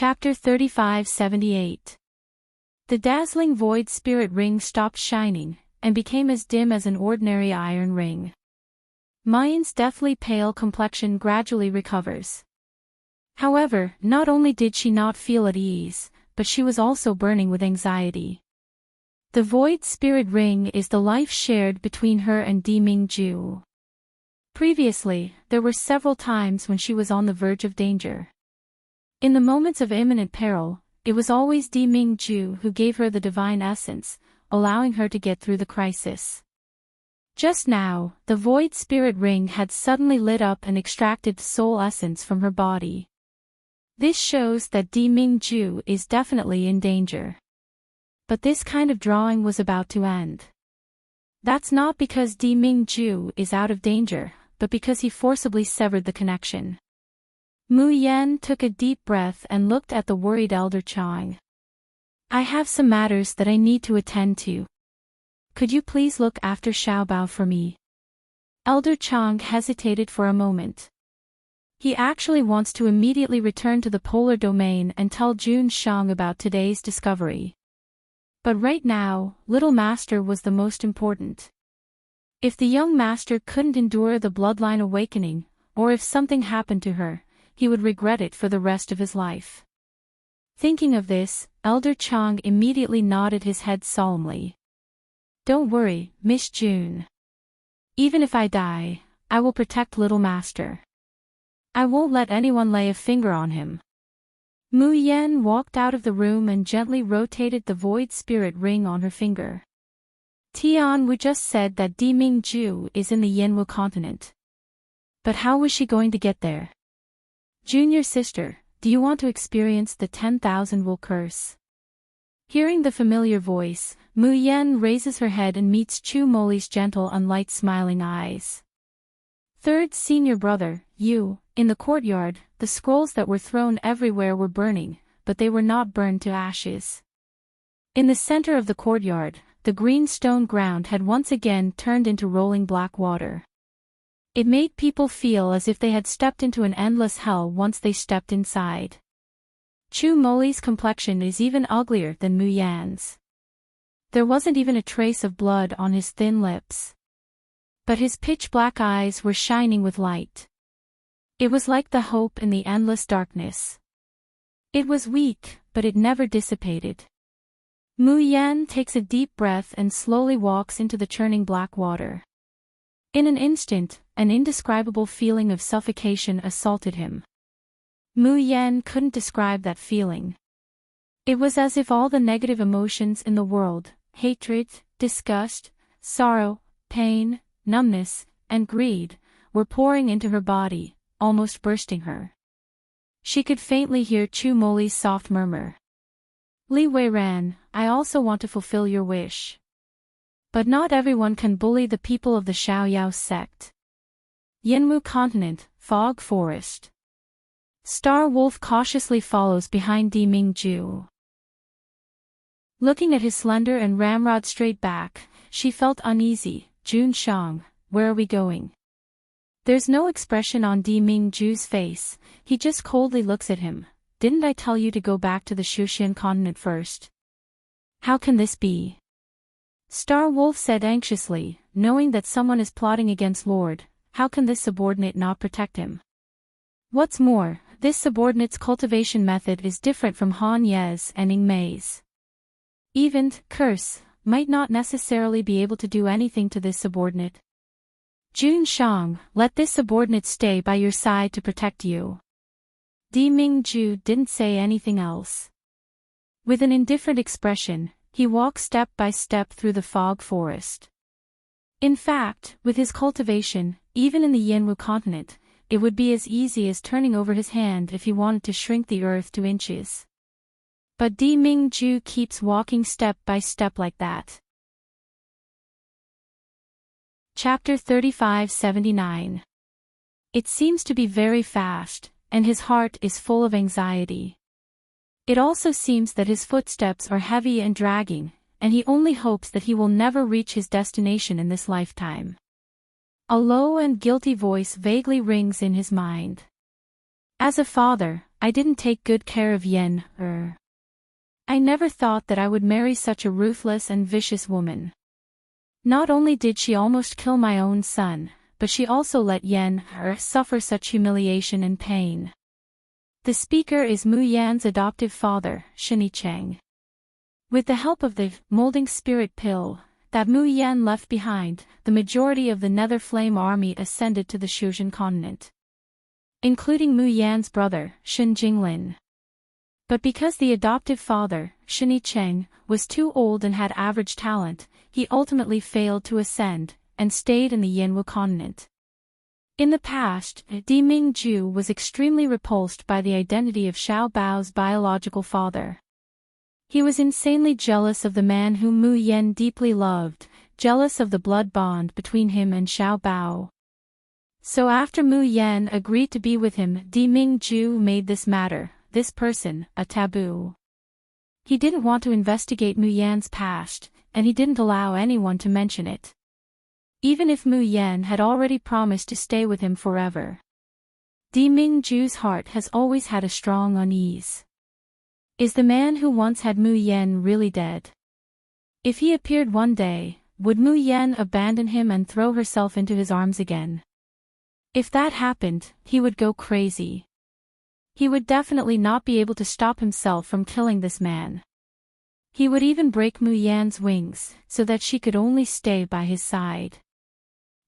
Chapter 3578. The dazzling void spirit ring stopped shining, and became as dim as an ordinary iron ring. Mayin's deathly pale complexion gradually recovers. However, not only did she not feel at ease, but she was also burning with anxiety. The void spirit ring is the life shared between her and Demingju. Previously, there were several times when she was on the verge of danger. In the moments of imminent peril, it was always Demingju who gave her the divine essence, allowing her to get through the crisis. Just now, the void spirit ring had suddenly lit up and extracted soul essence from her body. This shows that Demingju is definitely in danger. But this kind of drawing was about to end. That's not because Demingju is out of danger, but because he forcibly severed the connection. Mu Yan took a deep breath and looked at the worried Elder Chang. I have some matters that I need to attend to. Could you please look after Xiaobao for me? Elder Chang hesitated for a moment. He actually wants to immediately return to the polar domain and tell Jun Shang about today's discovery. But right now, Little Master was the most important. If the young master couldn't endure the bloodline awakening, or if something happened to her, he would regret it for the rest of his life. Thinking of this, Elder Chang immediately nodded his head solemnly. Don't worry, Miss June. Even if I die, I will protect Little Master. I won't let anyone lay a finger on him. Mu Yan walked out of the room and gently rotated the void spirit ring on her finger. Tian Wu just said that Demingju is in the Yanwu continent. But how was she going to get there? Junior sister, do you want to experience the 10,000 wool curse? Hearing the familiar voice, Mu Yan raises her head and meets Chu Moli's gentle and light smiling eyes. Third senior brother, you, in the courtyard, the scrolls that were thrown everywhere were burning, but they were not burned to ashes. In the center of the courtyard, the green stone ground had once again turned into rolling black water. It made people feel as if they had stepped into an endless hell once they stepped inside. Chu Moli's complexion is even uglier than Mu Yan's. There wasn't even a trace of blood on his thin lips. But his pitch-black eyes were shining with light. It was like the hope in the endless darkness. It was weak, but it never dissipated. Mu Yan takes a deep breath and slowly walks into the churning black water. In an instant, an indescribable feeling of suffocation assaulted him. Mu Yan couldn't describe that feeling. It was as if all the negative emotions in the world, hatred, disgust, sorrow, pain, numbness, and greed, were pouring into her body, almost bursting her. She could faintly hear Chu Moli's soft murmur. Li Weiran, I also want to fulfill your wish. But not everyone can bully the people of the Xiaoyao sect. Yanwu Continent, Fog Forest. Star Wolf cautiously follows behind Demingju. Looking at his slender and ramrod straight back, she felt uneasy. Jun Shang, where are we going? There's no expression on Demingju's face, he just coldly looks at him. Didn't I tell you to go back to the Xuxian continent first? How can this be? Star Wolf said anxiously, knowing that someone is plotting against Lord, how can this subordinate not protect him? What's more, this subordinate's cultivation method is different from Han Ye's and Ing Mei's. Even curse might not necessarily be able to do anything to this subordinate. Jun Shang, let this subordinate stay by your side to protect you. Demingju didn't say anything else. With an indifferent expression, he walked step by step through the fog forest. In fact, with his cultivation, even in the Yanwu continent, it would be as easy as turning over his hand if he wanted to shrink the earth to inches. But Demingju keeps walking step by step like that. Chapter 3579. It seems to be very fast, and his heart is full of anxiety. It also seems that his footsteps are heavy and dragging, and he only hopes that he will never reach his destination in this lifetime. A low and guilty voice vaguely rings in his mind. As a father, I didn't take good care of Yen. I never thought that I would marry such a ruthless and vicious woman. Not only did she almost kill my own son, but she also let Yen suffer such humiliation and pain. The speaker is Mu Yan's adoptive father, Shinicheng. With the help of the molding spirit pill that Mu Yan left behind, the majority of the Nether Flame army ascended to the Shuzhen continent, including Mu Yan's brother, Shen Jinglin. But because the adoptive father, Shinicheng, was too old and had average talent, he ultimately failed to ascend, and stayed in the Yanwu continent. In the past, Di Mingju was extremely repulsed by the identity of Xiao Bao's biological father. He was insanely jealous of the man whom Mu Yan deeply loved, jealous of the blood bond between him and Xiao Bao. So after Mu Yan agreed to be with him, Di Mingju made this matter, this person, a taboo. He didn't want to investigate Mu Yan's past, and he didn't allow anyone to mention it. Even if Mu Yan had already promised to stay with him forever. Di Mingju's heart has always had a strong unease. Is the man who once had Mu Yan really dead? If he appeared one day, would Mu Yan abandon him and throw herself into his arms again? If that happened, he would go crazy. He would definitely not be able to stop himself from killing this man. He would even break Mu Yan's wings, so that she could only stay by his side.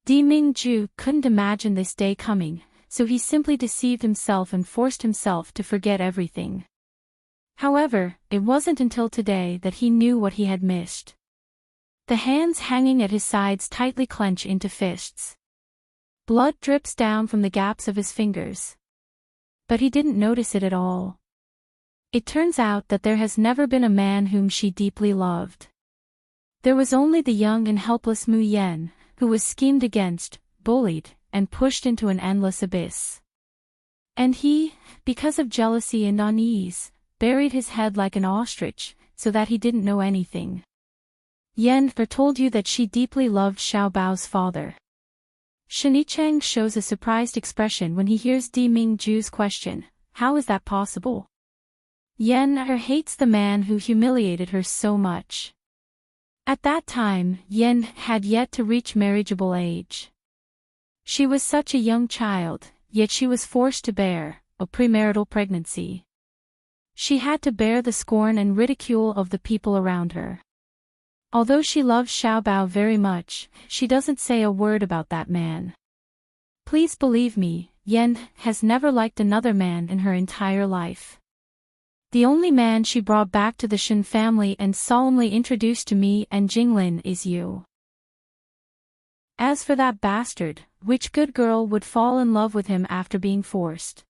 Di Mingju couldn't imagine this day coming, so he simply deceived himself and forced himself to forget everything. However, it wasn't until today that he knew what he had missed. The hands hanging at his sides tightly clench into fists. Blood drips down from the gaps of his fingers. But he didn't notice it at all. It turns out that there has never been a man whom she deeply loved. There was only the young and helpless Mu Yan, who was schemed against, bullied, and pushed into an endless abyss. And he, because of jealousy and unease, buried his head like an ostrich, so that he didn't know anything. Yen told you that she deeply loved Xiao Bao's father. Shinicheng shows a surprised expression when he hears Di Mingju's question, how is that possible? Yen hates the man who humiliated her so much. At that time, Yen had yet to reach marriageable age. She was such a young child, yet she was forced to bear a premarital pregnancy. She had to bear the scorn and ridicule of the people around her. Although she loves Xiao Bao very much, she doesn't say a word about that man. Please believe me, Yen has never liked another man in her entire life. The only man she brought back to the Shen family and solemnly introduced to me and Jinglin is you. As for that bastard, which good girl would fall in love with him after being forced?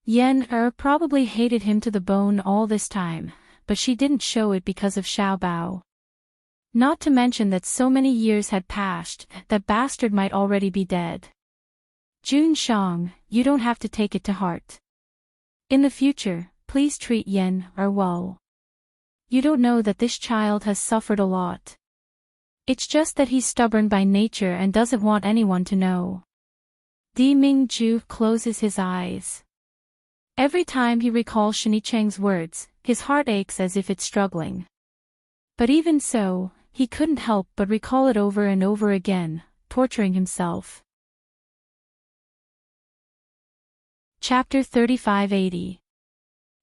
Yen probably hated him to the bone all this time, but she didn't show it because of Xiao Bao. Not to mention that so many years had passed, that bastard might already be dead. Jun Shang, you don't have to take it to heart. In the future, please treat Yen well. You don't know that this child has suffered a lot. It's just that he's stubborn by nature and doesn't want anyone to know. Di Mingju closes his eyes. Every time he recalls Shinicheng's words, his heart aches as if it's struggling. But even so, he couldn't help but recall it over and over again, torturing himself. Chapter 3580.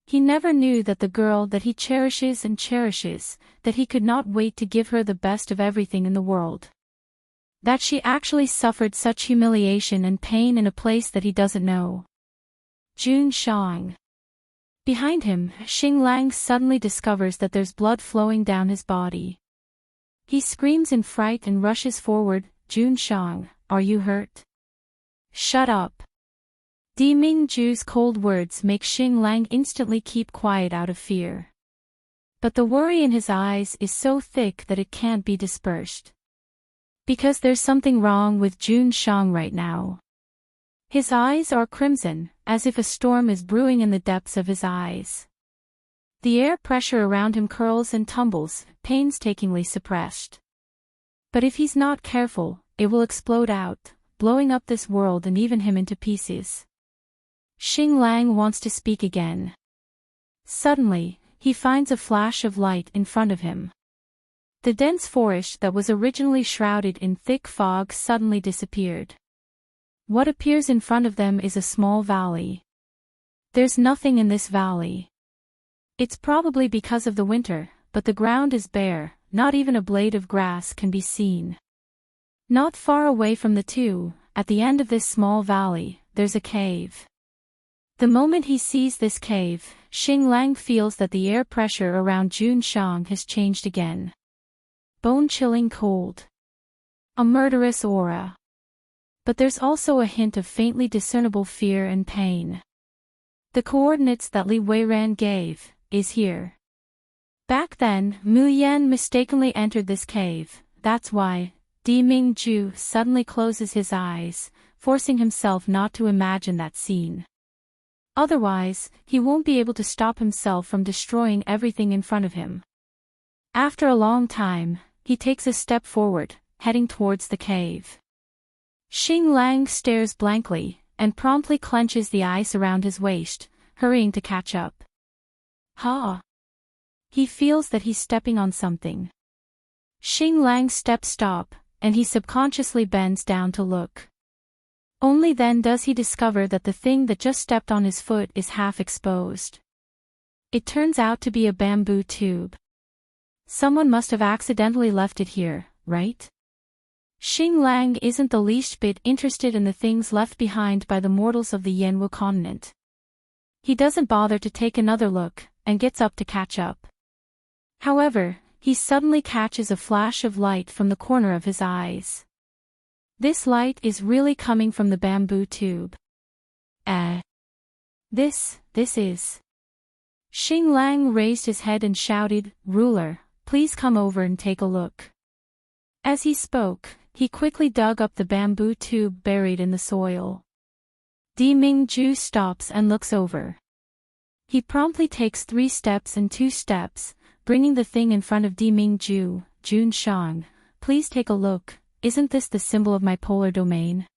He never knew that the girl that he cherishes and cherishes, that he could not wait to give her the best of everything in the world. That she actually suffered such humiliation and pain in a place that he doesn't know. Jun Shang. Behind him, Xing Lang suddenly discovers that there's blood flowing down his body. He screams in fright and rushes forward. Jun Shang, are you hurt? Shut up. Di Mingju's cold words make Xing Lang instantly keep quiet out of fear. But the worry in his eyes is so thick that it can't be dispersed. Because there's something wrong with Jun Shang right now. His eyes are crimson, as if a storm is brewing in the depths of his eyes. The air pressure around him curls and tumbles, painstakingly suppressed. But if he's not careful, it will explode out, blowing up this world and even him into pieces. Xing Lang wants to speak again. Suddenly, he finds a flash of light in front of him. The dense forest that was originally shrouded in thick fog suddenly disappeared. What appears in front of them is a small valley. There's nothing in this valley. It's probably because of the winter, but the ground is bare, not even a blade of grass can be seen. Not far away from the two, at the end of this small valley, there's a cave. The moment he sees this cave, Xing Lang feels that the air pressure around Jun Shang has changed again. Bone-chilling cold. A murderous aura. But there's also a hint of faintly discernible fear and pain. The coordinates that Li Weiran gave is here. Back then, Mu Yan mistakenly entered this cave, that's why. Di Mingju suddenly closes his eyes, forcing himself not to imagine that scene. Otherwise, he won't be able to stop himself from destroying everything in front of him. After a long time, he takes a step forward, heading towards the cave. Xing Lang stares blankly, and promptly clenches the ice around his waist, hurrying to catch up. Ha! He feels that he's stepping on something. Xing Lang's steps stop, and he subconsciously bends down to look. Only then does he discover that the thing that just stepped on his foot is half exposed. It turns out to be a bamboo tube. Someone must have accidentally left it here, right? Xing Lang isn't the least bit interested in the things left behind by the mortals of the Yanwu continent. He doesn't bother to take another look, and gets up to catch up. However, he suddenly catches a flash of light from the corner of his eyes. This light is really coming from the bamboo tube. This is... Xing Lang raised his head and shouted, "Ruler, please come over and take a look." As he spoke, he quickly dug up the bamboo tube buried in the soil. Di Mingju stops and looks over. He promptly takes 3 steps and 2 steps, bringing the thing in front of Di Mingju. "Jun Shang, please take a look, isn't this the symbol of my polar domain?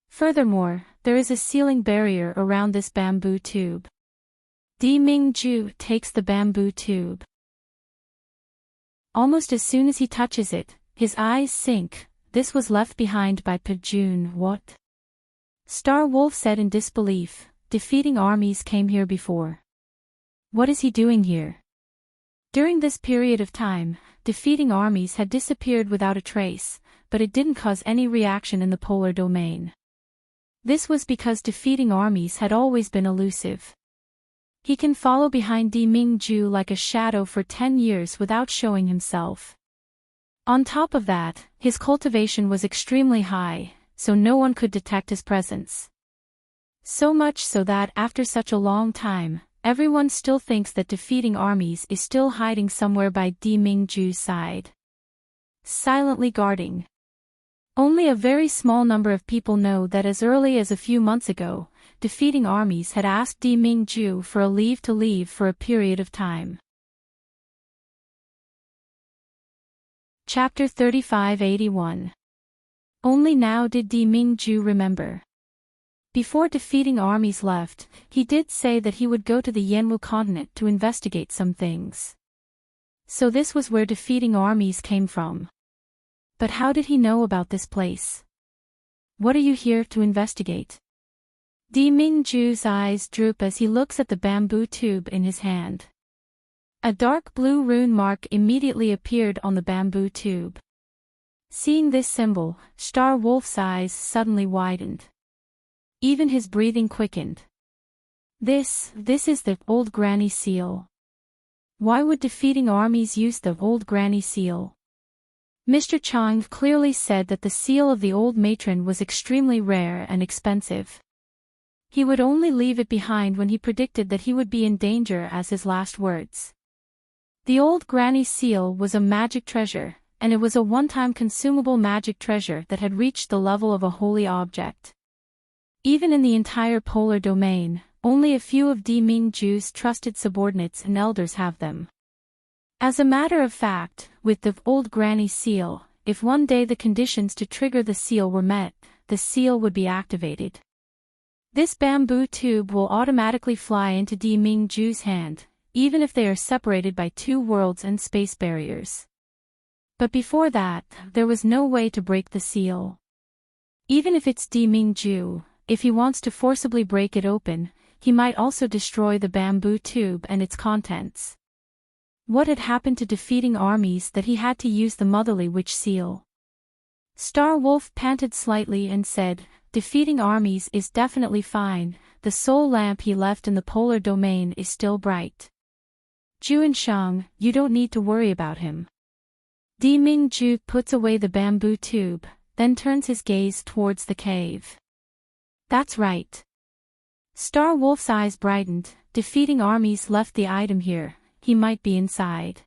Furthermore, there is a sealing barrier around this bamboo tube." Di Mingju takes the bamboo tube. Almost as soon as he touches it, his eyes sink. This was left behind by Pajun. What? Star Wolf said in disbelief. Defeating armies came here before. What is he doing here? During this period of time, defeating armies had disappeared without a trace, but it didn't cause any reaction in the polar domain. This was because defeating armies had always been elusive. He can follow behind Di Mingju like a shadow for 10 years without showing himself. On top of that, his cultivation was extremely high, so no one could detect his presence. So much so that after such a long time, everyone still thinks that defeating armies is still hiding somewhere by Di Mingju's side. Silently guarding. Only a very small number of people know that as early as a few months ago, defeating armies had asked Di Mingju for a leave to leave for a period of time. Chapter 3581. Only now did Di Mingju remember. Before defeating armies left, he did say that he would go to the Yanwu continent to investigate some things. So this was where defeating armies came from. But how did he know about this place? What are you here to investigate? Di Mingju's eyes droop as he looks at the bamboo tube in his hand. A dark blue rune mark immediately appeared on the bamboo tube. Seeing this symbol, Star Wolf's eyes suddenly widened. Even his breathing quickened. This is the old granny seal. Why would defeating armies use the old granny seal? Mr. Chang clearly said that the seal of the old matron was extremely rare and expensive. He would only leave it behind when he predicted that he would be in danger as his last words. The old granny seal was a magic treasure, and it was a one-time consumable magic treasure that had reached the level of a holy object. Even in the entire polar domain, only a few of Di Mingju's trusted subordinates and elders have them. As a matter of fact, with the old granny seal, if one day the conditions to trigger the seal were met, the seal would be activated. This bamboo tube will automatically fly into Di Mingju's hand, even if they are separated by 2 worlds and space barriers. But before that, there was no way to break the seal. Even if it's Di Mingju, if he wants to forcibly break it open, he might also destroy the bamboo tube and its contents. What had happened to defeating armies that he had to use the motherly witch seal? Star Wolf panted slightly and said, "Defeating armies is definitely fine, the soul lamp he left in the polar domain is still bright. Juanshang, you don't need to worry about him." Di Mingju puts away the bamboo tube, then turns his gaze towards the cave. "That's right." Star Wolf's eyes brightened. Defeating armies left the item here, he might be inside.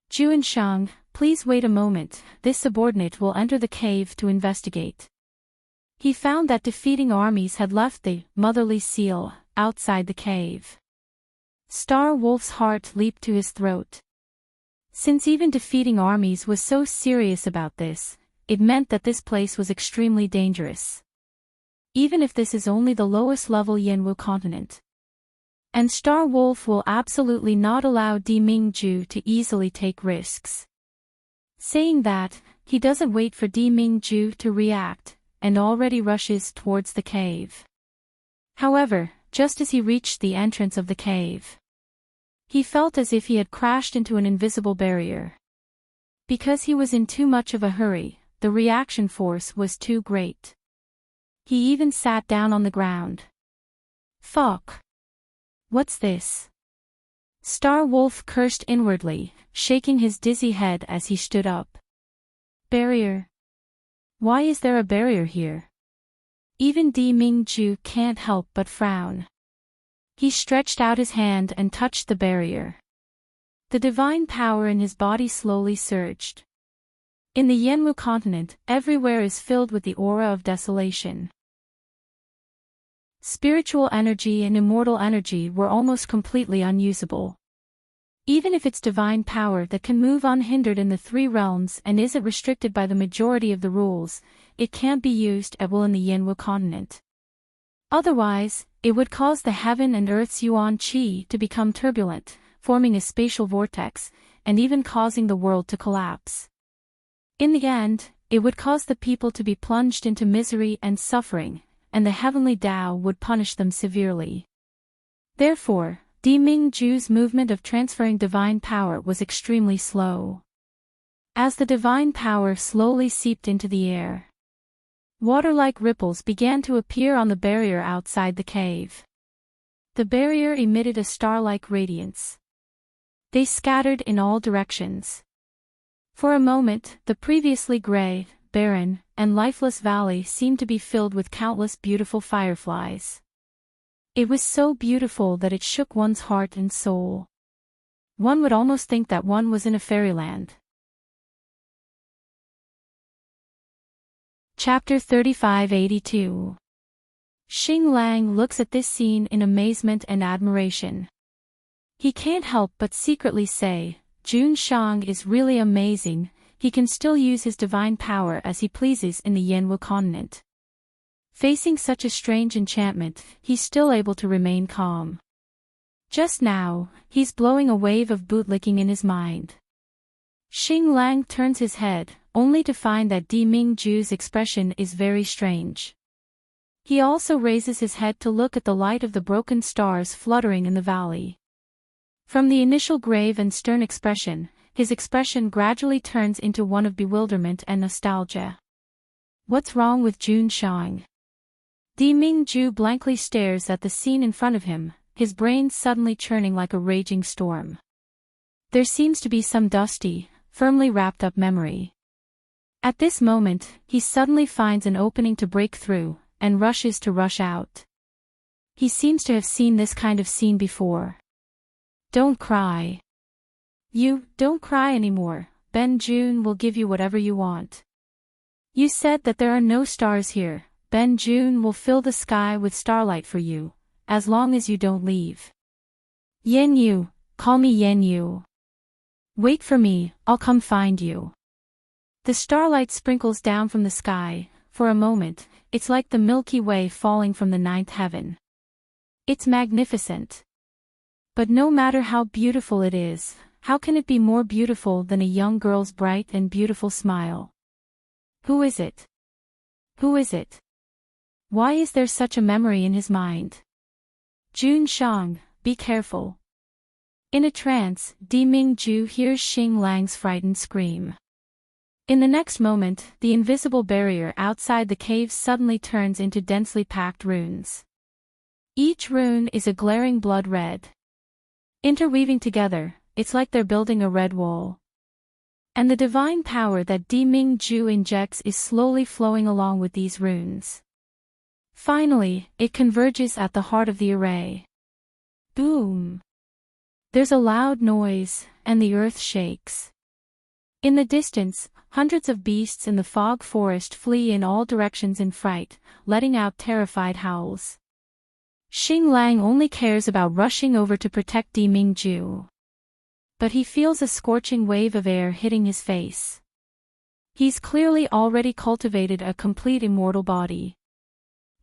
"Juanshang, please wait a moment, this subordinate will enter the cave to investigate." He found that defeating armies had left the motherly seal outside the cave. Star Wolf's heart leaped to his throat. Since even defeating armies was so serious about this, it meant that this place was extremely dangerous. Even if this is only the lowest level Yanwu continent. And Star Wolf will absolutely not allow Di Mingju to easily take risks. Saying that, he doesn't wait for Di Mingju to react, and already rushes towards the cave. However, just as he reached the entrance of the cave, he felt as if he had crashed into an invisible barrier. Because he was in too much of a hurry, the reaction force was too great. He even sat down on the ground. "Fuck. What's this?" Star Wolf cursed inwardly, shaking his dizzy head as he stood up. "Barrier? Why is there a barrier here?" Even Di Mingju can't help but frown. He stretched out his hand and touched the barrier. The divine power in his body slowly surged. In the Yanwu continent, everywhere is filled with the aura of desolation. Spiritual energy and immortal energy were almost completely unusable. Even if it's divine power that can move unhindered in the 3 realms and isn't restricted by the majority of the rules, it can't be used at will in the Yanwu continent. Otherwise, it would cause the heaven and earth's yuan qi to become turbulent, forming a spatial vortex, and even causing the world to collapse. In the end, it would cause the people to be plunged into misery and suffering, and the heavenly Tao would punish them severely. Therefore, Di Mingju's movement of transferring divine power was extremely slow. As the divine power slowly seeped into the air, water-like ripples began to appear on the barrier outside the cave. The barrier emitted a star-like radiance. They scattered in all directions. For a moment, the previously gray, barren, and lifeless valley seemed to be filled with countless beautiful fireflies. It was so beautiful that it shook one's heart and soul. One would almost think that one was in a fairyland. Chapter 3582. Xing Lang looks at this scene in amazement and admiration. He can't help but secretly say, Juanshang is really amazing, he can still use his divine power as he pleases in the Yanwu continent. Facing such a strange enchantment, he's still able to remain calm. Just now, he's blowing a wave of bootlicking in his mind. Xing Lang turns his head, only to find that Di Mingju's expression is very strange. He also raises his head to look at the light of the broken stars fluttering in the valley. From the initial grave and stern expression, his expression gradually turns into one of bewilderment and nostalgia. What's wrong with Juanshang? Di Mingju blankly stares at the scene in front of him, his brain suddenly churning like a raging storm. There seems to be some dusty, firmly wrapped up memory. At this moment, he suddenly finds an opening to break through, and rushes to rush out. He seems to have seen this kind of scene before. Don't cry. You, don't cry anymore, Ben Jun will give you whatever you want. You said that there are no stars here, Ben Jun will fill the sky with starlight for you, as long as you don't leave. Yanyu, call me Yanyu. Wait for me, I'll come find you. The starlight sprinkles down from the sky, for a moment, it's like the Milky Way falling from the ninth heaven. It's magnificent. But no matter how beautiful it is, how can it be more beautiful than a young girl's bright and beautiful smile? Who is it? Who is it? Why is there such a memory in his mind? Jun Shang, be careful. In a trance, Di Mingju hears Xing Lang's frightened scream. In the next moment, the invisible barrier outside the cave suddenly turns into densely packed runes. Each rune is a glaring blood red. Interweaving together, it's like they're building a red wall. And the divine power that Di Mingju injects is slowly flowing along with these runes. Finally, it converges at the heart of the array. Boom! There's a loud noise, and the earth shakes. In the distance, hundreds of beasts in the fog forest flee in all directions in fright, letting out terrified howls. Xing Lang only cares about rushing over to protect Di Mingju. But he feels a scorching wave of air hitting his face. He's clearly already cultivated a complete immortal body.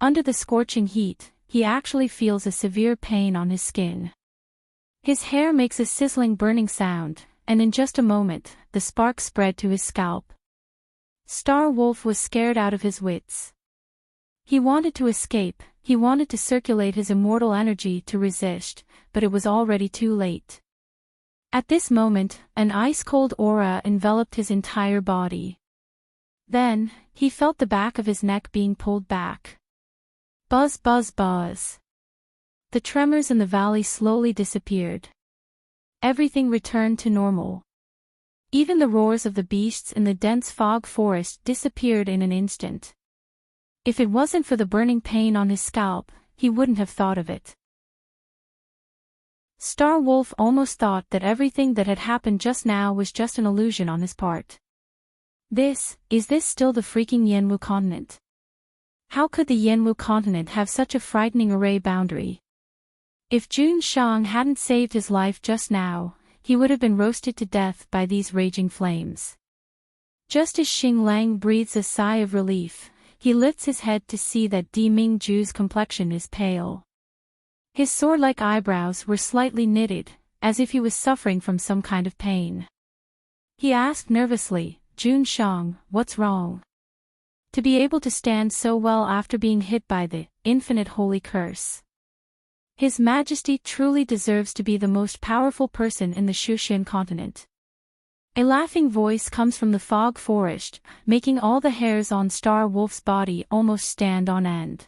Under the scorching heat, he actually feels a severe pain on his skin. His hair makes a sizzling burning sound, and in just a moment, the spark spread to his scalp. Star Wolf was scared out of his wits. He wanted to escape, he wanted to circulate his immortal energy to resist, but it was already too late. At this moment, an ice-cold aura enveloped his entire body. Then, he felt the back of his neck being pulled back. Buzz buzz buzz. The tremors in the valley slowly disappeared. Everything returned to normal. Even the roars of the beasts in the dense fog forest disappeared in an instant. If it wasn't for the burning pain on his scalp, he wouldn't have thought of it. Star Wolf almost thought that everything that had happened just now was just an illusion on his part. Is this still the freaking Yanwu continent? How could the Yanwu continent have such a frightening array boundary? If Jun Shang hadn't saved his life just now, he would have been roasted to death by these raging flames. Just as Xing Lang breathes a sigh of relief, he lifts his head to see that Di Mingju's complexion is pale. His sword-like eyebrows were slightly knitted, as if he was suffering from some kind of pain. He asked nervously, Jun Shang, what's wrong? To be able to stand so well after being hit by the infinite holy curse. His Majesty truly deserves to be the most powerful person in the Shushan continent. A laughing voice comes from the fog forest, making all the hairs on Star Wolf's body almost stand on end.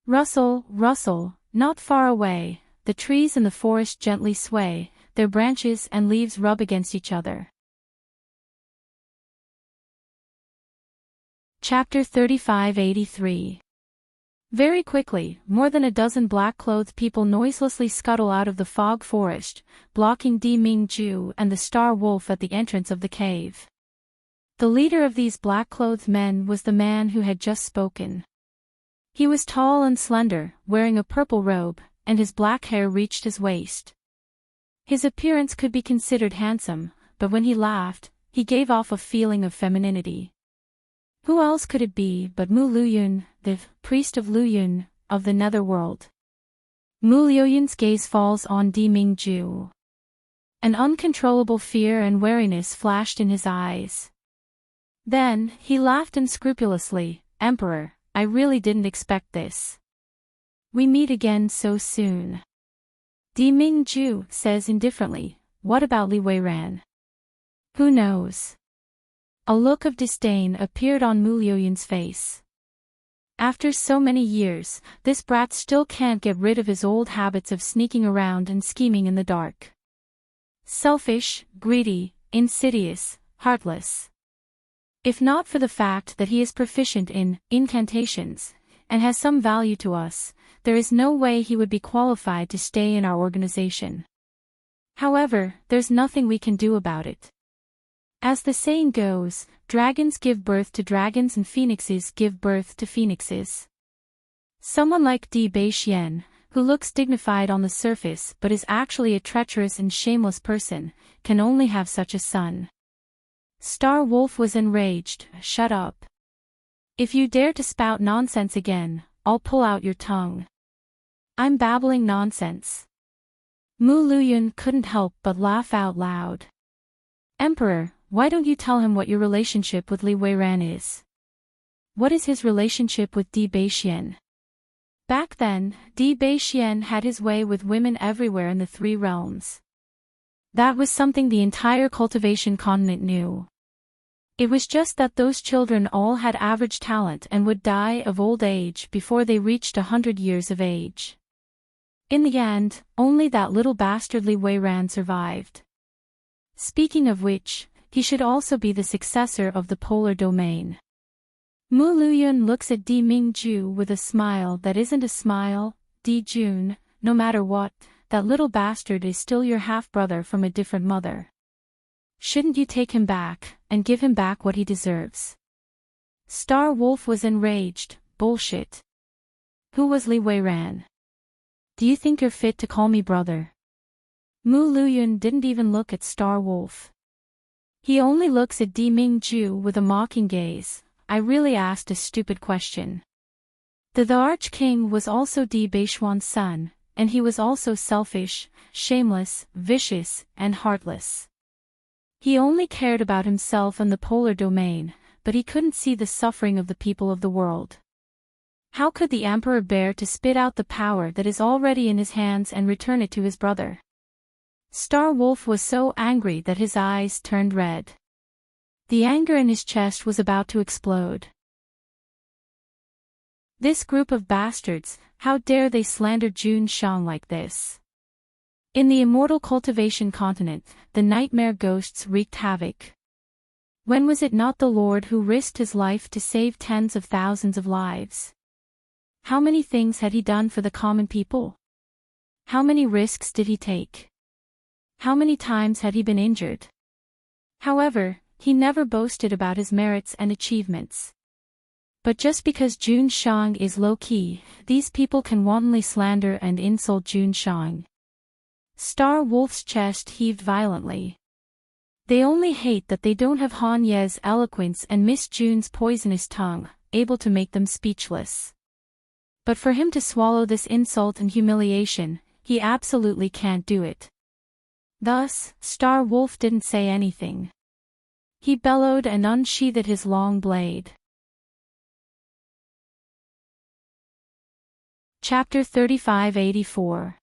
Rustle, rustle, not far away, the trees in the forest gently sway, their branches and leaves rub against each other. Chapter 3583. Very quickly, more than a dozen black-clothed people noiselessly scuttle out of the fog forest, blocking Di Mingju and the Star Wolf at the entrance of the cave. The leader of these black-clothed men was the man who had just spoken. He was tall and slender, wearing a purple robe, and his black hair reached his waist. His appearance could be considered handsome, but when he laughed, he gave off a feeling of femininity. Who else could it be but Mu Luyun, the priest of Luyun, of the netherworld? Mu Luyun's gaze falls on Di Mingju. An uncontrollable fear and wariness flashed in his eyes. Then, he laughed unscrupulously, Emperor, I really didn't expect this. We meet again so soon. Di Mingju says indifferently, what about Li Weiran? Who knows? A look of disdain appeared on Mu Luyun's face. After so many years, this brat still can't get rid of his old habits of sneaking around and scheming in the dark. Selfish, greedy, insidious, heartless. If not for the fact that he is proficient in incantations, and has some value to us, there is no way he would be qualified to stay in our organization. However, there's nothing we can do about it. As the saying goes, dragons give birth to dragons and phoenixes give birth to phoenixes. Someone like Di Beixian, who looks dignified on the surface but is actually a treacherous and shameless person, can only have such a son. Star Wolf was enraged, shut up. If you dare to spout nonsense again, I'll pull out your tongue. I'm babbling nonsense. Mu Luyun couldn't help but laugh out loud. Emperor, why don't you tell him what your relationship with Li Weiran is? What is his relationship with Di Beixian? Back then, Di Beixian had his way with women everywhere in the three realms. That was something the entire cultivation continent knew. It was just that those children all had average talent and would die of old age before they reached 100 years of age. In the end, only that little bastard Li Weiran survived. Speaking of which, he should also be the successor of the polar domain. Mu Luyun looks at Di Mingju with a smile that isn't a smile. Di Jun, no matter what, that little bastard is still your half-brother from a different mother. Shouldn't you take him back, and give him back what he deserves? Star Wolf was enraged. Bullshit. Who was Li Weiran? Do you think you're fit to call me brother? Mu Luyun didn't even look at Star Wolf. He only looks at Di Mingju with a mocking gaze. I really asked a stupid question. The Arch-King was also Di Beixian's son, and he was also selfish, shameless, vicious, and heartless. He only cared about himself and the polar domain, but he couldn't see the suffering of the people of the world. How could the Emperor bear to spit out the power that is already in his hands and return it to his brother? Star Wolf was so angry that his eyes turned red. The anger in his chest was about to explode. This group of bastards, how dare they slander Jun Shang like this? In the immortal cultivation continent, the nightmare ghosts wreaked havoc. When was it not the Lord who risked his life to save tens of thousands of lives? How many things had he done for the common people? How many risks did he take? How many times had he been injured? However, he never boasted about his merits and achievements. But just because Jun Shang is low-key, these people can wantonly slander and insult Jun Shang. Star Wolf's chest heaved violently. They only hate that they don't have Han Ye's eloquence and Miss Jun's poisonous tongue, able to make them speechless. But for him to swallow this insult and humiliation, he absolutely can't do it. Thus, Star Wolf didn't say anything. He bellowed and unsheathed his long blade. Chapter 3584.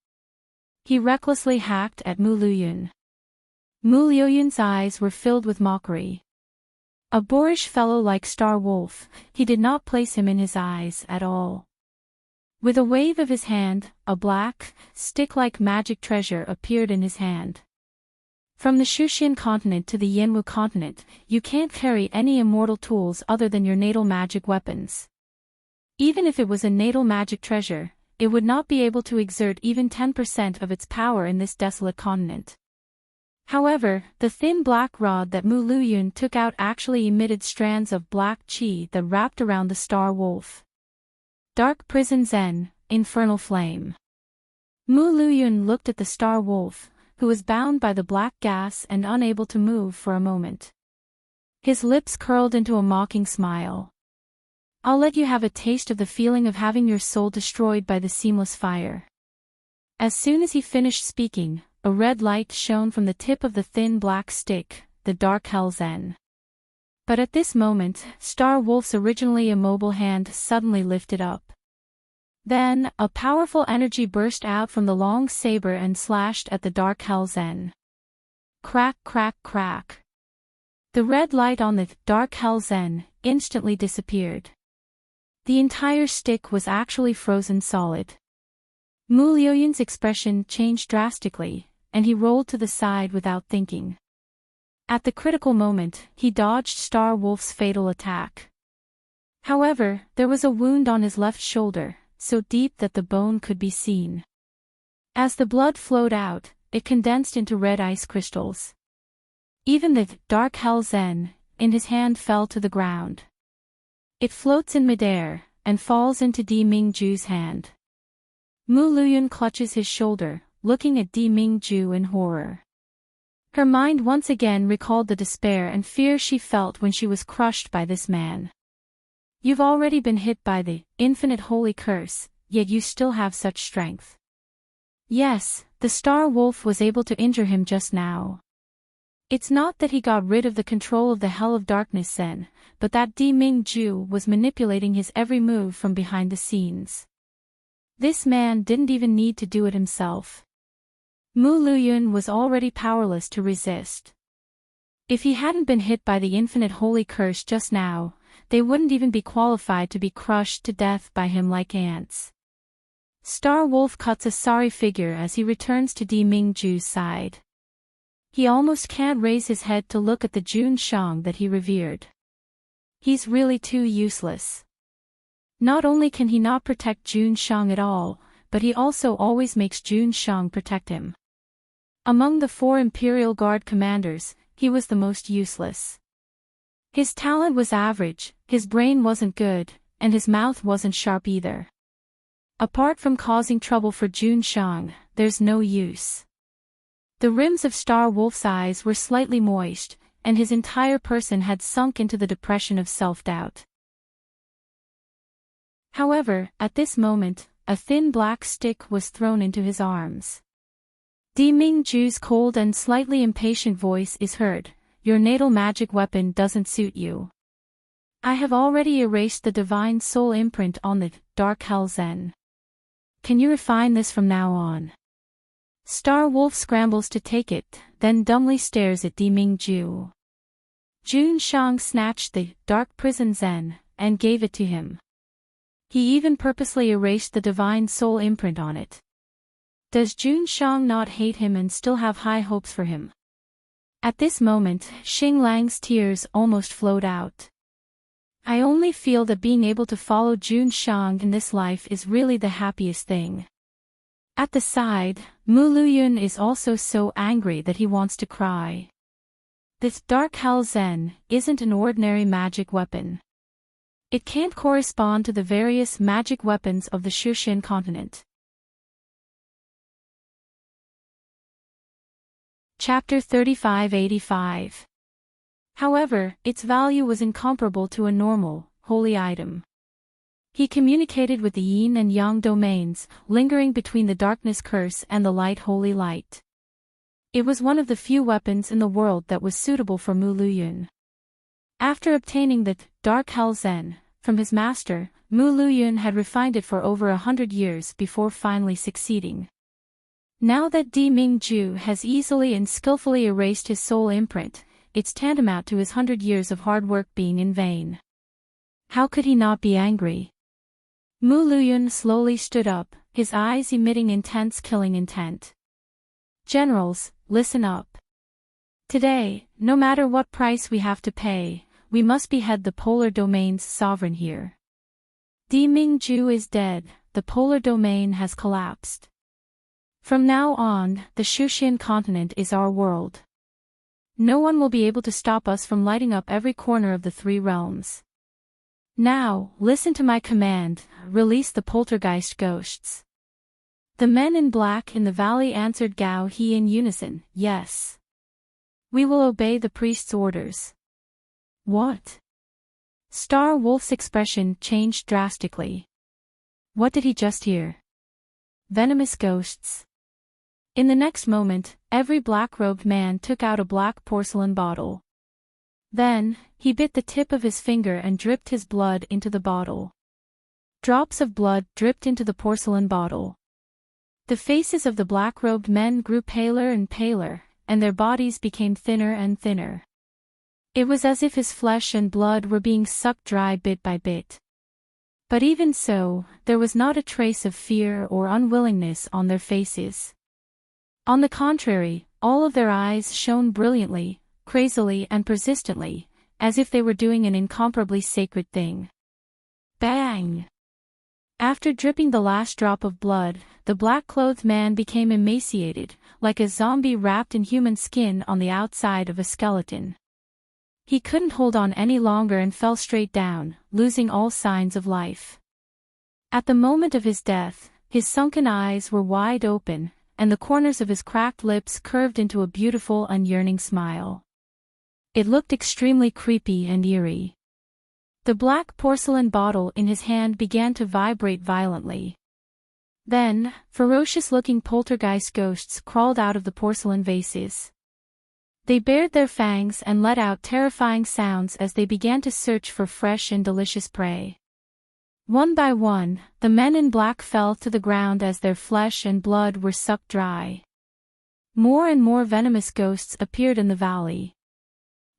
He recklessly hacked at Mu Luyun. Mu Luyun's eyes were filled with mockery. A boorish fellow like Star Wolf, he did not place him in his eyes at all. With a wave of his hand, a black, stick-like magic treasure appeared in his hand. From the Shushan continent to the Yanwu continent, you can't carry any immortal tools other than your natal magic weapons. Even if it was a natal magic treasure, it would not be able to exert even 10% of its power in this desolate continent. However, the thin black rod that Mu Luyun took out actually emitted strands of black qi that wrapped around the Star Wolf. Dark Prison Zen, Infernal Flame. Mu Luyun looked at the Star Wolf, who was bound by the black gas and unable to move for a moment. His lips curled into a mocking smile. I'll let you have a taste of the feeling of having your soul destroyed by the seamless fire. As soon as he finished speaking, a red light shone from the tip of the thin black stick, the Dark Hell Zen. But at this moment, Star Wolf's originally immobile hand suddenly lifted up. Then, a powerful energy burst out from the long saber and slashed at the Dark Hell Zen. Crack, crack, crack. The red light on the Dark Hell Zen instantly disappeared. The entire stick was actually frozen solid. Mu Luyun's expression changed drastically, and he rolled to the side without thinking. At the critical moment, he dodged Star Wolf's fatal attack. However, there was a wound on his left shoulder, so deep that the bone could be seen. As the blood flowed out, it condensed into red ice crystals. Even the Dark Hell Zen in his hand fell to the ground. It floats in midair, and falls into Di Mingju's hand. Mu Luyun clutches his shoulder, looking at Di Mingju in horror. Her mind once again recalled the despair and fear she felt when she was crushed by this man. You've already been hit by the infinite holy curse, yet you still have such strength. Yes, the Star Wolf was able to injure him just now. It's not that he got rid of the control of the Hell of Darkness then, but that Di Mingju was manipulating his every move from behind the scenes. This man didn't even need to do it himself. Mu Luyun was already powerless to resist. If he hadn't been hit by the infinite holy curse just now, they wouldn't even be qualified to be crushed to death by him like ants. Star Wolf cuts a sorry figure as he returns to Di Mingju's side. He almost can't raise his head to look at the Jun Shang that he revered. He's really too useless. Not only can he not protect Jun Shang at all, but he also always makes Jun Shang protect him. Among the 4 Imperial Guard commanders, he was the most useless. His talent was average, his brain wasn't good, and his mouth wasn't sharp either. Apart from causing trouble for Jun Shang, there's no use. The rims of Star Wolf's eyes were slightly moist, and his entire person had sunk into the depression of self-doubt. However, at this moment, a thin black stick was thrown into his arms. Di Mingju's cold and slightly impatient voice is heard. Your natal magic weapon doesn't suit you. I have already erased the divine soul imprint on the Dark Hell Zen. Can you refine this from now on? Star Wolf scrambles to take it, then dumbly stares at Di Mingju. Jun Shang snatched the Dark Prison Zen and gave it to him. He even purposely erased the divine soul imprint on it. Does Jun Shang not hate him and still have high hopes for him? At this moment, Xing Lang's tears almost flowed out. I only feel that being able to follow Jun Shang in this life is really the happiest thing. At the side, Mu Luyun is also so angry that he wants to cry. This Dark Hell Zen isn't an ordinary magic weapon. It can't correspond to the various magic weapons of the Shushin continent. Chapter 3585. However, its value was incomparable to a normal, holy item. He communicated with the yin and yang domains, lingering between the darkness curse and the light holy light. It was one of the few weapons in the world that was suitable for Mu Luyun. After obtaining the Dark Hell Zen from his master, Mu Luyun had refined it for over 100 years before finally succeeding. Now that Di Mingju has easily and skillfully erased his soul imprint, it's tantamount to his 100 years of hard work being in vain. How could he not be angry? Mu Luyun slowly stood up, his eyes emitting intense killing intent. Generals, listen up. Today, no matter what price we have to pay, we must behead the polar domain's sovereign here. Di Mingju is dead, the polar domain has collapsed. From now on, the Shushin continent is our world. No one will be able to stop us from lighting up every corner of the 3 realms. Now, listen to my command, release the poltergeist ghosts. The men in black in the valley answered Gao He in unison, yes. We will obey the priest's orders. What? Star Wolf's expression changed drastically. What did he just hear? Venomous ghosts. In the next moment, every black-robed man took out a black porcelain bottle. Then, he bit the tip of his finger and dripped his blood into the bottle. Drops of blood dripped into the porcelain bottle. The faces of the black-robed men grew paler and paler, and their bodies became thinner and thinner. It was as if his flesh and blood were being sucked dry bit by bit. But even so, there was not a trace of fear or unwillingness on their faces. On the contrary, all of their eyes shone brilliantly, crazily and persistently, as if they were doing an incomparably sacred thing. Bang! After dripping the last drop of blood, the black-clothed man became emaciated, like a zombie wrapped in human skin on the outside of a skeleton. He couldn't hold on any longer and fell straight down, losing all signs of life. At the moment of his death, his sunken eyes were wide open, and the corners of his cracked lips curved into a beautiful and yearning smile. It looked extremely creepy and eerie. The black porcelain bottle in his hand began to vibrate violently. Then, ferocious-looking poltergeist ghosts crawled out of the porcelain vases. They bared their fangs and let out terrifying sounds as they began to search for fresh and delicious prey. One by one, the men in black fell to the ground as their flesh and blood were sucked dry. More and more venomous ghosts appeared in the valley.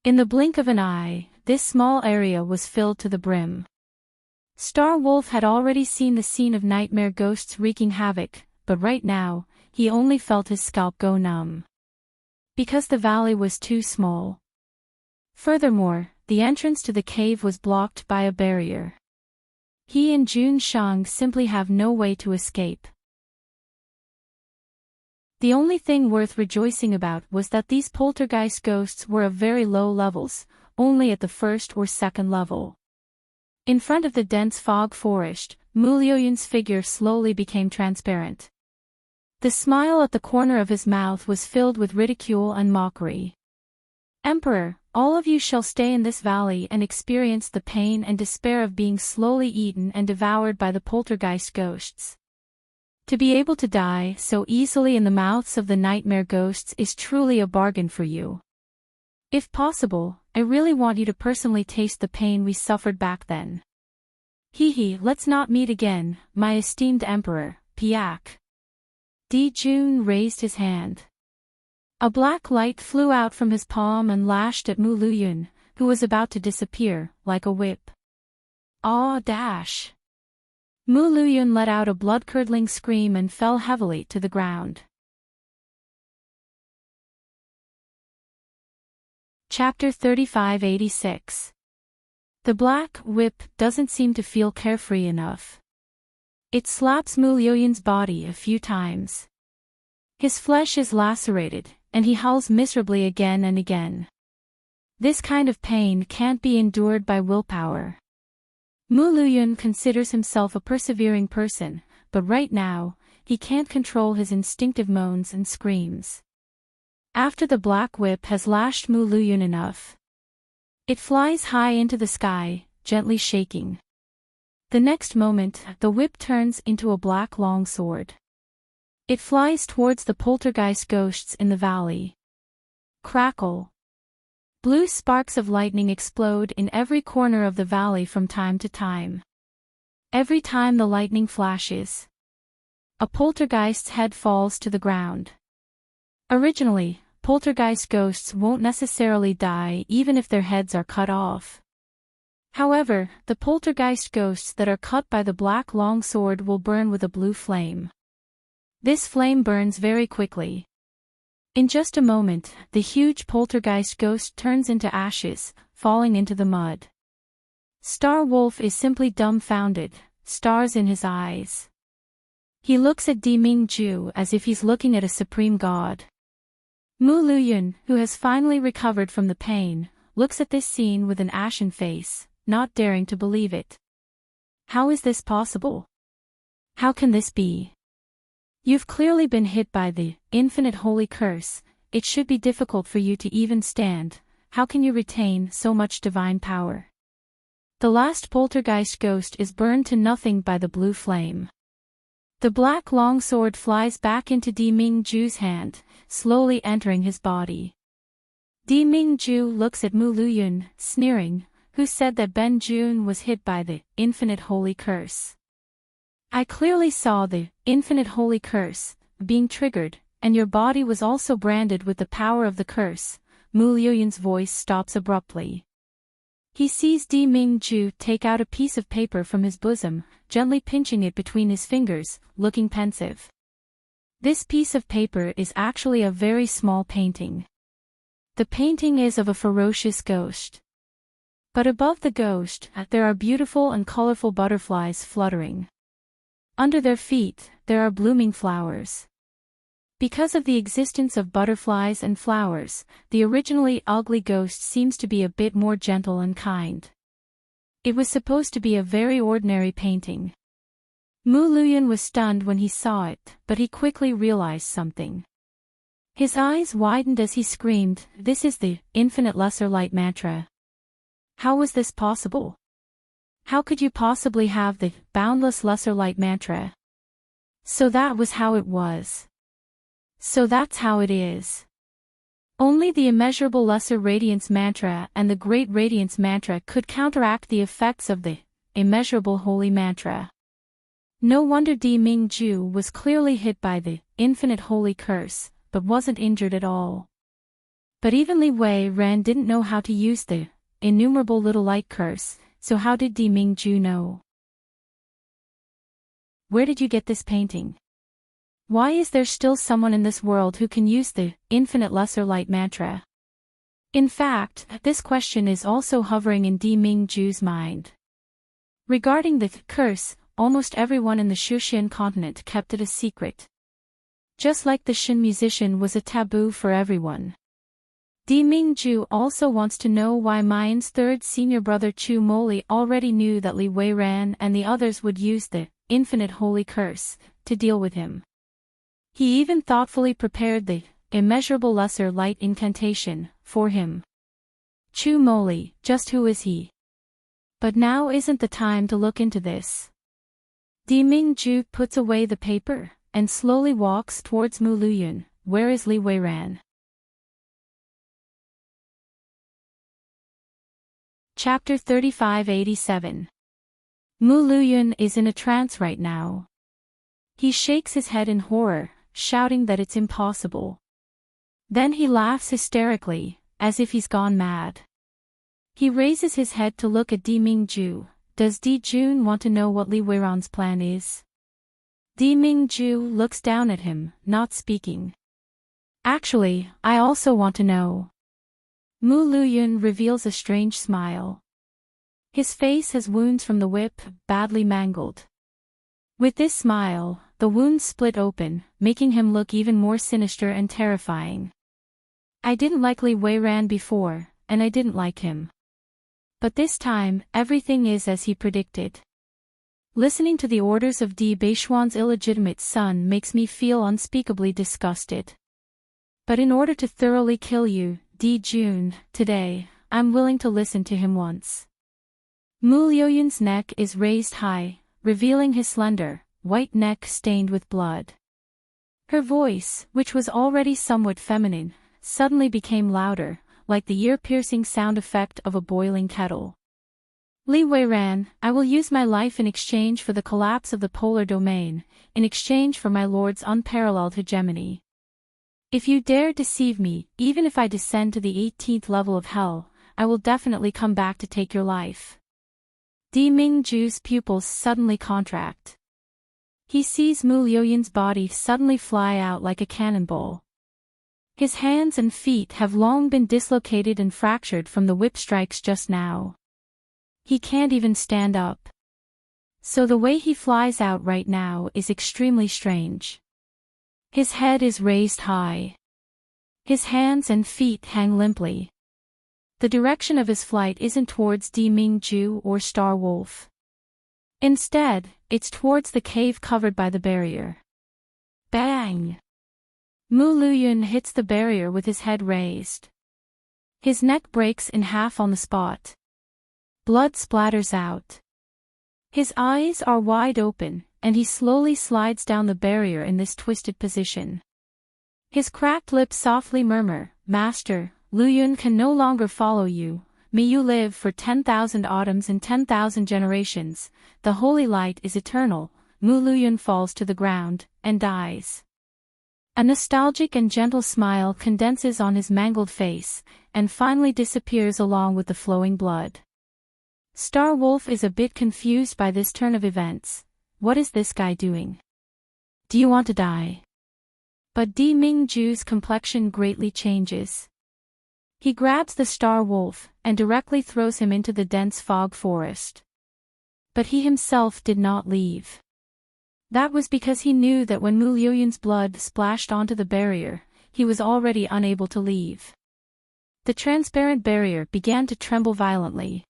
In the blink of an eye, this small area was filled to the brim. Star Wolf had already seen the scene of nightmare ghosts wreaking havoc, but right now, he only felt his scalp go numb. Because the valley was too small. Furthermore, the entrance to the cave was blocked by a barrier. He and Jun Shang simply have no way to escape. The only thing worth rejoicing about was that these poltergeist ghosts were of very low levels, only at the first or second level. In front of the dense fog forest, Mu Liuyun's figure slowly became transparent. The smile at the corner of his mouth was filled with ridicule and mockery. "Emperor, all of you shall stay in this valley and experience the pain and despair of being slowly eaten and devoured by the poltergeist ghosts. To be able to die so easily in the mouths of the nightmare ghosts is truly a bargain for you. If possible, I really want you to personally taste the pain we suffered back then. Hee, let's not meet again, my esteemed emperor, Piak." Di Jun raised his hand. A black light flew out from his palm and lashed at Mu Liyun, who was about to disappear, like a whip. "Aw dash!" Mu Liyun let out a blood-curdling scream and fell heavily to the ground. Chapter 3586. The black whip doesn't seem to feel carefree enough. It slaps Mu Liyun's body a few times. His flesh is lacerated, and he howls miserably again and again. This kind of pain can't be endured by willpower. Mu Liyun considers himself a persevering person, but right now, he can't control his instinctive moans and screams. After the black whip has lashed Mu Liyun enough, it flies high into the sky, gently shaking. The next moment, the whip turns into a black longsword. It flies towards the poltergeist ghosts in the valley. Crackle. Blue sparks of lightning explode in every corner of the valley from time to time. Every time the lightning flashes, a poltergeist's head falls to the ground. Originally, poltergeist ghosts won't necessarily die even if their heads are cut off. However, the poltergeist ghosts that are cut by the black longsword will burn with a blue flame. This flame burns very quickly. In just a moment, the huge poltergeist ghost turns into ashes, falling into the mud. Star Wolf is simply dumbfounded, stars in his eyes. He looks at Di Mingju as if he's looking at a supreme god. Mu Liyun, who has finally recovered from the pain, looks at this scene with an ashen face, not daring to believe it. How is this possible? How can this be? You've clearly been hit by the infinite holy curse. It should be difficult for you to even stand. How can you retain so much divine power? The last poltergeist ghost is burned to nothing by the blue flame. The black longsword flies back into Di Mingju's hand, slowly entering his body. Di Mingju looks at Mu Liyun, sneering, who said that Ben Jun was hit by the infinite holy curse. I clearly saw the infinite holy curse being triggered, and your body was also branded with the power of the curse. Mu Liyun's voice stops abruptly. He sees Di Mingju take out a piece of paper from his bosom, gently pinching it between his fingers, looking pensive. This piece of paper is actually a very small painting. The painting is of a ferocious ghost. But above the ghost, there are beautiful and colorful butterflies fluttering. Under their feet, there are blooming flowers. Because of the existence of butterflies and flowers, the originally ugly ghost seems to be a bit more gentle and kind. It was supposed to be a very ordinary painting. Mu Liyun was stunned when he saw it, but he quickly realized something. His eyes widened as he screamed, "This is the infinite lesser light mantra. How was this possible? How could you possibly have the boundless lesser light mantra? So that was how it was. So that's how it is. Only the immeasurable lesser radiance mantra and the great radiance mantra could counteract the effects of the immeasurable holy mantra. No wonder Di Mingju was clearly hit by the infinite holy curse, but wasn't injured at all. But even Li Wei Ran didn't know how to use the innumerable little light curse, so how did Di Mingju know? Where did you get this painting? Why is there still someone in this world who can use the infinite lesser light mantra? In fact, this question is also hovering in Di Mingju's mind. Regarding the curse, almost everyone in the Shushan continent kept it a secret. Just like the Shin musician was a taboo for everyone. Di Mingju also wants to know why Mayan's third senior brother Chu Moli already knew that Li Wei Ran and the others would use the infinite holy curse to deal with him. He even thoughtfully prepared the immeasurable lesser light incantation for him. Chu Moli, just who is he? But now isn't the time to look into this. Di Mingju puts away the paper and slowly walks towards Mu Luyun. Where is Li Wei Ran? Chapter 3587. Mu Luyun is in a trance right now. He shakes his head in horror, shouting that it's impossible. Then he laughs hysterically, as if he's gone mad. He raises his head to look at Di Mingju. Does Di Jun want to know what Li Wei Ran's plan is? Di Mingju looks down at him, not speaking. Actually, I also want to know. Mu Luyun reveals a strange smile. His face has wounds from the whip, badly mangled. With this smile, the wounds split open, making him look even more sinister and terrifying. I didn't like Li Wei Ran before, and I didn't like him. But this time, everything is as he predicted. Listening to the orders of Di Beishuan's illegitimate son makes me feel unspeakably disgusted. But in order to thoroughly kill you, Di Jun, today, I'm willing to listen to him once. Mu Luyun's neck is raised high, revealing his slender, white neck stained with blood. Her voice, which was already somewhat feminine, suddenly became louder, like the ear-piercing sound effect of a boiling kettle. Li Wei Ran, I will use my life in exchange for the collapse of the polar domain, in exchange for my lord's unparalleled hegemony. If you dare deceive me, even if I descend to the 18th level of hell, I will definitely come back to take your life. Di Mingju's pupils suddenly contract. He sees Mu Luyun's body suddenly fly out like a cannonball. His hands and feet have long been dislocated and fractured from the whip strikes just now. He can't even stand up. So the way he flies out right now is extremely strange. His head is raised high. His hands and feet hang limply. The direction of his flight isn't towards Di Mingju or Star Wolf. Instead, it's towards the cave covered by the barrier. Bang! Mu Luyun hits the barrier with his head raised. His neck breaks in half on the spot. Blood splatters out. His eyes are wide open, and he slowly slides down the barrier in this twisted position. His cracked lips softly murmur, Master, Luyun can no longer follow you. May you live for 10,000 autumns and 10,000 generations. The holy light is eternal. Mu Luyun falls to the ground, and dies. A nostalgic and gentle smile condenses on his mangled face, and finally disappears along with the flowing blood. Star Wolf is a bit confused by this turn of events. What is this guy doing? Do you want to die? But Di Mingju's complexion greatly changes. He grabs the Star Wolf, and directly throws him into the dense fog forest. But he himself did not leave. That was because he knew that when Mu Luyun's blood splashed onto the barrier, he was already unable to leave. The transparent barrier began to tremble violently.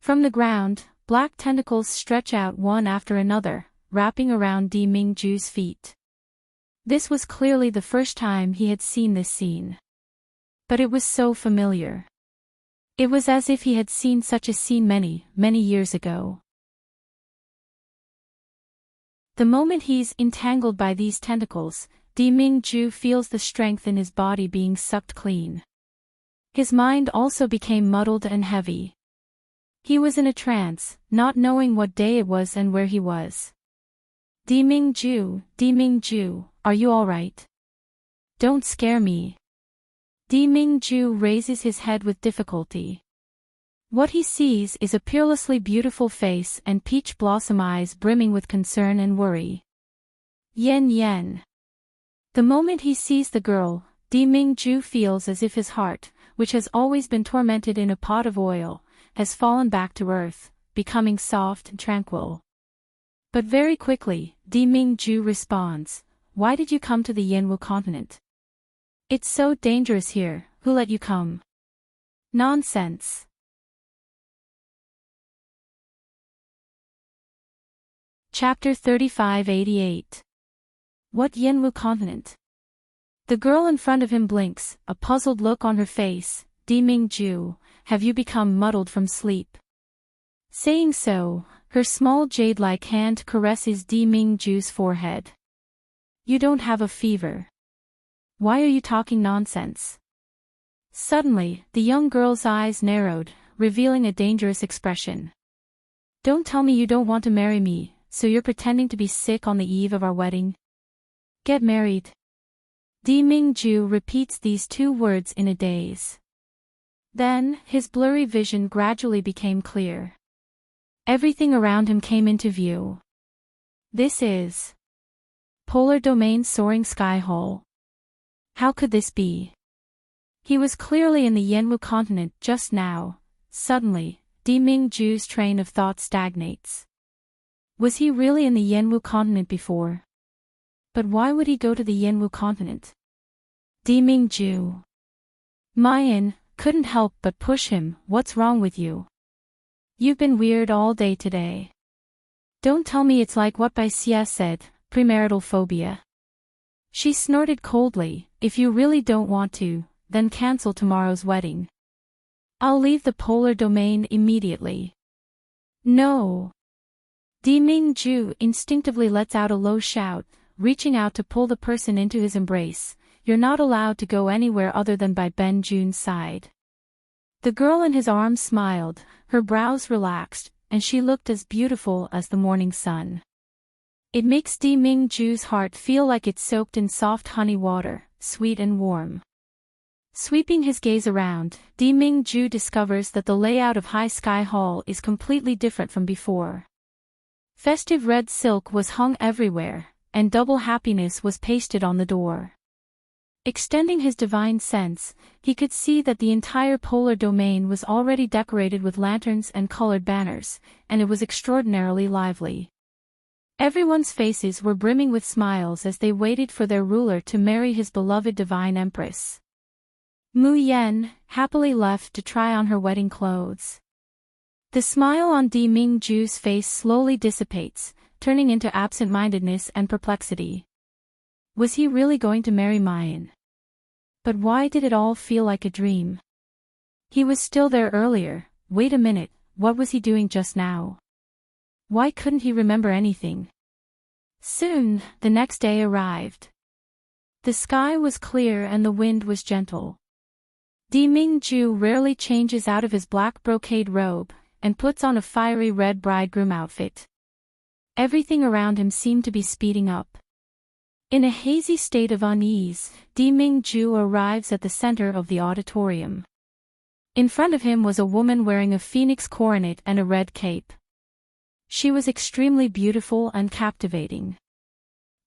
From the ground, black tentacles stretch out one after another, wrapping around Di Mingju's feet. This was clearly the first time he had seen this scene. But it was so familiar. It was as if he had seen such a scene many, many years ago. The moment he's entangled by these tentacles, Deming-ju feels the strength in his body being sucked clean. His mind also became muddled and heavy. He was in a trance, not knowing what day it was and where he was. Deming-ju, are you alright? Don't scare me. Deming-ju raises his head with difficulty. What he sees is a peerlessly beautiful face and peach blossom eyes brimming with concern and worry. Yen. The moment he sees the girl, Deming-ju feels as if his heart, which has always been tormented in a pot of oil, has fallen back to earth, becoming soft and tranquil. But very quickly, Deming-ju responds, "Why did you come to the Yenwu continent? It's so dangerous here, who let you come?" Nonsense. Chapter 3588. What Yenwu continent? The girl in front of him blinks, a puzzled look on her face. Deming-ju, have you become muddled from sleep? Saying so, her small jade-like hand caresses Deming-ju's forehead. You don't have a fever. Why are you talking nonsense? Suddenly, the young girl's eyes narrowed, revealing a dangerous expression. Don't tell me you don't want to marry me, so you're pretending to be sick on the eve of our wedding? Get married. Deming-ju repeats these two words in a daze. Then, his blurry vision gradually became clear. Everything around him came into view. This is Polar Domain's soaring sky hole. How could this be? He was clearly in the Yenwu continent just now. Suddenly, Deming-ju's train of thought stagnates. Was he really in the Yenwu continent before? But why would he go to the Yenwu continent? Deming-ju. Mayan couldn't help but push him. What's wrong with you? You've been weird all day today. Don't tell me it's like what Baisia said, premarital phobia. She snorted coldly. If you really don't want to, then cancel tomorrow's wedding. I'll leave the polar domain immediately. No. Deming-ju instinctively lets out a low shout, reaching out to pull the person into his embrace. You're not allowed to go anywhere other than by Ben-jun's side. The girl in his arms smiled, her brows relaxed, and she looked as beautiful as the morning sun. It makes Deming-ju's heart feel like it's soaked in soft honey water, sweet and warm. Sweeping his gaze around, Deming-ju discovers that the layout of High Sky Hall is completely different from before. Festive red silk was hung everywhere, and double happiness was pasted on the door. Extending his divine sense, he could see that the entire polar domain was already decorated with lanterns and colored banners, and it was extraordinarily lively. Everyone's faces were brimming with smiles as they waited for their ruler to marry his beloved divine empress. Mu Yen happily left to try on her wedding clothes. The smile on Deming-ju's face slowly dissipates, turning into absent-mindedness and perplexity. Was he really going to marry Mayan? But why did it all feel like a dream? He was still there earlier. Wait a minute, what was he doing just now? Why couldn't he remember anything? Soon, the next day arrived. The sky was clear and the wind was gentle. Deming-ju rarely changes out of his black brocade robe, and puts on a fiery red bridegroom outfit. Everything around him seemed to be speeding up. In a hazy state of unease, Deming-ju arrives at the center of the auditorium. In front of him was a woman wearing a phoenix coronet and a red cape. She was extremely beautiful and captivating.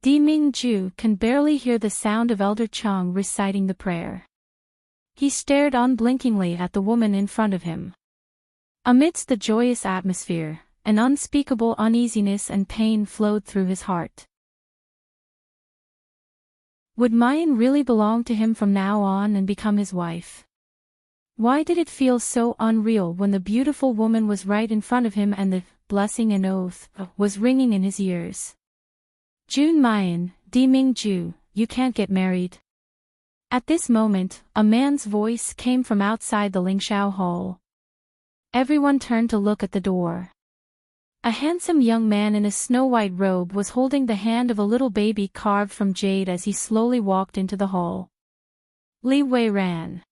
Deming-ju can barely hear the sound of Elder Chung reciting the prayer. He stared unblinkingly at the woman in front of him. Amidst the joyous atmosphere, an unspeakable uneasiness and pain flowed through his heart. Would Mayan really belong to him from now on and become his wife? Why did it feel so unreal when the beautiful woman was right in front of him and the blessing and oath was ringing in his ears? Jun Mayan, Deming-ju, you can't get married. At this moment, a man's voice came from outside the Lingxiao Hall. Everyone turned to look at the door. A handsome young man in a snow-white robe was holding the hand of a little baby carved from jade as he slowly walked into the hall. Li Wei ran.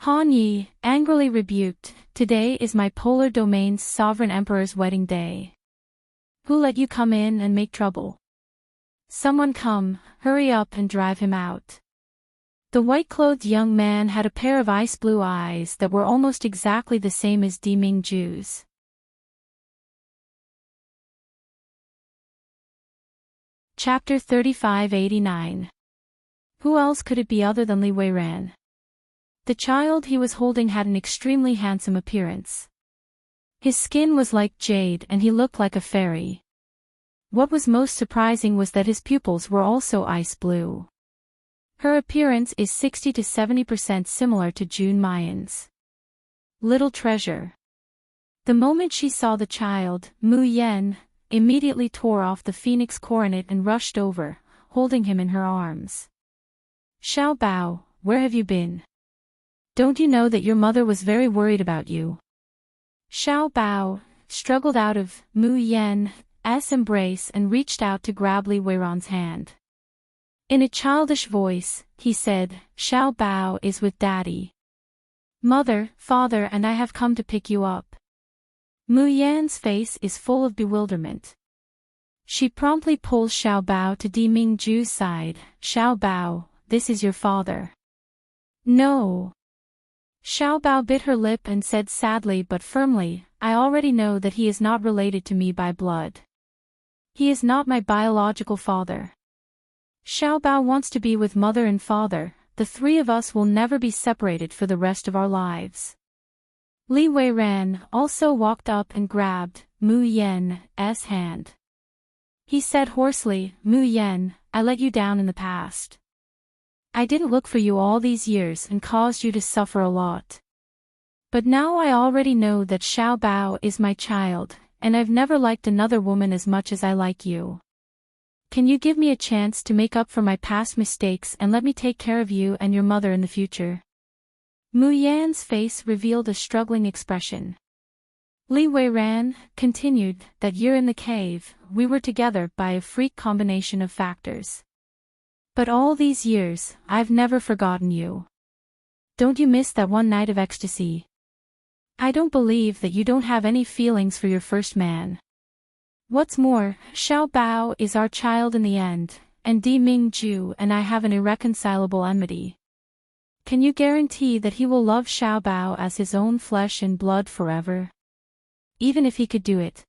Han Yi, angrily rebuked, "Today is my polar domain's sovereign emperor's wedding day. Who let you come in and make trouble? Someone come, hurry up and drive him out." The white-clothed young man had a pair of ice-blue eyes that were almost exactly the same as Di Mingju's. Chapter 3589. Who else could it be other than Li Weiran? The child he was holding had an extremely handsome appearance. His skin was like jade and he looked like a fairy. What was most surprising was that his pupils were also ice blue. Her appearance is 60 to 70% similar to June Mayan's. Little treasure. The moment she saw the child, Mu Yan immediately tore off the phoenix coronet and rushed over, holding him in her arms. "Xiao Bao, where have you been? Don't you know that your mother was very worried about you?" Xiao Bao struggled out of Mu Yan's embrace and reached out to grab Li Weiran's hand. In a childish voice, he said, "Xiao Bao is with Daddy. Mother, Father and I have come to pick you up." Mu Yan's face is full of bewilderment. She promptly pulls Xiao Bao to Di Mingju's side. "Xiao Bao, this is your father." "No." Xiao Bao bit her lip and said sadly but firmly, "I already know that he is not related to me by blood. He is not my biological father. Xiao Bao wants to be with mother and father. The three of us will never be separated for the rest of our lives." Li Weiran also walked up and grabbed Mu Yan's hand. He said hoarsely, "Mu Yan, I let you down in the past. I didn't look for you all these years and caused you to suffer a lot. But now I already know that Xiao Bao is my child, and I've never liked another woman as much as I like you. Can you give me a chance to make up for my past mistakes and let me take care of you and your mother in the future?" Mu Yan's face revealed a struggling expression. Li Weiran continued, "That year in the cave, we were together by a freak combination of factors. But all these years, I've never forgotten you. Don't you miss that one night of ecstasy? I don't believe that you don't have any feelings for your first man. What's more, Xiao Bao is our child in the end, and Di Mingju and I have an irreconcilable enmity. Can you guarantee that he will love Xiao Bao as his own flesh and blood forever? Even if he could do it.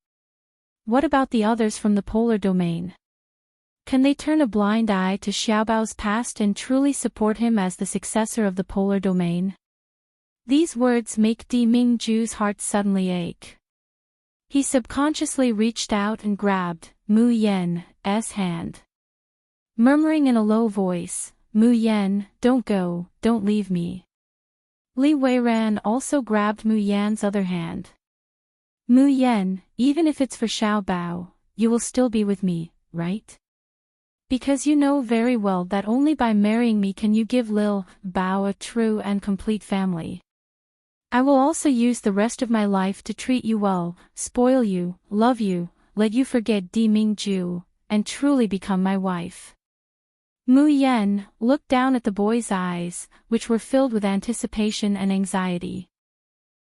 What about the others from the polar domain? Can they turn a blind eye to Xiao Bao's past and truly support him as the successor of the polar domain?" These words make Di Mingju's heart suddenly ache. He subconsciously reached out and grabbed Mu Yan's hand. Murmuring in a low voice, "Mu Yan, don't go, don't leave me." Li Weiran also grabbed Mu Yan's other hand. "Mu Yan, even if it's for Xiao Bao, you will still be with me, right? Because you know very well that only by marrying me can you give Lil Bao a true and complete family. I will also use the rest of my life to treat you well, spoil you, love you, let you forget Di Mingju, and truly become my wife." Mu Yan looked down at the boy's eyes, which were filled with anticipation and anxiety.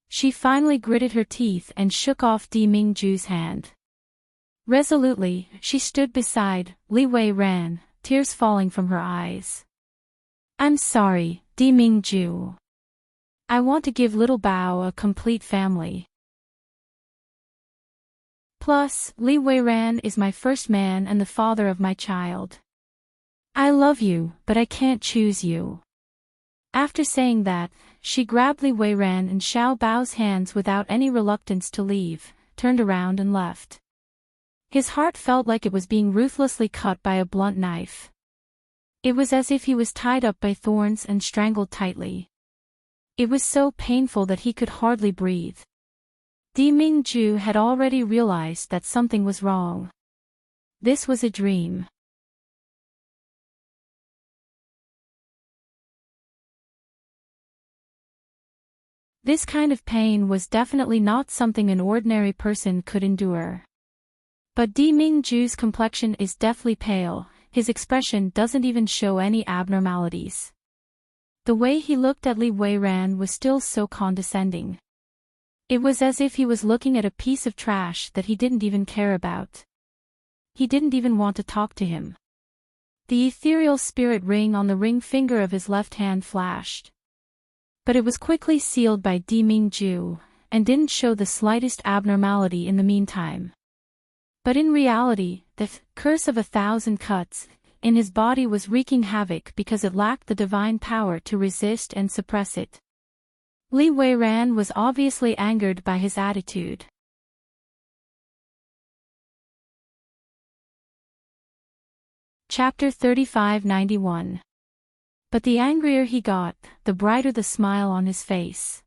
She finally gritted her teeth and shook off Di Mingju's hand. Resolutely, she stood beside Li Weiran, tears falling from her eyes. "I'm sorry, Di Mingju. I want to give little Bao a complete family. Plus, Li Weiran is my first man and the father of my child. I love you, but I can't choose you." After saying that, she grabbed Li Weiran and Xiao Bao's hands without any reluctance to leave, turned around and left. His heart felt like it was being ruthlessly cut by a blunt knife. It was as if he was tied up by thorns and strangled tightly. It was so painful that he could hardly breathe. Di Mingju had already realized that something was wrong. This was a dream. This kind of pain was definitely not something an ordinary person could endure. But Di Mingju's complexion is deathly pale, his expression doesn't even show any abnormalities. The way he looked at Li Weiran was still so condescending. It was as if he was looking at a piece of trash that he didn't even care about. He didn't even want to talk to him. The ethereal spirit ring on the ring finger of his left hand flashed. But it was quickly sealed by Di Mingju, and didn't show the slightest abnormality in the meantime. But in reality, the curse of 1,000 cuts in his body was wreaking havoc because it lacked the divine power to resist and suppress it. Li Weiran was obviously angered by his attitude. Chapter 3591. But the angrier he got, the brighter the smile on his face.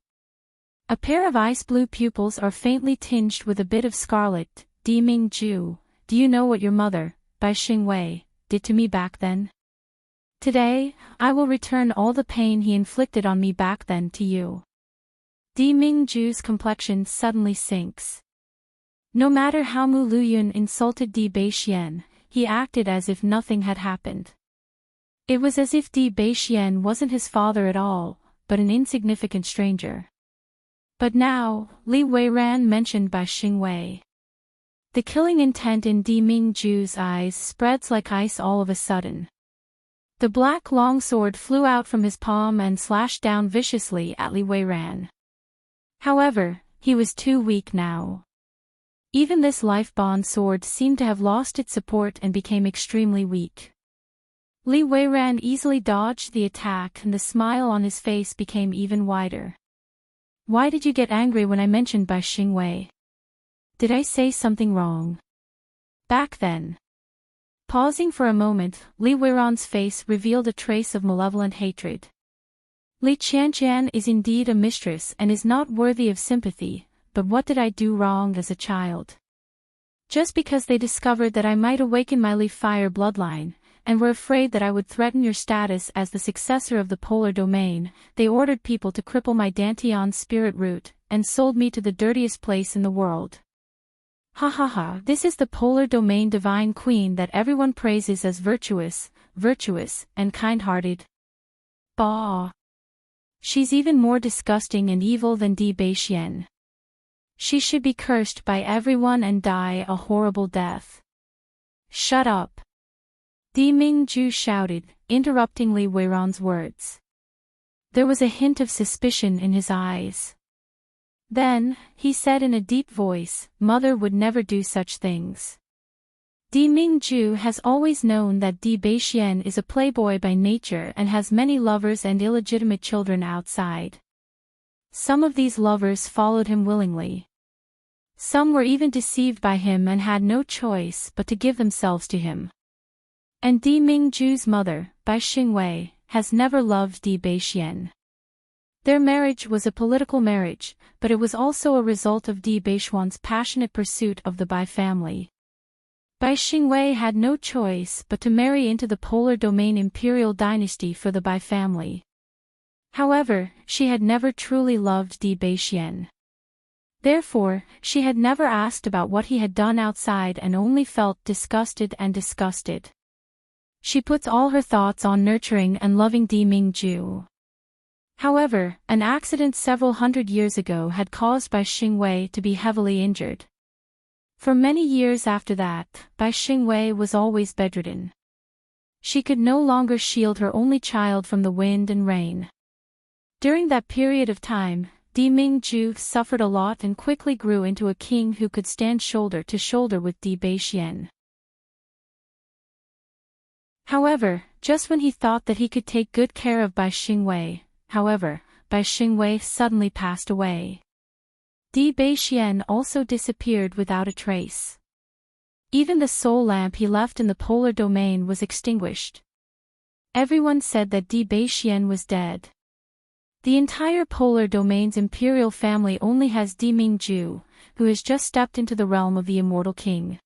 A pair of ice-blue pupils are faintly tinged with a bit of scarlet. Di Mingju, do you know what your mother, Bai Xingwei, did to me back then? Today, I will return all the pain he inflicted on me back then to you. Di Mingju's complexion suddenly sinks. No matter how Mu Luyun insulted Di Beixian, he acted as if nothing had happened. It was as if Di Beixian wasn't his father at all, but an insignificant stranger. But now, Li Weiran mentioned Bai Xingwei. The killing intent in Di Mingju's eyes spreads like ice all of a sudden. The black longsword flew out from his palm and slashed down viciously at Li Weiran. However, he was too weak now. Even this life-bond sword seemed to have lost its support and became extremely weak. Li Weiran easily dodged the attack and the smile on his face became even wider. Why did you get angry when I mentioned Bai Xingwei? Did I say something wrong? Back then. Pausing for a moment, Li Weiran's face revealed a trace of malevolent hatred. Li Qianqian is indeed a mistress and is not worthy of sympathy, but what did I do wrong as a child? Just because they discovered that I might awaken my Li Fire bloodline, and were afraid that I would threaten your status as the successor of the polar domain, they ordered people to cripple my Dantian spirit root, and sold me to the dirtiest place in the world. Ha ha ha, this is the polar domain divine queen that everyone praises as virtuous, and kind-hearted. Bah! She's even more disgusting and evil than Di Beixian. She should be cursed by everyone and die a horrible death. Shut up! Di Mingju shouted, interrupting Li Weiran's words. There was a hint of suspicion in his eyes. Then, he said in a deep voice, Mother would never do such things. Di Mingju has always known that Di Beixian is a playboy by nature and has many lovers and illegitimate children outside. Some of these lovers followed him willingly. Some were even deceived by him and had no choice but to give themselves to him. And Di Mingju's mother, Bai Xingwei, has never loved Di Beixian. Their marriage was a political marriage, but it was also a result of Di Beixian's passionate pursuit of the Bai family. Bai Xingwei had no choice but to marry into the polar domain imperial dynasty for the Bai family. However, she had never truly loved Di Beixian. Therefore, she had never asked about what he had done outside and only felt disgusted. She puts all her thoughts on nurturing and loving Di Mingju. However, an accident several hundred years ago had caused Bai Xingwei to be heavily injured. For many years after that, Bai Xingwei was always bedridden. She could no longer shield her only child from the wind and rain. During that period of time, Di Mingju suffered a lot and quickly grew into a king who could stand shoulder to shoulder with Di Beixian. However, just when he thought that he could take good care of Bai Xingwei, Bai Xingwei suddenly passed away. Di Beixian also disappeared without a trace. Even the soul lamp he left in the polar domain was extinguished. Everyone said that Di Beixian was dead. The entire polar domain's imperial family only has Di Mingju, who has just stepped into the realm of the immortal king.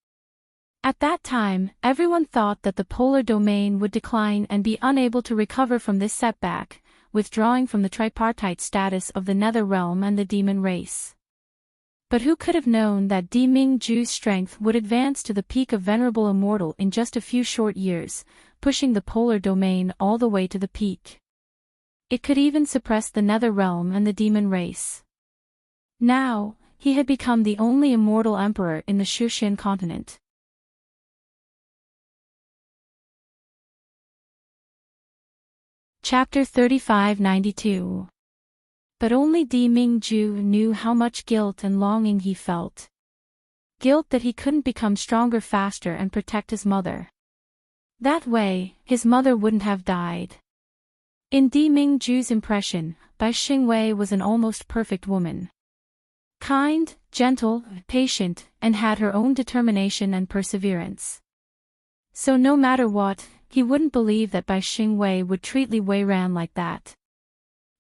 At that time, everyone thought that the polar domain would decline and be unable to recover from this setback, withdrawing from the tripartite status of the Nether Realm and the demon race. But who could have known that Di Mingju's strength would advance to the peak of Venerable Immortal in just a few short years, pushing the polar domain all the way to the peak. It could even suppress the Nether Realm and the demon race. Now, he had become the only immortal emperor in the Shushan continent. Chapter 3592. But only Di Mingju knew how much guilt and longing he felt. Guilt that he couldn't become stronger faster and protect his mother. That way, his mother wouldn't have died. In Di Mingju's impression, Bai Xingwei was an almost perfect woman. Kind, gentle, patient, and had her own determination and perseverance. So no matter what, he wouldn't believe that Bai Xingwei would treat Li Weiran like that.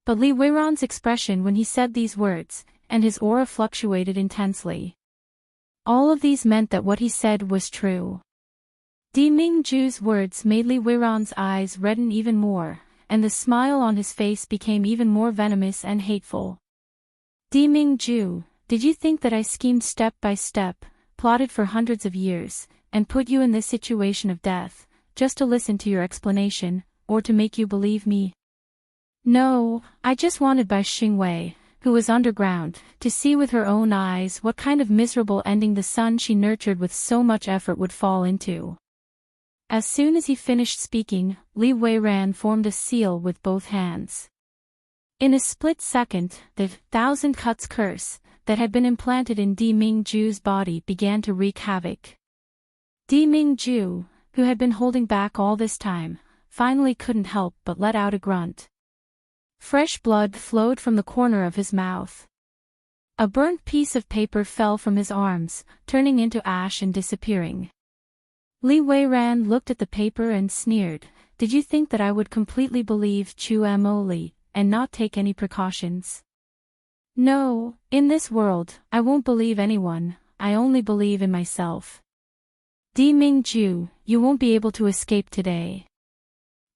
But Li Weiran's expression when he said these words, and his aura fluctuated intensely. All of these meant that what he said was true. Di Mingju's words made Li Weiran's eyes redden even more, and the smile on his face became even more venomous and hateful. Di Mingju, did you think that I schemed step by step, plotted for hundreds of years, and put you in this situation of death, just to listen to your explanation, or to make you believe me? No, I just wanted Bai Xingwei, who was underground, to see with her own eyes what kind of miserable ending the son she nurtured with so much effort would fall into. As soon as he finished speaking, Li Weiran formed a seal with both hands. In a split second, the 1,000 cuts curse that had been implanted in Di Mingju's body began to wreak havoc. Di Mingju, who had been holding back all this time, finally couldn't help but let out a grunt. Fresh blood flowed from the corner of his mouth. A burnt piece of paper fell from his arms, turning into ash and disappearing. Li Weiran looked at the paper and sneered, "Did you think that I would completely believe Chu Mo Li, and not take any precautions? No, in this world, I won't believe anyone, I only believe in myself. Di Mingju, you won't be able to escape today."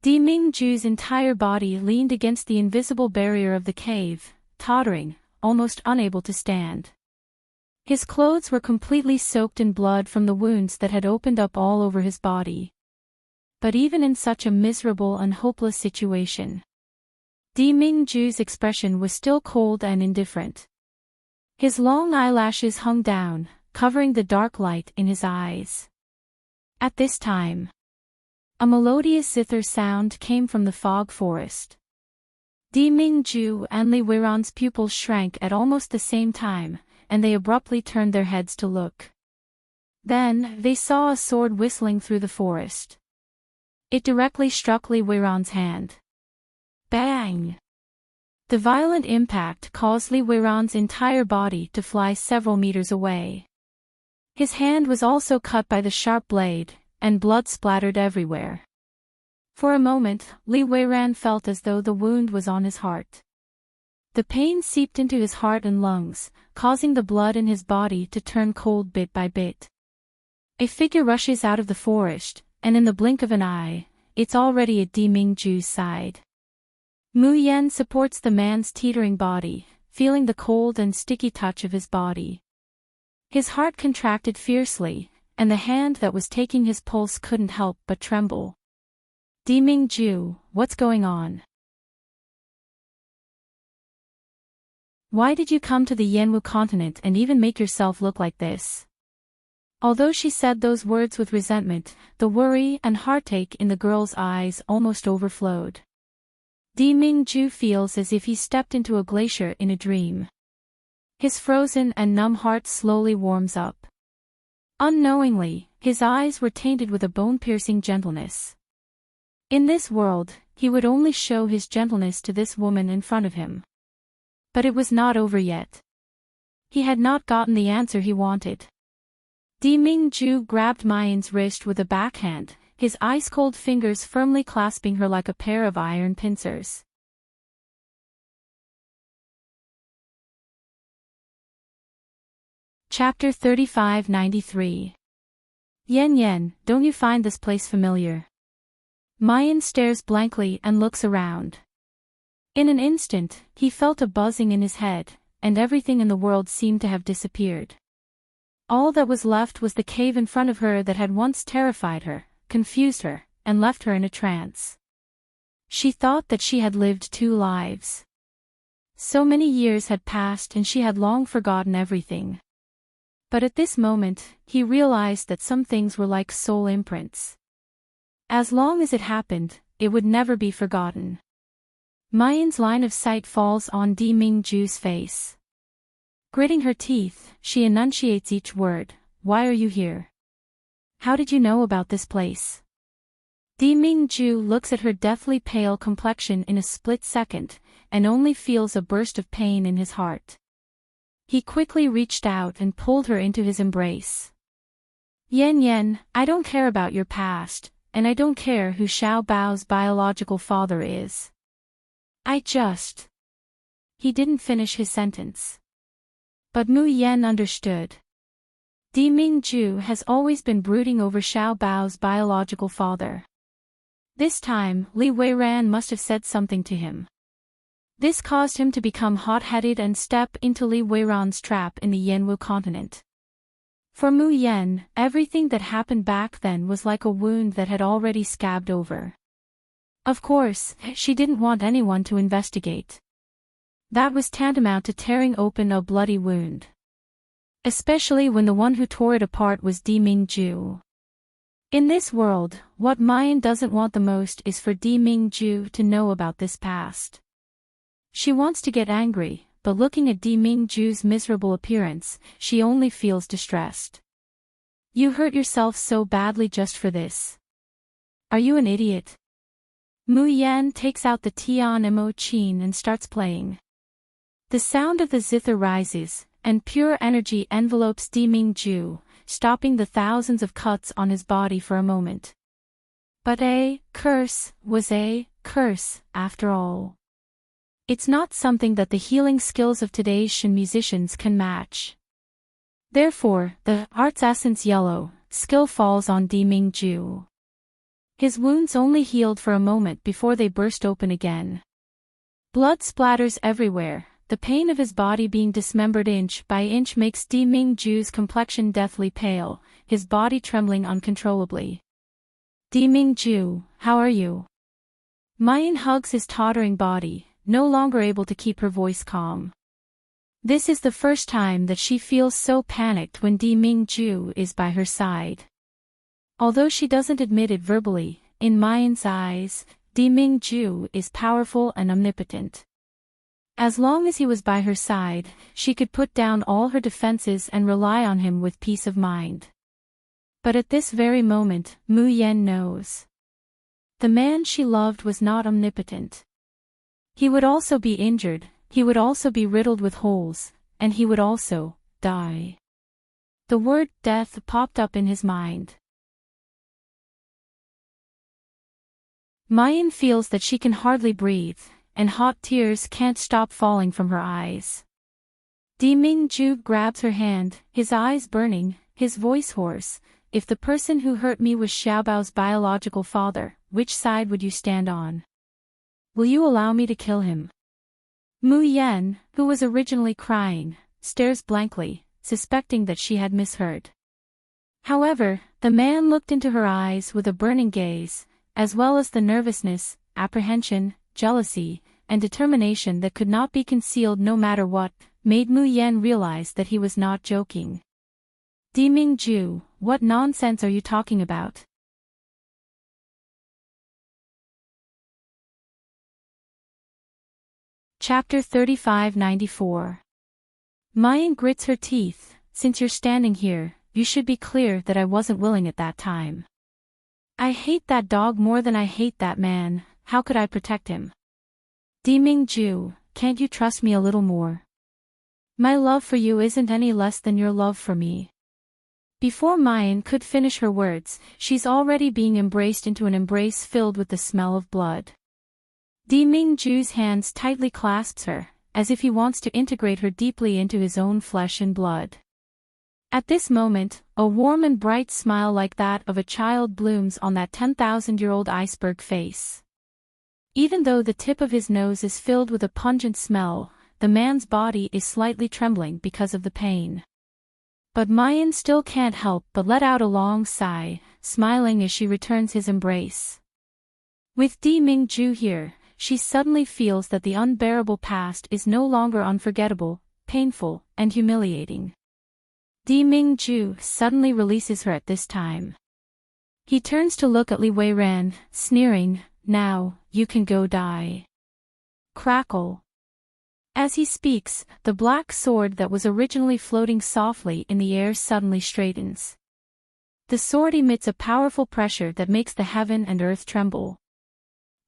Di Mingju's entire body leaned against the invisible barrier of the cave, tottering, almost unable to stand. His clothes were completely soaked in blood from the wounds that had opened up all over his body. But even in such a miserable and hopeless situation, Di Mingju's expression was still cold and indifferent. His long eyelashes hung down, covering the dark light in his eyes. At this time, a melodious zither sound came from the fog forest. Di Mingju and Li Weiran's pupils shrank at almost the same time, and they abruptly turned their heads to look. Then, they saw a sword whistling through the forest. It directly struck Li Weiran's hand. Bang! The violent impact caused Li Weiran's entire body to fly several meters away. His hand was also cut by the sharp blade, and blood splattered everywhere. For a moment, Li Weiran felt as though the wound was on his heart. The pain seeped into his heart and lungs, causing the blood in his body to turn cold bit by bit. A figure rushes out of the forest, and in the blink of an eye, it's already at Di Mingju's side. Mu Yan supports the man's teetering body, feeling the cold and sticky touch of his body. His heart contracted fiercely, and the hand that was taking his pulse couldn't help but tremble. Di Mingju, what's going on? Why did you come to the Yanwu continent and even make yourself look like this? Although she said those words with resentment, the worry and heartache in the girl's eyes almost overflowed. Di Mingju feels as if he stepped into a glacier in a dream. His frozen and numb heart slowly warms up. Unknowingly, his eyes were tainted with a bone-piercing gentleness. In this world, he would only show his gentleness to this woman in front of him. But it was not over yet. He had not gotten the answer he wanted. Di Mingju grabbed Mayan's wrist with a backhand, his ice-cold fingers firmly clasping her like a pair of iron pincers. Chapter 3593. Yan, don't you find this place familiar? Mayan stares blankly and looks around. In an instant, he felt a buzzing in his head, and everything in the world seemed to have disappeared. All that was left was the cave in front of her that had once terrified her, confused her, and left her in a trance. She thought that she had lived 2 lives. So many years had passed and she had long forgotten everything. But at this moment, he realized that some things were like soul imprints. As long as it happened, it would never be forgotten. Mayan's line of sight falls on Di Mingju's face. Gritting her teeth, she enunciates each word. Why are you here? How did you know about this place? Di Mingju looks at her deathly pale complexion in a split second, and only feels a burst of pain in his heart. He quickly reached out and pulled her into his embrace. Yen Yen, I don't care about your past, and I don't care who Xiao Bao's biological father is. He didn't finish his sentence. But Mu Yen understood. Di Mingju has always been brooding over Xiao Bao's biological father. This time, Li Weiran must have said something to him. This caused him to become hot-headed and step into Li Weiran's trap in the Yanwu continent. For Mu Yen, everything that happened back then was like a wound that had already scabbed over. Of course, she didn't want anyone to investigate. That was tantamount to tearing open a bloody wound. Especially when the one who tore it apart was Di Mingju. In this world, what Mayan doesn't want the most is for Di Mingju to know about this past. She wants to get angry, but looking at Di Mingju's miserable appearance, she only feels distressed. You hurt yourself so badly just for this. Are you an idiot? Mu Yan takes out the Tian Mo Chin and starts playing. The sound of the zither rises, and pure energy envelopes Di Mingju, stopping the thousands of cuts on his body for a moment. But a curse was a curse, after all. It's not something that the healing skills of today's Shen musicians can match. Therefore, the art's essence yellow skill falls on Di Mingju. His wounds only healed for a moment before they burst open again. Blood splatters everywhere, the pain of his body being dismembered inch by inch makes Di Mingju's complexion deathly pale, his body trembling uncontrollably. Di Mingju, how are you? Mayan hugs his tottering body, no longer able to keep her voice calm. This is the first time that she feels so panicked when Di Mingju is by her side. Although she doesn't admit it verbally, in Mayan's eyes, Di Mingju is powerful and omnipotent. As long as he was by her side, she could put down all her defenses and rely on him with peace of mind. But at this very moment, Mu Yen knows. The man she loved was not omnipotent. He would also be injured, he would also be riddled with holes, and he would also die. The word death popped up in his mind. Mayan feels that she can hardly breathe, and hot tears can't stop falling from her eyes. Di Mingju grabs her hand, his eyes burning, his voice hoarse. If the person who hurt me was Xiaobao's biological father, which side would you stand on? Will you allow me to kill him? Mu Yan, who was originally crying, stares blankly, suspecting that she had misheard. However, the man looked into her eyes with a burning gaze, as well as the nervousness, apprehension, jealousy, and determination that could not be concealed no matter what, made Mu Yan realize that he was not joking. Di Mingju, what nonsense are you talking about? Chapter 3594. Mayan grits her teeth. Since you're standing here, you should be clear that I wasn't willing at that time. I hate that dog more than I hate that man, how could I protect him? Di Mingju, can't you trust me a little more? My love for you isn't any less than your love for me. Before Mayan could finish her words, she's already being embraced into an embrace filled with the smell of blood. Di Mingju's hands tightly clasps her, as if he wants to integrate her deeply into his own flesh and blood. At this moment, a warm and bright smile like that of a child blooms on that 10,000-year-old iceberg face. Even though the tip of his nose is filled with a pungent smell, the man's body is slightly trembling because of the pain. But Mayan still can't help but let out a long sigh, smiling as she returns his embrace. With Di Mingju here, she suddenly feels that the unbearable past is no longer unforgettable, painful, and humiliating. Di Mingju suddenly releases her at this time. He turns to look at Li Weiran, sneering, "Now, you can go die." Crackle. As he speaks, the black sword that was originally floating softly in the air suddenly straightens. The sword emits a powerful pressure that makes the heaven and earth tremble.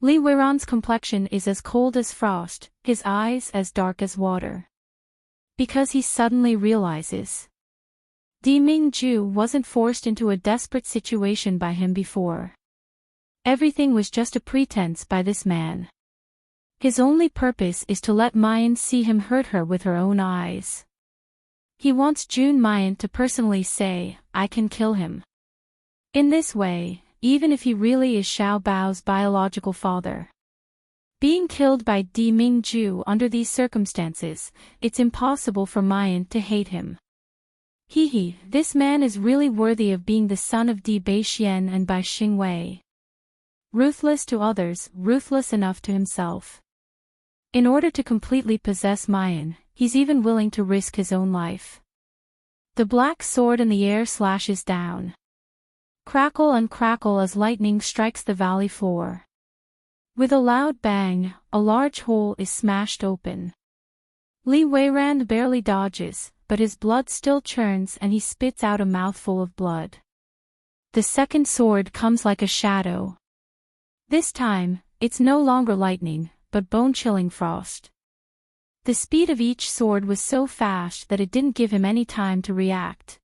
Li Weiran's complexion is as cold as frost, his eyes as dark as water. Because he suddenly realizes Di Mingju wasn't forced into a desperate situation by him before. Everything was just a pretense by this man. His only purpose is to let Mayan see him hurt her with her own eyes. He wants Jun Mayan to personally say, "I can kill him." In this way, even if he really is Xiao Bao's biological father. Being killed by Di Mingju under these circumstances, it's impossible for Mayan to hate him. This man is really worthy of being the son of Di Baixian and Bai Xingwei. Ruthless to others, ruthless enough to himself. In order to completely possess Mayan, he's even willing to risk his own life. The black sword in the air slashes down. Crackle and crackle as lightning strikes the valley floor. With a loud bang, a large hole is smashed open. Li Weiran barely dodges, but his blood still churns and he spits out a mouthful of blood. The second sword comes like a shadow. This time, it's no longer lightning, but bone-chilling frost. The speed of each sword was so fast that it didn't give him any time to react.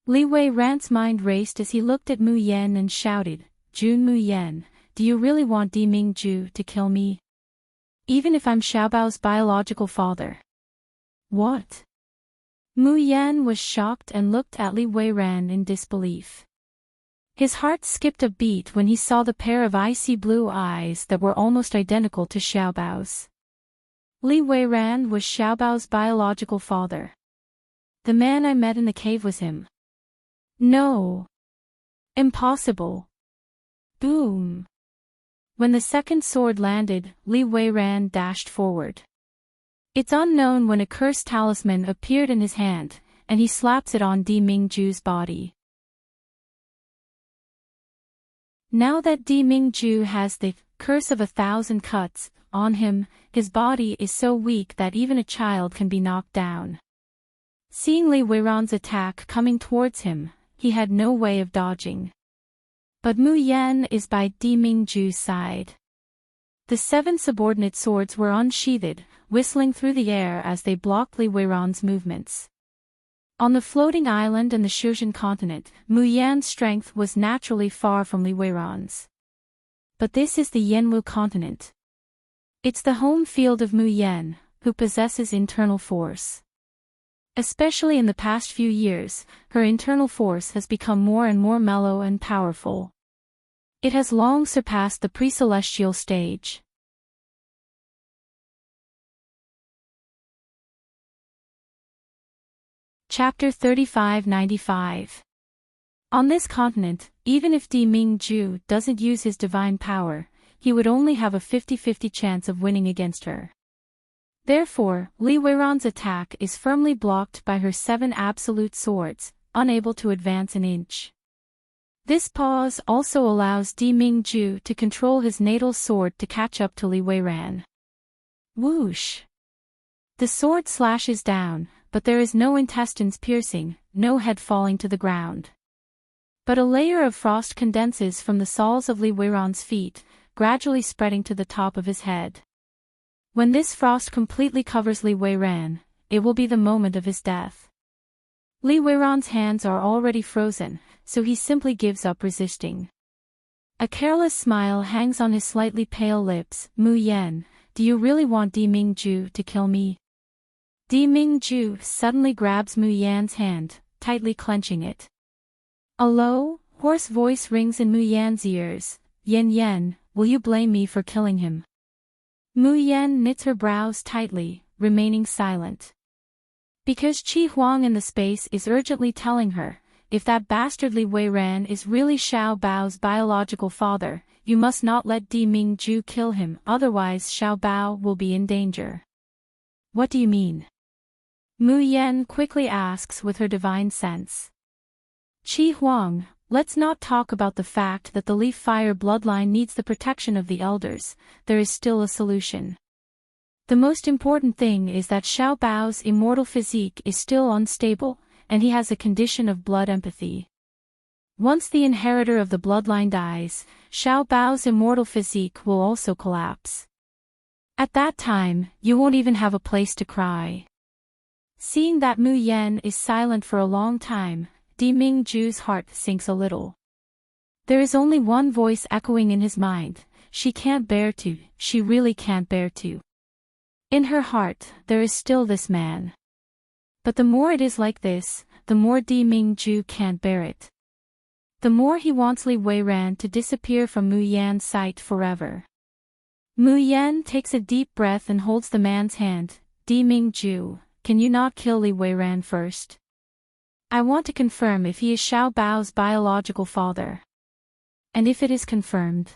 Li Weiran's mind raced as he looked at Mu Yan and shouted, "Jun Mu Yan, do you really want Di Mingju to kill me? Even if I'm Xiaobao's biological father?" "What?" Mu Yan was shocked and looked at Li Weiran in disbelief. His heart skipped a beat when he saw the pair of icy blue eyes that were almost identical to Xiaobao's. Li Weiran was Xiaobao's biological father. The man I met in the cave was him. No. Impossible. Boom. When the second sword landed, Li Weiran dashed forward. It's unknown when a cursed talisman appeared in his hand, and he slaps it on Di Mingju's body. Now that Di Mingju has the curse of 1,000 cuts on him, his body is so weak that even a child can be knocked down. Seeing Li Weiran's attack coming towards him, he had no way of dodging. But Mu Yan is by Di Mingju's side. The 7 subordinate swords were unsheathed, whistling through the air as they blocked Li Weiran's movements. On the floating island and the Shuzhen continent, Mu Yan's strength was naturally far from Li Weiran's. But this is the Yanwu continent. It's the home field of Mu Yan, who possesses internal force. Especially in the past few years, her internal force has become more and more mellow and powerful. It has long surpassed the pre-celestial stage. Chapter 3595. On this continent, even if Di Mingju doesn't use his divine power, he would only have a 50-50 chance of winning against her. Therefore, Li Weiran's attack is firmly blocked by her 7 absolute swords, unable to advance an inch. This pause also allows Di Mingju to control his natal sword to catch up to Li Weiran. Whoosh! The sword slashes down, but there is no intestines piercing, no head falling to the ground. But a layer of frost condenses from the soles of Li Weiran's feet, gradually spreading to the top of his head. When this frost completely covers Li Weiran, it will be the moment of his death. Li Weiran's hands are already frozen, so he simply gives up resisting. A careless smile hangs on his slightly pale lips. "Mu Yan, do you really want Di Mingju to kill me?" Di Mingju suddenly grabs Mu Yan's hand, tightly clenching it. A low, hoarse voice rings in Mu Yan's ears. "Yan Yan, will you blame me for killing him? Mu Yan knits her brows tightly, remaining silent. Because Qi Huang in the space is urgently telling her, if that bastardly Wei Ran is really Xiao Bao's biological father, you must not let Di Mingju kill him, otherwise Xiao Bao will be in danger. What do you mean? Mu Yan quickly asks with her divine sense. Qi Huang, let's not talk about the fact that the Leaf Fire bloodline needs the protection of the elders, there is still a solution. The most important thing is that Xiao Bao's immortal physique is still unstable, and he has a condition of blood empathy. Once the inheritor of the bloodline dies, Xiao Bao's immortal physique will also collapse. At that time, you won't even have a place to cry. Seeing that Mu Yan is silent for a long time, Di Mingju's heart sinks a little. There is only one voice echoing in his mind, she can't bear to, she really can't bear to. In her heart, there is still this man. But the more it is like this, the more Di Mingju can't bear it. The more he wants Li Weiran to disappear from Mu Yan's sight forever. Mu Yan takes a deep breath and holds the man's hand. Di Mingju, can you not kill Li Weiran first? I want to confirm if he is Xiao Bao's biological father. And if it is confirmed.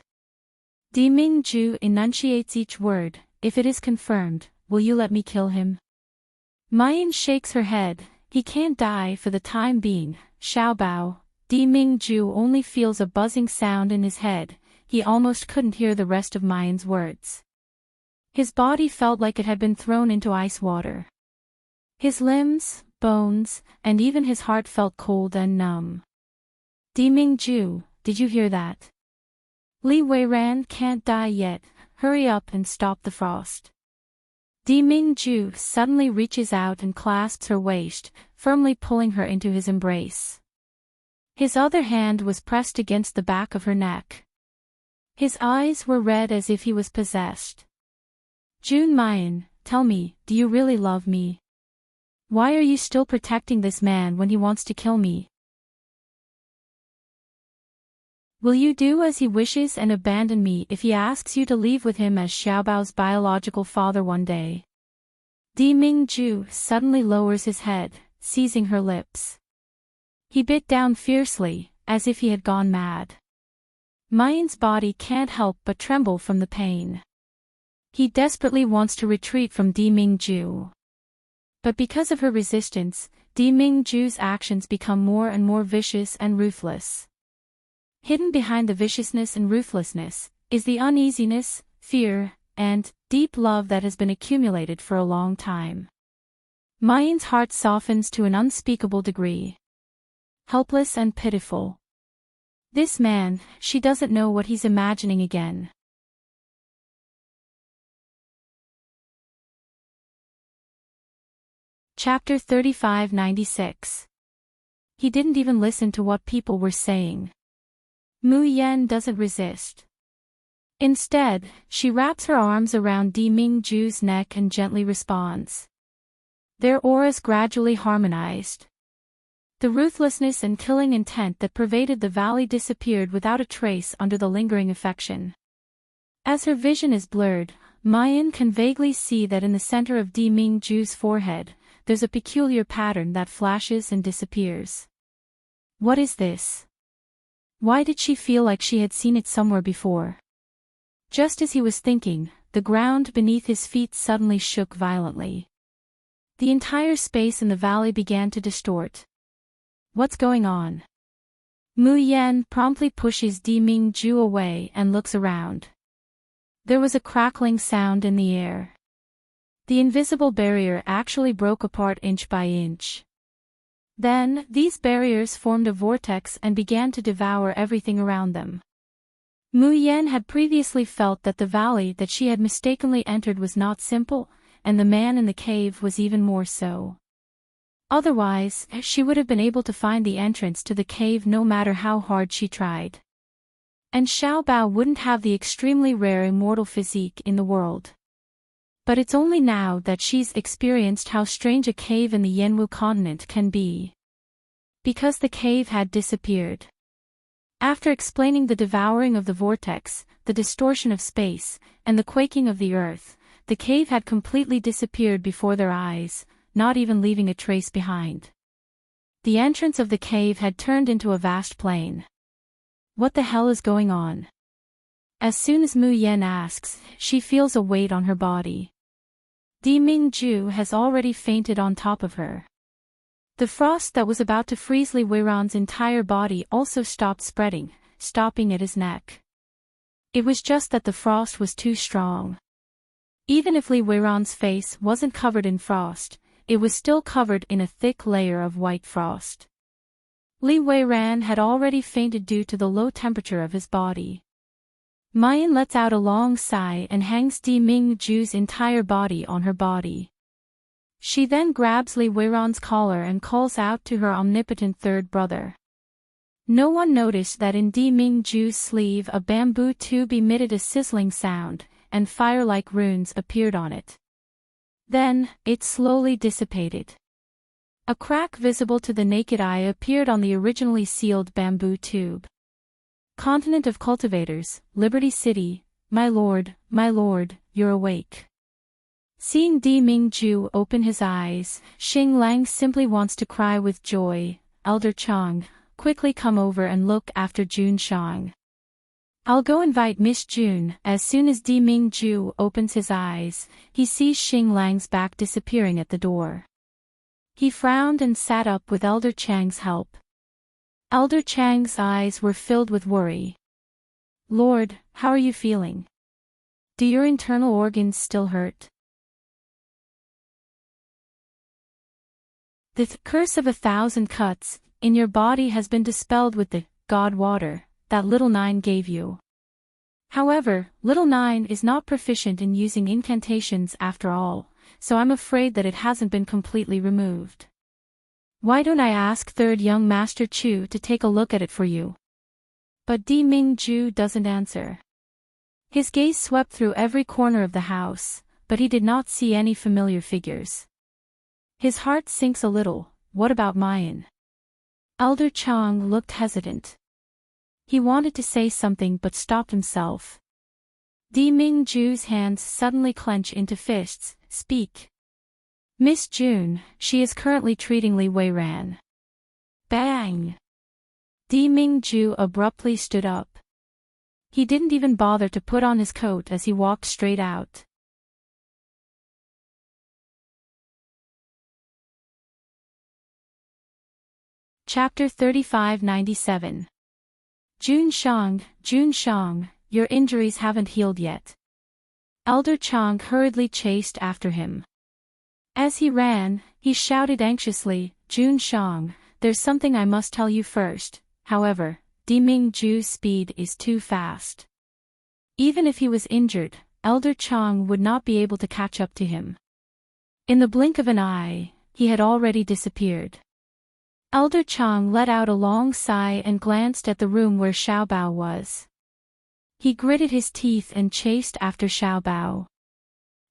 Di Mingju enunciates each word, if it is confirmed, will you let me kill him? Mayan shakes her head, he can't die for the time being, Xiao Bao. Di Mingju only feels a buzzing sound in his head, he almost couldn't hear the rest of Mayan's words. His body felt like it had been thrown into ice water. His limbs, bones, and even his heart felt cold and numb. Di Mingju, did you hear that? Li Weiran can't die yet, hurry up and stop the frost. Di Mingju suddenly reaches out and clasps her waist, firmly pulling her into his embrace. His other hand was pressed against the back of her neck. His eyes were red as if he was possessed. Jun Mayan, tell me, do you really love me? Why are you still protecting this man when he wants to kill me? Will you do as he wishes and abandon me if he asks you to leave with him as Xiaobao's biological father one day? Di Mingju suddenly lowers his head, seizing her lips. He bit down fiercely, as if he had gone mad. Mayan's body can't help but tremble from the pain. He desperately wants to retreat from Di Mingju. But because of her resistance, Di Mingju's actions become more and more vicious and ruthless. Hidden behind the viciousness and ruthlessness, is the uneasiness, fear, and deep love that has been accumulated for a long time. Mayan's heart softens to an unspeakable degree. Helpless and pitiful. This man, she doesn't know what he's imagining again. Chapter 35-96. He didn't even listen to what people were saying. Mu Yan doesn't resist. Instead, she wraps her arms around Di Mingju's neck and gently responds. Their auras gradually harmonized. The ruthlessness and killing intent that pervaded the valley disappeared without a trace under the lingering affection. As her vision is blurred, Mayan can vaguely see that in the center of Di Mingju's forehead, there's a peculiar pattern that flashes and disappears. What is this? Why did she feel like she had seen it somewhere before? Just as he was thinking, the ground beneath his feet suddenly shook violently. The entire space in the valley began to distort. What's going on? Mu Yan promptly pushes Di Mingju away and looks around. There was a crackling sound in the air. The invisible barrier actually broke apart inch by inch. Then, these barriers formed a vortex and began to devour everything around them. Mu Yan had previously felt that the valley that she had mistakenly entered was not simple, and the man in the cave was even more so. Otherwise, she would have been able to find the entrance to the cave no matter how hard she tried. And Xiao Bao wouldn't have the extremely rare immortal physique in the world. But it's only now that she's experienced how strange a cave in the Yanwu continent can be. Because the cave had disappeared. After explaining the devouring of the vortex, the distortion of space, and the quaking of the earth, the cave had completely disappeared before their eyes, not even leaving a trace behind. The entrance of the cave had turned into a vast plain. What the hell is going on? As soon as Mu Yen asks, she feels a weight on her body. Di Mingju has already fainted on top of her. The frost that was about to freeze Li Weiran's entire body also stopped spreading, stopping at his neck. It was just that the frost was too strong. Even if Li Weiran's face wasn't covered in frost, it was still covered in a thick layer of white frost. Li Weiran had already fainted due to the low temperature of his body. Mayan lets out a long sigh and hangs Di Mingju's entire body on her body. She then grabs Li Weiran's collar and calls out to her omnipotent third brother. No one noticed that in Di Mingju's sleeve a bamboo tube emitted a sizzling sound, and fire-like runes appeared on it. Then, it slowly dissipated. A crack visible to the naked eye appeared on the originally sealed bamboo tube. Continent of Cultivators, Liberty City, my lord, you're awake. Seeing Di Mingju open his eyes, Xing Lang simply wants to cry with joy. Elder Chang, quickly come over and look after Jun Shang. I'll go invite Miss June. As soon as Di Mingju opens his eyes, he sees Xing Lang's back disappearing at the door. He frowned and sat up with Elder Chang's help. Elder Chang's eyes were filled with worry. Lord, how are you feeling? Do your internal organs still hurt? The curse of 1,000 cuts in your body has been dispelled with the God water that Little Nine gave you. However, Little Nine is not proficient in using incantations after all, so I'm afraid that it hasn't been completely removed. Why don't I ask third young Master Chu to take a look at it for you? But Di Mingju doesn't answer. His gaze swept through every corner of the house, but he did not see any familiar figures. His heart sinks a little. What about Mayan? Elder Chang looked hesitant. He wanted to say something but stopped himself. Di Mingju's hands suddenly clench into fists. Speak. Miss June, she is currently treating Li Weiran. Bang! Di Mingju abruptly stood up. He didn't even bother to put on his coat as he walked straight out. Chapter 3597. Jun Shang, your injuries haven't healed yet. Elder Chang hurriedly chased after him. As he ran, he shouted anxiously, Jun Shang, there's something I must tell you first. However, Di Mingju's speed is too fast. Even if he was injured, Elder Chang would not be able to catch up to him. In the blink of an eye, he had already disappeared. Elder Chang let out a long sigh and glanced at the room where Xiaobao was. He gritted his teeth and chased after Xiaobao.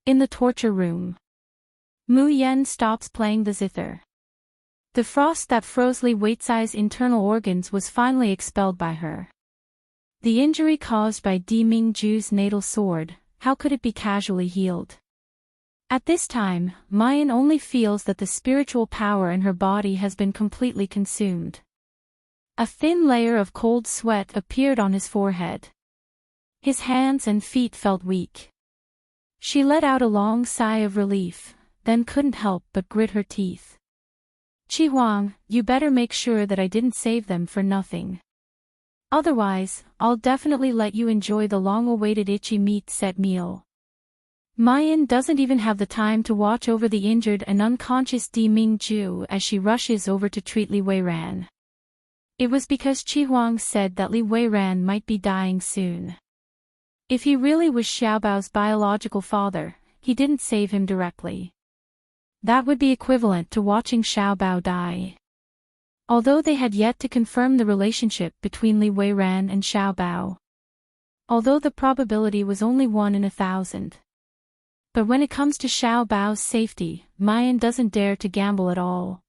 In the torture room, Mu Yen stops playing the zither. The frost that froze Li Weiran's internal organs was finally expelled by her. The injury caused by Di Mingju's natal sword, how could it be casually healed? At this time, Mayan only feels that the spiritual power in her body has been completely consumed. A thin layer of cold sweat appeared on his forehead. His hands and feet felt weak. She let out a long sigh of relief, then couldn't help but grit her teeth. Qi Huang, you better make sure that I didn't save them for nothing. Otherwise, I'll definitely let you enjoy the long-awaited itchy meat set meal. Mayan doesn't even have the time to watch over the injured and unconscious Di Mingju as she rushes over to treat Li Weiran. It was because Qi Huang said that Li Weiran might be dying soon. If he really was Xiaobao's biological father, he didn't save him directly. That would be equivalent to watching Xiaobao die. Although they had yet to confirm the relationship between Li Weiran and Xiaobao. Although the probability was only 1 in 1,000. But when it comes to Xiaobao's safety, Mayan doesn't dare to gamble at all.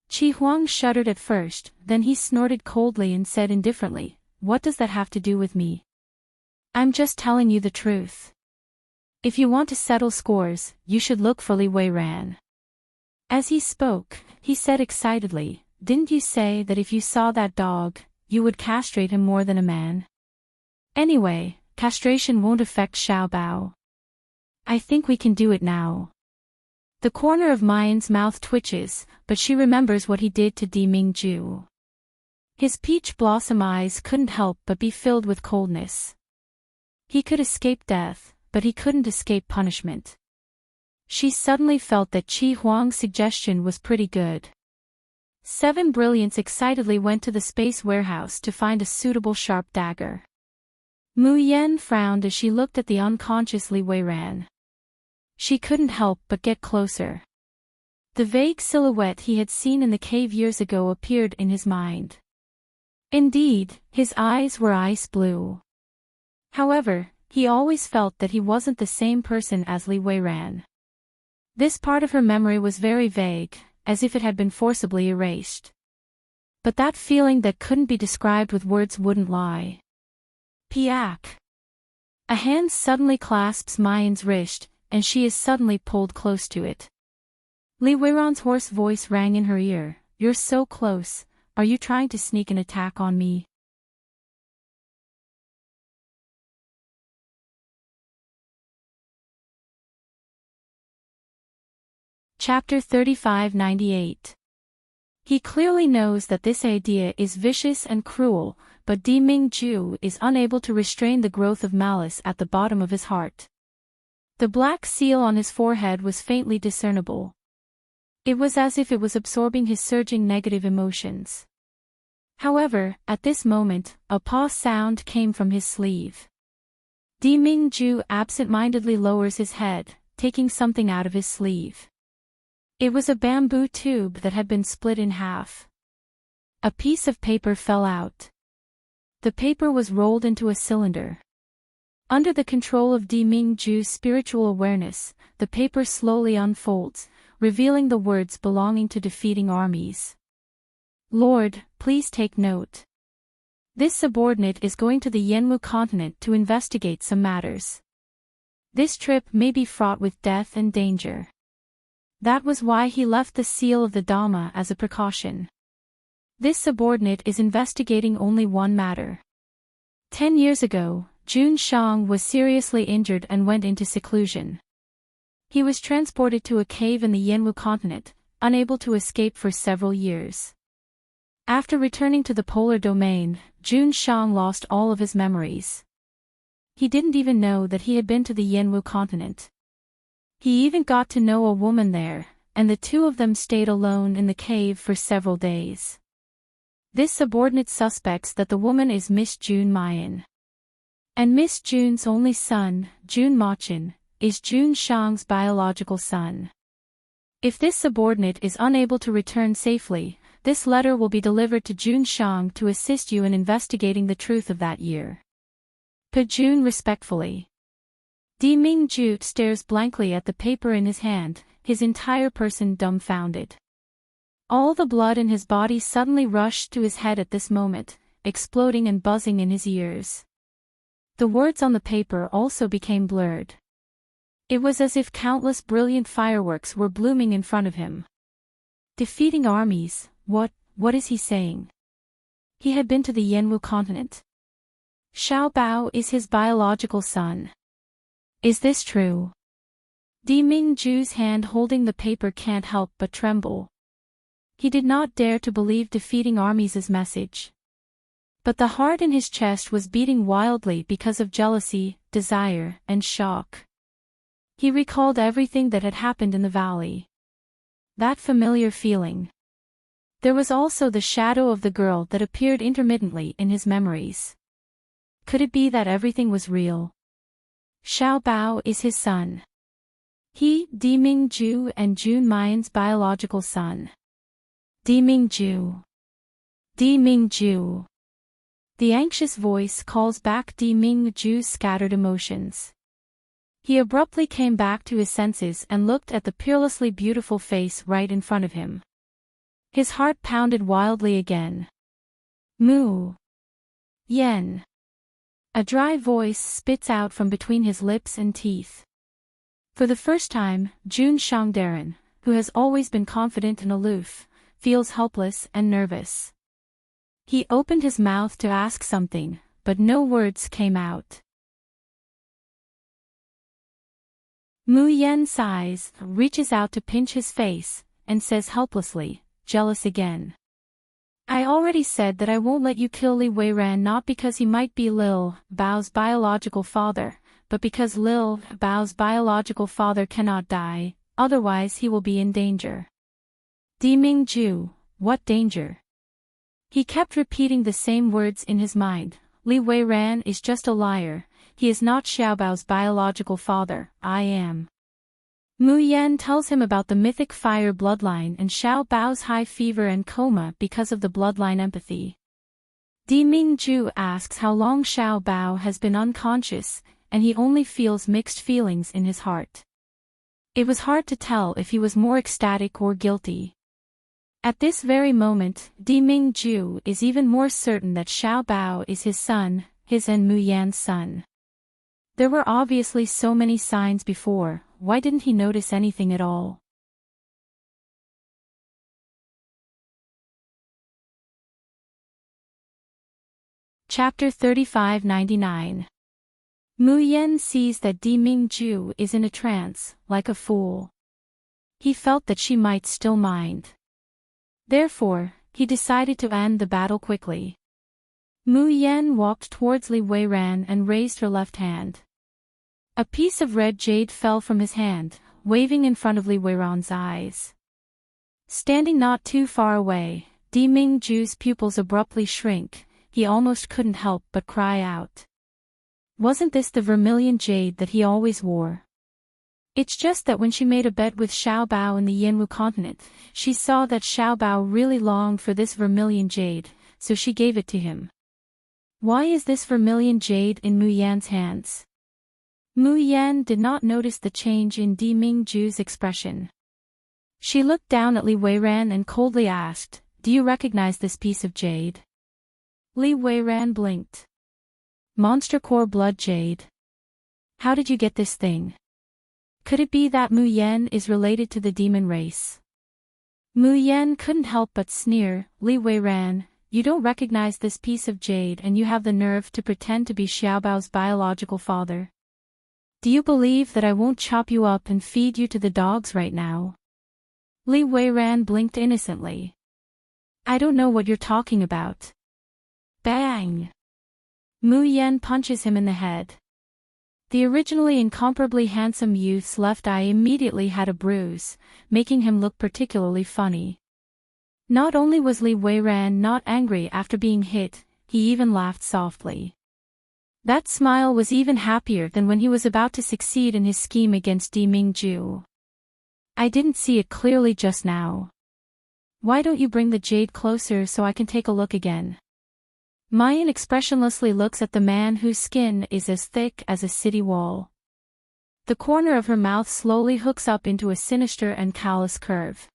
Qi Huang shuddered at first, then he snorted coldly and said indifferently, what does that have to do with me? I'm just telling you the truth. If you want to settle scores, you should look for Li Weiran. As he spoke, he said excitedly, didn't you say that if you saw that dog, you would castrate him more than a man? Anyway, castration won't affect Xiao Bao. I think we can do it now. The corner of Mayan's mouth twitches, but she remembers what he did to Di Mingju. His peach blossom eyes couldn't help but be filled with coldness. He could escape death, but he couldn't escape punishment. She suddenly felt that Qi Huang's suggestion was pretty good. 7 Brilliants excitedly went to the space warehouse to find a suitable sharp dagger. Mu Yen frowned as she looked at the unconscious Li Weiran. She couldn't help but get closer. The vague silhouette he had seen in the cave years ago appeared in his mind. Indeed, his eyes were ice blue. However, he always felt that he wasn't the same person as Li Weiran. This part of her memory was very vague, as if it had been forcibly erased. But that feeling that couldn't be described with words wouldn't lie. Piak! A hand suddenly clasps Mayan's wrist, and she is suddenly pulled close to it. Li Weiran's hoarse voice rang in her ear, "You're so close, are you trying to sneak an attack on me?" Chapter 35-98. He clearly knows that this idea is vicious and cruel, but Di Mingju is unable to restrain the growth of malice at the bottom of his heart. The black seal on his forehead was faintly discernible. It was as if it was absorbing his surging negative emotions. However, at this moment, a paw sound came from his sleeve. Di Mingju absent-mindedly lowers his head, taking something out of his sleeve. It was a bamboo tube that had been split in half. A piece of paper fell out. The paper was rolled into a cylinder. Under the control of Di Mingju's spiritual awareness, the paper slowly unfolds, revealing the words belonging to defeating armies. Lord, please take note. This subordinate is going to the Yanwu continent to investigate some matters. This trip may be fraught with death and danger. That was why he left the seal of the Dhamma as a precaution. This subordinate is investigating only one matter. 10 years ago, Jun Shang was seriously injured and went into seclusion. He was transported to a cave in the Yanwu continent, unable to escape for several years. After returning to the polar domain, Jun Shang lost all of his memories. He didn't even know that he had been to the Yanwu continent. He even got to know a woman there, and the two of them stayed alone in the cave for several days. This subordinate suspects that the woman is Miss Jun Mayan. And Miss Jun's only son, Jun Machin, is Jun Shang's biological son. If this subordinate is unable to return safely, this letter will be delivered to Jun Shang to assist you in investigating the truth of that year. Pa Jun respectfully. Di Mingju stares blankly at the paper in his hand, his entire person dumbfounded. All the blood in his body suddenly rushed to his head at this moment, exploding and buzzing in his ears. The words on the paper also became blurred. It was as if countless brilliant fireworks were blooming in front of him. Defeating armies, what is he saying? He had been to the Yanwu continent. Xiao Bao is his biological son. Is this true? Di Mingju's hand holding the paper can't help but tremble. He did not dare to believe defeating armies' message. But the heart in his chest was beating wildly because of jealousy, desire, and shock. He recalled everything that had happened in the valley. That familiar feeling. There was also the shadow of the girl that appeared intermittently in his memories. Could it be that everything was real? Xiao Bao is his son. He, Di Mingju, and Jun Mayan's biological son. Di Mingju. Di Mingju. The anxious voice calls back Di Mingju's scattered emotions. He abruptly came back to his senses and looked at the peerlessly beautiful face right in front of him. His heart pounded wildly again. Mu Yen. A dry voice spits out from between his lips and teeth. For the first time, Jun Shangdaran, who has always been confident and aloof, feels helpless and nervous. He opened his mouth to ask something, but no words came out. Mu Yen sighs, reaches out to pinch his face, and says helplessly, jealous again. I already said that I won't let you kill Li Weiran, not because he might be Lil Bao's biological father, but because Lil Bao's biological father cannot die, otherwise he will be in danger. Di Mingju, what danger? He kept repeating the same words in his mind. Li Weiran is just a liar, he is not Xiaobao's biological father, I am. Mu Yan tells him about the mythic fire bloodline and Xiao Bao's high fever and coma because of the bloodline empathy. Di Mingju asks how long Xiao Bao has been unconscious, and he only feels mixed feelings in his heart. It was hard to tell if he was more ecstatic or guilty. At this very moment, Di Mingju is even more certain that Xiao Bao is his son, his and Mu Yan's son. There were obviously so many signs before, why didn't he notice anything at all? Chapter 35-99. Mu Yan sees that Di Mingju is in a trance, like a fool. He felt that she might still mind. Therefore, he decided to end the battle quickly. Mu Yan walked towards Li Weiran and raised her left hand. A piece of red jade fell from his hand, waving in front of Li Weiran's eyes. Standing not too far away, Di Mingju's pupils abruptly shrink, he almost couldn't help but cry out. Wasn't this the vermilion jade that he always wore? It's just that when she made a bet with Xiao Bao in the Yanwu continent, she saw that Xiao Bao really longed for this vermilion jade, so she gave it to him. Why is this vermilion jade in Mu Yan's hands? Mu Yan did not notice the change in Di Mingju's expression. She looked down at Li Weiran and coldly asked, do you recognize this piece of jade? Li Weiran blinked. Monster core blood jade. How did you get this thing? Could it be that Mu Yan is related to the demon race? Mu Yan couldn't help but sneer, Li Weiran, you don't recognize this piece of jade and you have the nerve to pretend to be Xiaobao's biological father. Do you believe that I won't chop you up and feed you to the dogs right now? Li Weiran blinked innocently. I don't know what you're talking about. Bang! Mu Yan punches him in the head. The originally incomparably handsome youth's left eye immediately had a bruise, making him look particularly funny. Not only was Li Weiran not angry after being hit, he even laughed softly. That smile was even happier than when he was about to succeed in his scheme against Di Mingju. I didn't see it clearly just now. Why don't you bring the jade closer so I can take a look again? Mayan expressionlessly looks at the man whose skin is as thick as a city wall. The corner of her mouth slowly hooks up into a sinister and callous curve.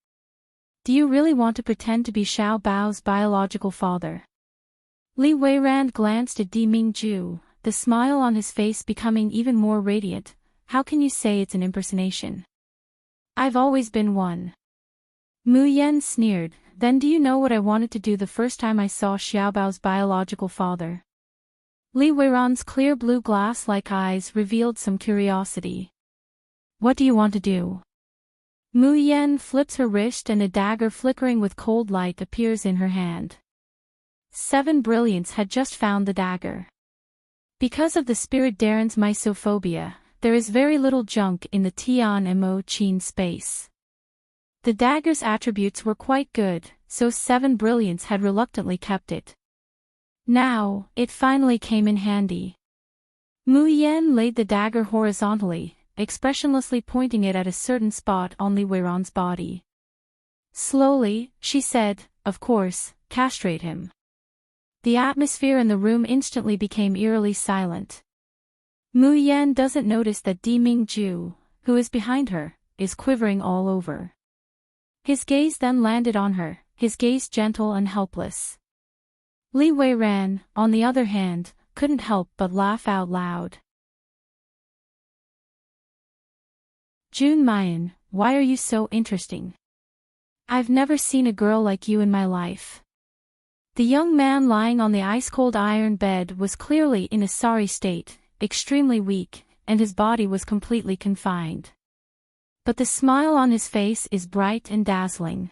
Do you really want to pretend to be Xiao Bao's biological father? Li Weiran glanced at Di Mingju, the smile on his face becoming even more radiant. How can you say it's an impersonation? I've always been one. Mu Yan sneered, then do you know what I wanted to do the first time I saw Xiaobao's biological father? Li Weiran's clear blue glass-like eyes revealed some curiosity. What do you want to do? Mu Yan flips her wrist and a dagger flickering with cold light appears in her hand. 7 Brilliants had just found the dagger. Because of the spirit Darren's mysophobia, there is very little junk in the Tian Mo Qin space. The dagger's attributes were quite good, so 7 Brilliants had reluctantly kept it. Now, it finally came in handy. Mu Yan laid the dagger horizontally, expressionlessly pointing it at a certain spot on Li Weiran's body. Slowly, she said, of course, castrate him. The atmosphere in the room instantly became eerily silent. Mu Yan doesn't notice that Di Mingju, who is behind her, is quivering all over. His gaze then landed on her, his gaze gentle and helpless. Li Weiran, on the other hand, couldn't help but laugh out loud. June Mayan, why are you so interesting? I've never seen a girl like you in my life. The young man lying on the ice-cold iron bed was clearly in a sorry state, extremely weak, and his body was completely confined. But the smile on his face is bright and dazzling.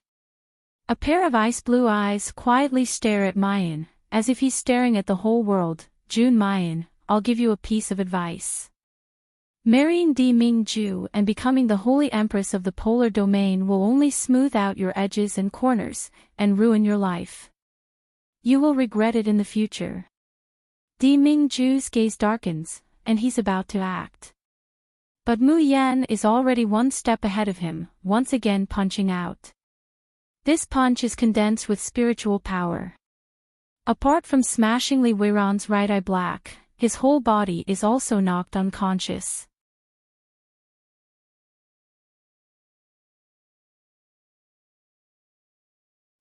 A pair of ice-blue eyes quietly stare at Mayan, as if he's staring at the whole world. June Mayan, I'll give you a piece of advice. Marrying Di Mingju and becoming the holy empress of the polar domain will only smooth out your edges and corners, and ruin your life. You will regret it in the future. Di Mingju's gaze darkens, and he's about to act. But Mu Yan is already one step ahead of him, once again punching out. This punch is condensed with spiritual power. Apart from smashing Li Weiran's right eye black, his whole body is also knocked unconscious.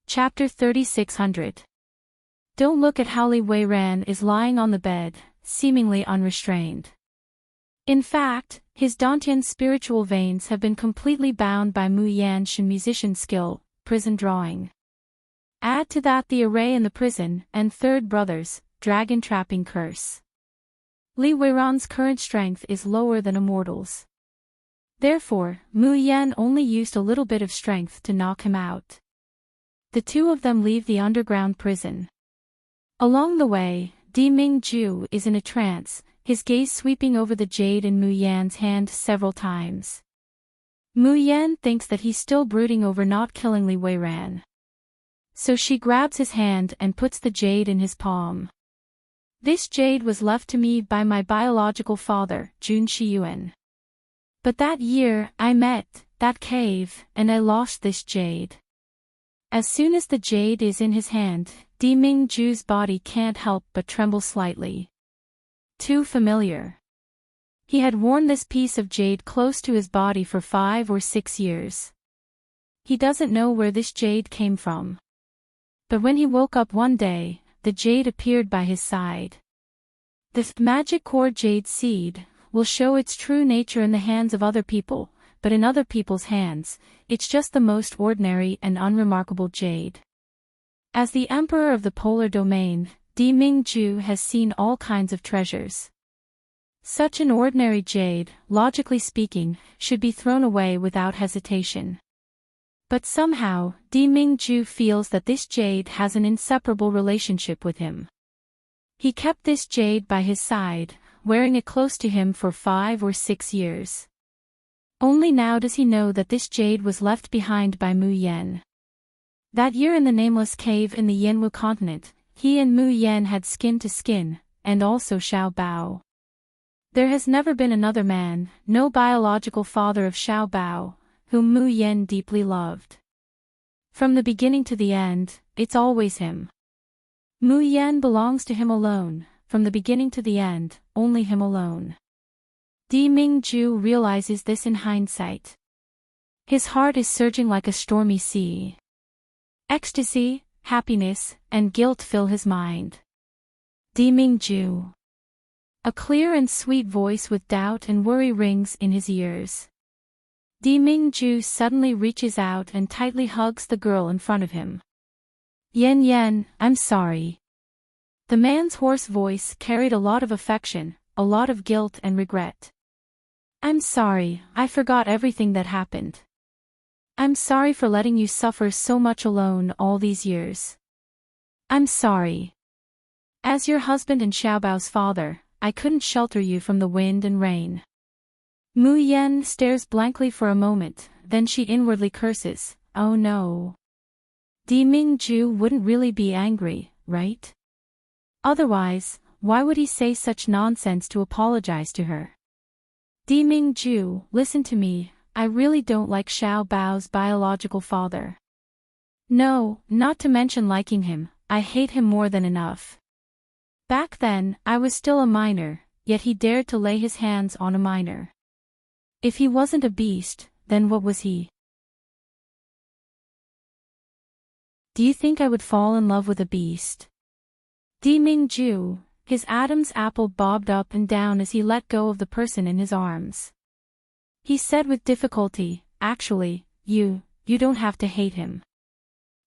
Chapter 3600. Don't look at how Li Weiran is lying on the bed, seemingly unrestrained. In fact, his Dantian spiritual veins have been completely bound by Mu Yan's musician skill, prison drawing. Add to that the array in the prison, and third brother's, dragon trapping curse. Li Weiran's current strength is lower than a mortal's. Therefore, Mu Yan only used a little bit of strength to knock him out. The two of them leave the underground prison. Along the way, Di Mingju is in a trance, his gaze sweeping over the jade in Mu Yan's hand several times. Mu Yan thinks that he's still brooding over not killing Li Weiran. So she grabs his hand and puts the jade in his palm. This jade was left to me by my biological father, Jun Shiyuan. But that year, I met that cave, and I lost this jade. As soon as the jade is in his hand, Di Mingju's body can't help but tremble slightly. Too familiar. He had worn this piece of jade close to his body for 5 or 6 years. He doesn't know where this jade came from. But when he woke up one day, the jade appeared by his side. The magic core jade seed will show its true nature in the hands of other people, but in other people's hands, it's just the most ordinary and unremarkable jade. As the emperor of the polar domain, Di Mingju has seen all kinds of treasures. Such an ordinary jade, logically speaking, should be thrown away without hesitation. But somehow, Di Mingju feels that this jade has an inseparable relationship with him. He kept this jade by his side, wearing it close to him for 5 or 6 years. Only now does he know that this jade was left behind by Mu Yan. That year in the nameless cave in the Yanwu continent, he and Mu Yan had skin to skin, and also Xiao Bao. There has never been another man, no biological father of Xiao Bao, whom Mu Yan deeply loved. From the beginning to the end, it's always him. Mu Yan belongs to him alone, from the beginning to the end, only him alone. Di Mingju realizes this in hindsight. His heart is surging like a stormy sea. Ecstasy, happiness, and guilt fill his mind. Di Mingju. A clear and sweet voice with doubt and worry rings in his ears. Di Mingju suddenly reaches out and tightly hugs the girl in front of him. Yan Yan, I'm sorry. The man's hoarse voice carried a lot of affection, a lot of guilt and regret. I'm sorry, I forgot everything that happened. I'm sorry for letting you suffer so much alone all these years. I'm sorry. As your husband and Xiaobao's father, I couldn't shelter you from the wind and rain. Mu Yan stares blankly for a moment, then she inwardly curses, oh no. Di Mingju wouldn't really be angry, right? Otherwise, why would he say such nonsense to apologize to her? Di Mingju, listen to me, I really don't like Xiao Bao's biological father. No, not to mention liking him, I hate him more than enough. Back then, I was still a minor, yet he dared to lay his hands on a minor. If he wasn't a beast, then what was he? Do you think I would fall in love with a beast? Di Mingju, his Adam's apple bobbed up and down as he let go of the person in his arms. He said with difficulty, "Actually, you don't have to hate him.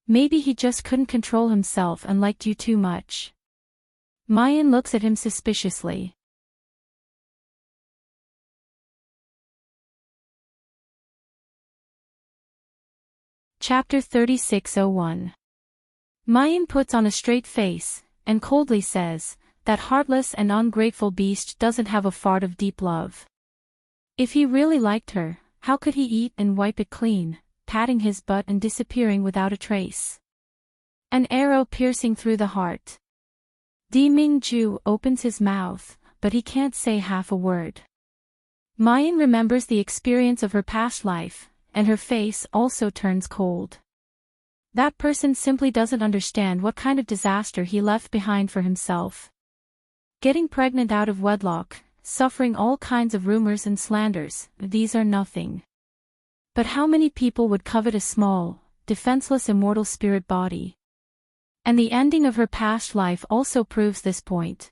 Maybe he just couldn't control himself and liked you too much." Mayan looks at him suspiciously. Chapter 36:01. Mayan puts on a straight face, and coldly says, "That heartless and ungrateful beast doesn't have a fart of deep love. If he really liked her, how could he eat and wipe it clean, patting his butt and disappearing without a trace? An arrow piercing through the heart." Deming-ju opens his mouth, but he can't say half a word. Mayan remembers the experience of her past life, and her face also turns cold. That person simply doesn't understand what kind of disaster he left behind for himself. Getting pregnant out of wedlock, suffering all kinds of rumors and slanders, these are nothing. But how many people would covet a small, defenseless immortal spirit body? And the ending of her past life also proves this point.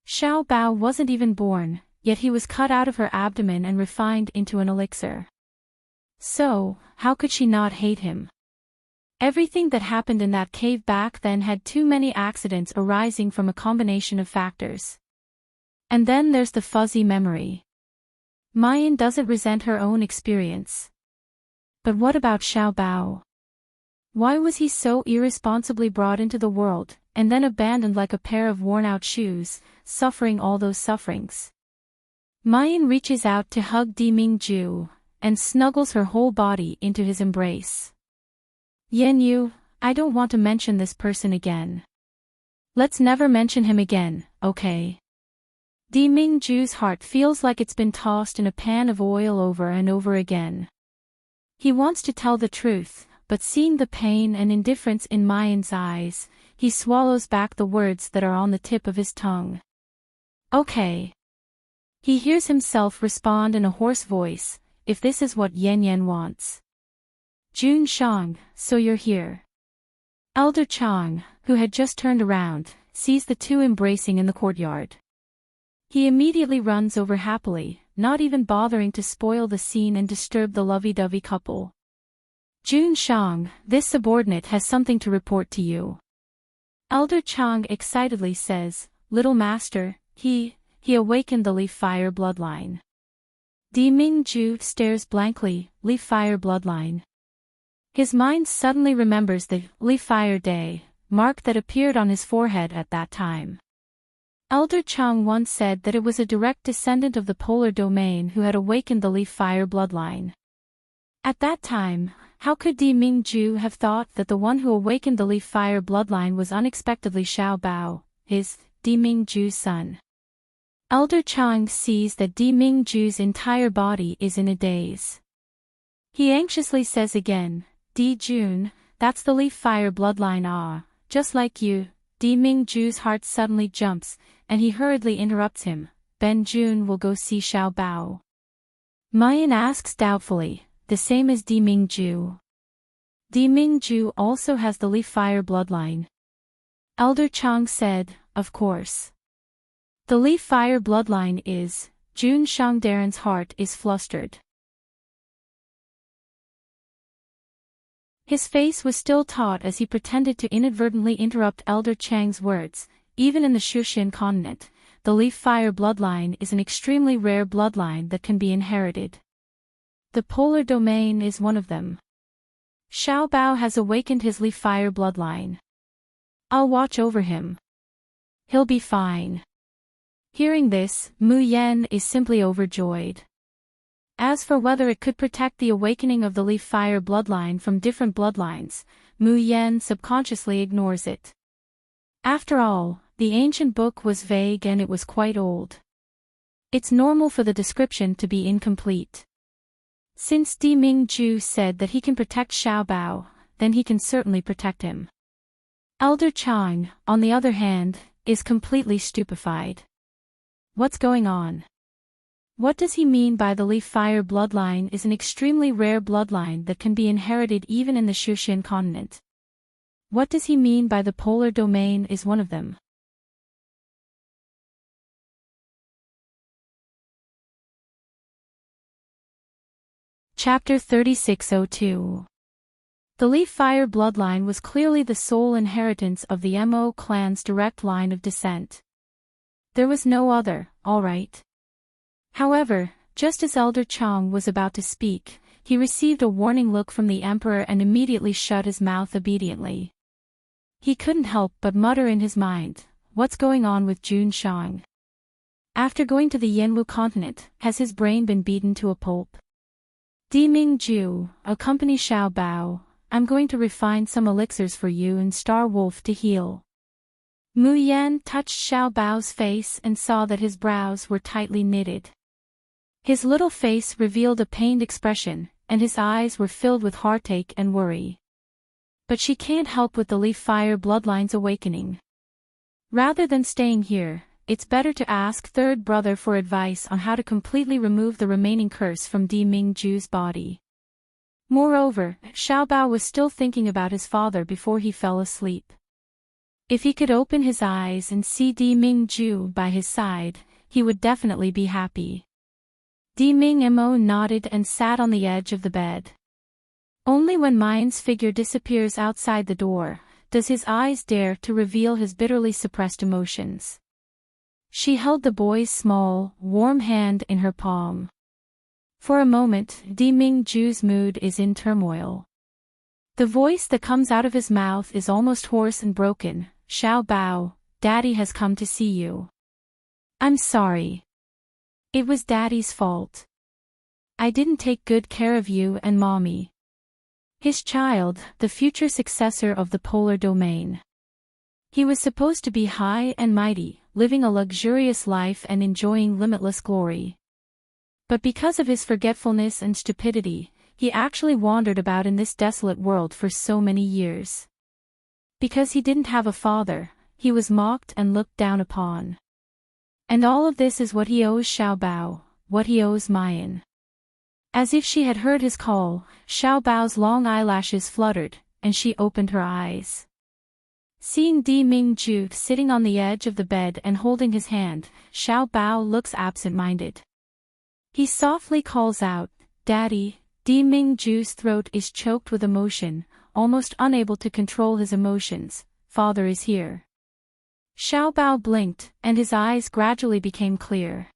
Xiao Bao wasn't even born, yet he was cut out of her abdomen and refined into an elixir. So, how could she not hate him? Everything that happened in that cave back then had too many accidents arising from a combination of factors. And then there's the fuzzy memory. Mayan doesn't resent her own experience. But what about Xiao Bao? Why was he so irresponsibly brought into the world, and then abandoned like a pair of worn-out shoes, suffering all those sufferings? Mayan reaches out to hug Deming-ju, and snuggles her whole body into his embrace. "Yan-yu, I don't want to mention this person again. Let's never mention him again, okay?" Deming-ju's heart feels like it's been tossed in a pan of oil over and over again. He wants to tell the truth, but seeing the pain and indifference in Mayan's eyes, he swallows back the words that are on the tip of his tongue. "Okay." He hears himself respond in a hoarse voice, "If this is what Yan wants." "Jun Shang, so you're here." Elder Chang, who had just turned around, sees the two embracing in the courtyard. He immediately runs over happily, not even bothering to spoil the scene and disturb the lovey-dovey couple. "Jun Shang, this subordinate has something to report to you." Elder Chang excitedly says, "Little master, he awakened the Leaf Fire bloodline." Deming-ju stares blankly, Leaf Fire bloodline. His mind suddenly remembers the Leaf Fire Day mark that appeared on his forehead at that time. Elder Chang once said that it was a direct descendant of the polar domain who had awakened the Leaf Fire bloodline. At that time, how could Deming-ju have thought that the one who awakened the Leaf Fire bloodline was unexpectedly Xiao Bao, his, Deming-ju's son? Elder Chang sees that Deming-ju's entire body is in a daze. He anxiously says again, "Di-jun, that's the Leaf Fire bloodline just like you." Deming-ju's heart suddenly jumps, and he hurriedly interrupts him, "Ben-jun will go see Xiao Bao." Mayan asks doubtfully, "The same as Deming-ju?" Deming-ju also has the Leaf Fire bloodline. Elder Chang said, "Of course." The Leaf Fire bloodline is, Jun Shangdaren's heart is flustered. His face was still taut as he pretended to inadvertently interrupt Elder Chang's words. Even in the Shushan continent, the Leaf Fire bloodline is an extremely rare bloodline that can be inherited. The polar domain is one of them. Xiao Bao has awakened his Leaf Fire bloodline. I'll watch over him. He'll be fine. Hearing this, Mu Yan is simply overjoyed. As for whether it could protect the awakening of the Leaf Fire bloodline from different bloodlines, Mu Yan subconsciously ignores it. After all, the ancient book was vague and it was quite old. It's normal for the description to be incomplete. Since Deming-ju said that he can protect Xiao Bao, then he can certainly protect him. Elder Chang, on the other hand, is completely stupefied. What's going on? What does he mean by the Leaf Fire bloodline is an extremely rare bloodline that can be inherited even in the Shushan continent? What does he mean by the polar domain is one of them? Chapter 3602. The Leaf Fire bloodline was clearly the sole inheritance of the Mo clan's direct line of descent. There was no other, all right. However, just as Elder Chong was about to speak, he received a warning look from the Emperor and immediately shut his mouth obediently. He couldn't help but mutter in his mind, what's going on with Jun Shang? After going to the Yanwu continent, has his brain been beaten to a pulp? Di Mingju, accompany Xiao Bao, I'm going to refine some elixirs for you and Star Wolf to heal. Mu Yan touched Xiao Bao's face and saw that his brows were tightly knitted. His little face revealed a pained expression, and his eyes were filled with heartache and worry. But she can't help with the Leaf Fire bloodline's awakening. Rather than staying here, it's better to ask third brother for advice on how to completely remove the remaining curse from Di Mingju's body. Moreover, Xiao Bao was still thinking about his father before he fell asleep. If he could open his eyes and see Di Mingju by his side, he would definitely be happy. Di Mingmo nodded and sat on the edge of the bed. Only when Mayan's figure disappears outside the door, does his eyes dare to reveal his bitterly suppressed emotions. She held the boy's small, warm hand in her palm. For a moment, Di Mingju's mood is in turmoil. The voice that comes out of his mouth is almost hoarse and broken. Xiao Bao, Daddy has come to see you. I'm sorry. It was Daddy's fault. I didn't take good care of you and Mommy. His child, the future successor of the polar domain. He was supposed to be high and mighty, living a luxurious life and enjoying limitless glory. But because of his forgetfulness and stupidity, he actually wandered about in this desolate world for so many years. Because he didn't have a father, he was mocked and looked down upon. And all of this is what he owes Xiao Bao, what he owes Mayan. As if she had heard his call, Xiao Bao's long eyelashes fluttered, and she opened her eyes. Seeing Di Mingju sitting on the edge of the bed and holding his hand, Xiao Bao looks absent-minded. He softly calls out, Daddy. Di Mingju's throat is choked with emotion, almost unable to control his emotions. Father is here. Xiao Bao blinked, and his eyes gradually became clear.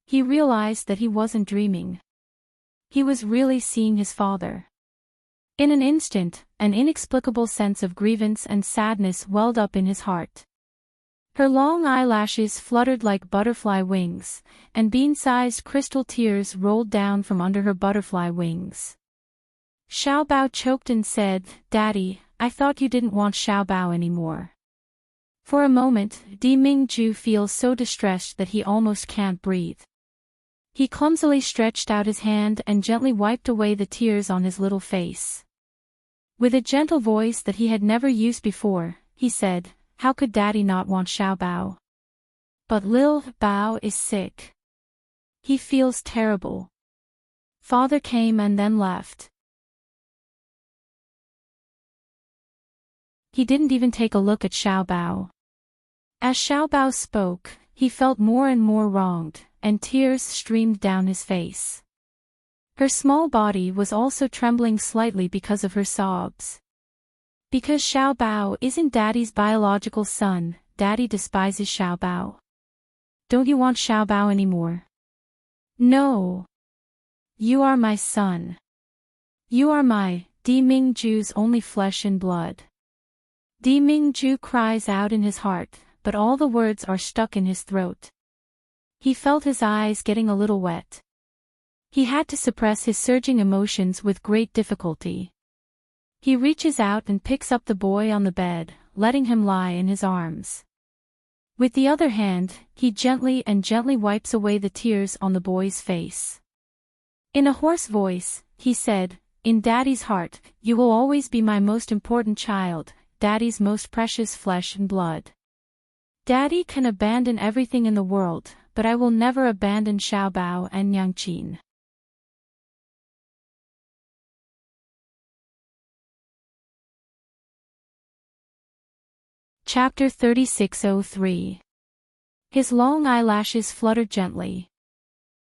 He realized that he wasn't dreaming. He was really seeing his father. In an instant, an inexplicable sense of grievance and sadness welled up in his heart. Her long eyelashes fluttered like butterfly wings, and bean-sized crystal tears rolled down from under her butterfly wings. Xiao Bao choked and said, Daddy, I thought you didn't want Xiao Bao anymore. For a moment, Di Mingju feels so distressed that he almost can't breathe. He clumsily stretched out his hand and gently wiped away the tears on his little face. With a gentle voice that he had never used before, he said, How could Daddy not want Xiao Bao? But Lil Bao is sick. He feels terrible. Father came and then left. He didn't even take a look at Xiao Bao. As Xiao Bao spoke, he felt more and more wronged, and tears streamed down his face. Her small body was also trembling slightly because of her sobs. Because Xiao Bao isn't Daddy's biological son, Daddy despises Xiao Bao. Don't you want Xiao Bao anymore? No. You are my son. You are my, Di Mingju's only flesh and blood. Di Mingju cries out in his heart, but all the words are stuck in his throat. He felt his eyes getting a little wet. He had to suppress his surging emotions with great difficulty. He reaches out and picks up the boy on the bed, letting him lie in his arms. With the other hand, he gently wipes away the tears on the boy's face. In a hoarse voice, he said, In Daddy's heart, you will always be my most important child, Daddy's most precious flesh and blood. Daddy can abandon everything in the world, but I will never abandon Xiao Bao and Yangqin. Chapter 3603. His long eyelashes fluttered gently.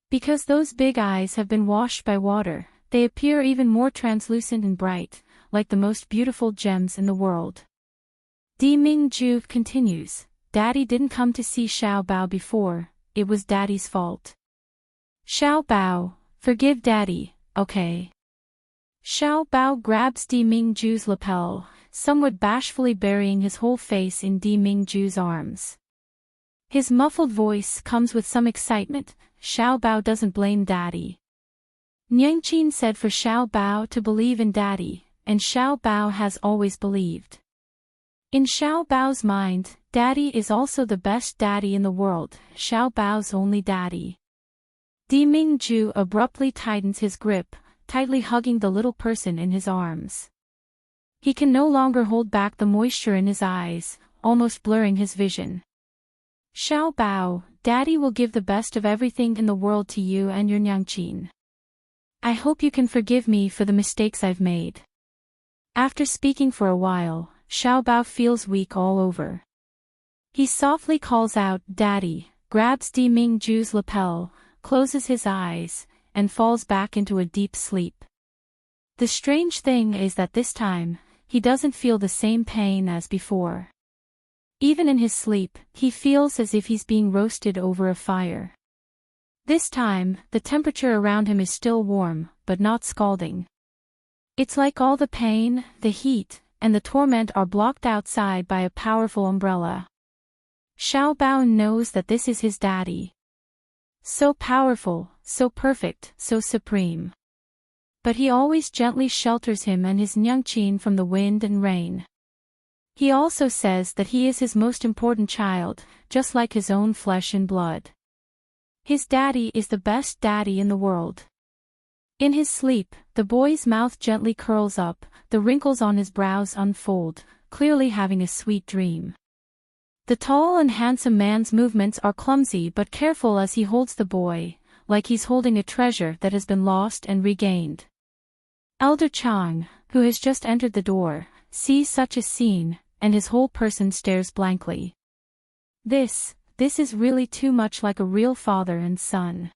Because those big eyes have been washed by water, they appear even more translucent and bright, like the most beautiful gems in the world. Deming-ju continues, Daddy didn't come to see Xiao Bao before, it was Daddy's fault. Xiao Bao, forgive Daddy, okay? Xiao Bao grabs Deming-ju's lapel, somewhat bashfully burying his whole face in Deming-ju's arms. His muffled voice comes with some excitement, Xiao Bao doesn't blame Daddy. Nyingqin said for Xiao Bao to believe in Daddy, and Xiao Bao has always believed. In Xiao Bao's mind, Daddy is also the best daddy in the world, Xiao Bao's only daddy. Deming-ju abruptly tightens his grip, tightly hugging the little person in his arms. He can no longer hold back the moisture in his eyes, almost blurring his vision. Xiao Bao, Daddy will give the best of everything in the world to you and your Nyingqin. I hope you can forgive me for the mistakes I've made. After speaking for a while, Xiao Bao feels weak all over. He softly calls out, Daddy, grabs Deming-ju's lapel, closes his eyes, and falls back into a deep sleep. The strange thing is that this time, he doesn't feel the same pain as before. Even in his sleep, he feels as if he's being roasted over a fire. This time, the temperature around him is still warm, but not scalding. It's like all the pain, the heat, and the torment are blocked outside by a powerful umbrella. Xiao Bao knows that this is his daddy. So powerful, so perfect, so supreme. But he always gently shelters him and his Nyingqin from the wind and rain. He also says that he is his most important child, just like his own flesh and blood. His daddy is the best daddy in the world. In his sleep, the boy's mouth gently curls up, the wrinkles on his brows unfold, clearly having a sweet dream. The tall and handsome man's movements are clumsy but careful as he holds the boy, like he's holding a treasure that has been lost and regained. Elder Chang, who has just entered the door, sees such a scene, and his whole person stares blankly. This is really too much like a real father and son.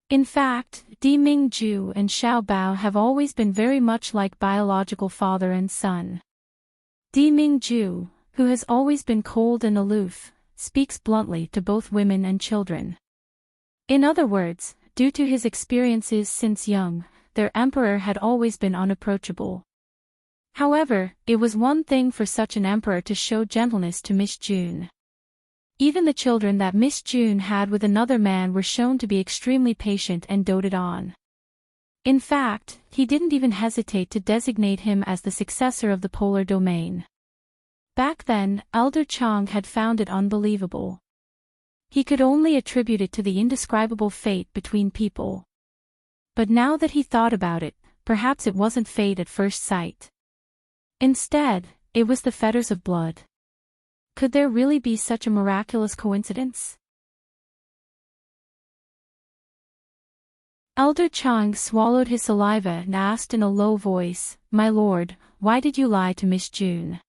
In fact, Deming-ju and Xiao Bao have always been very much like biological father and son. Deming-ju, who has always been cold and aloof, speaks bluntly to both women and children. In other words, due to his experiences since young, their emperor had always been unapproachable. However, it was one thing for such an emperor to show gentleness to Miss June. Even the children that Miss June had with another man were shown to be extremely patient and doted on. In fact, he didn't even hesitate to designate him as the successor of the polar domain. Back then, Elder Chang had found it unbelievable. He could only attribute it to the indescribable fate between people. But now that he thought about it, perhaps it wasn't fate at first sight. Instead, it was the fetters of blood. Could there really be such a miraculous coincidence? Elder Chang swallowed his saliva and asked in a low voice, My lord, why did you lie to Miss June?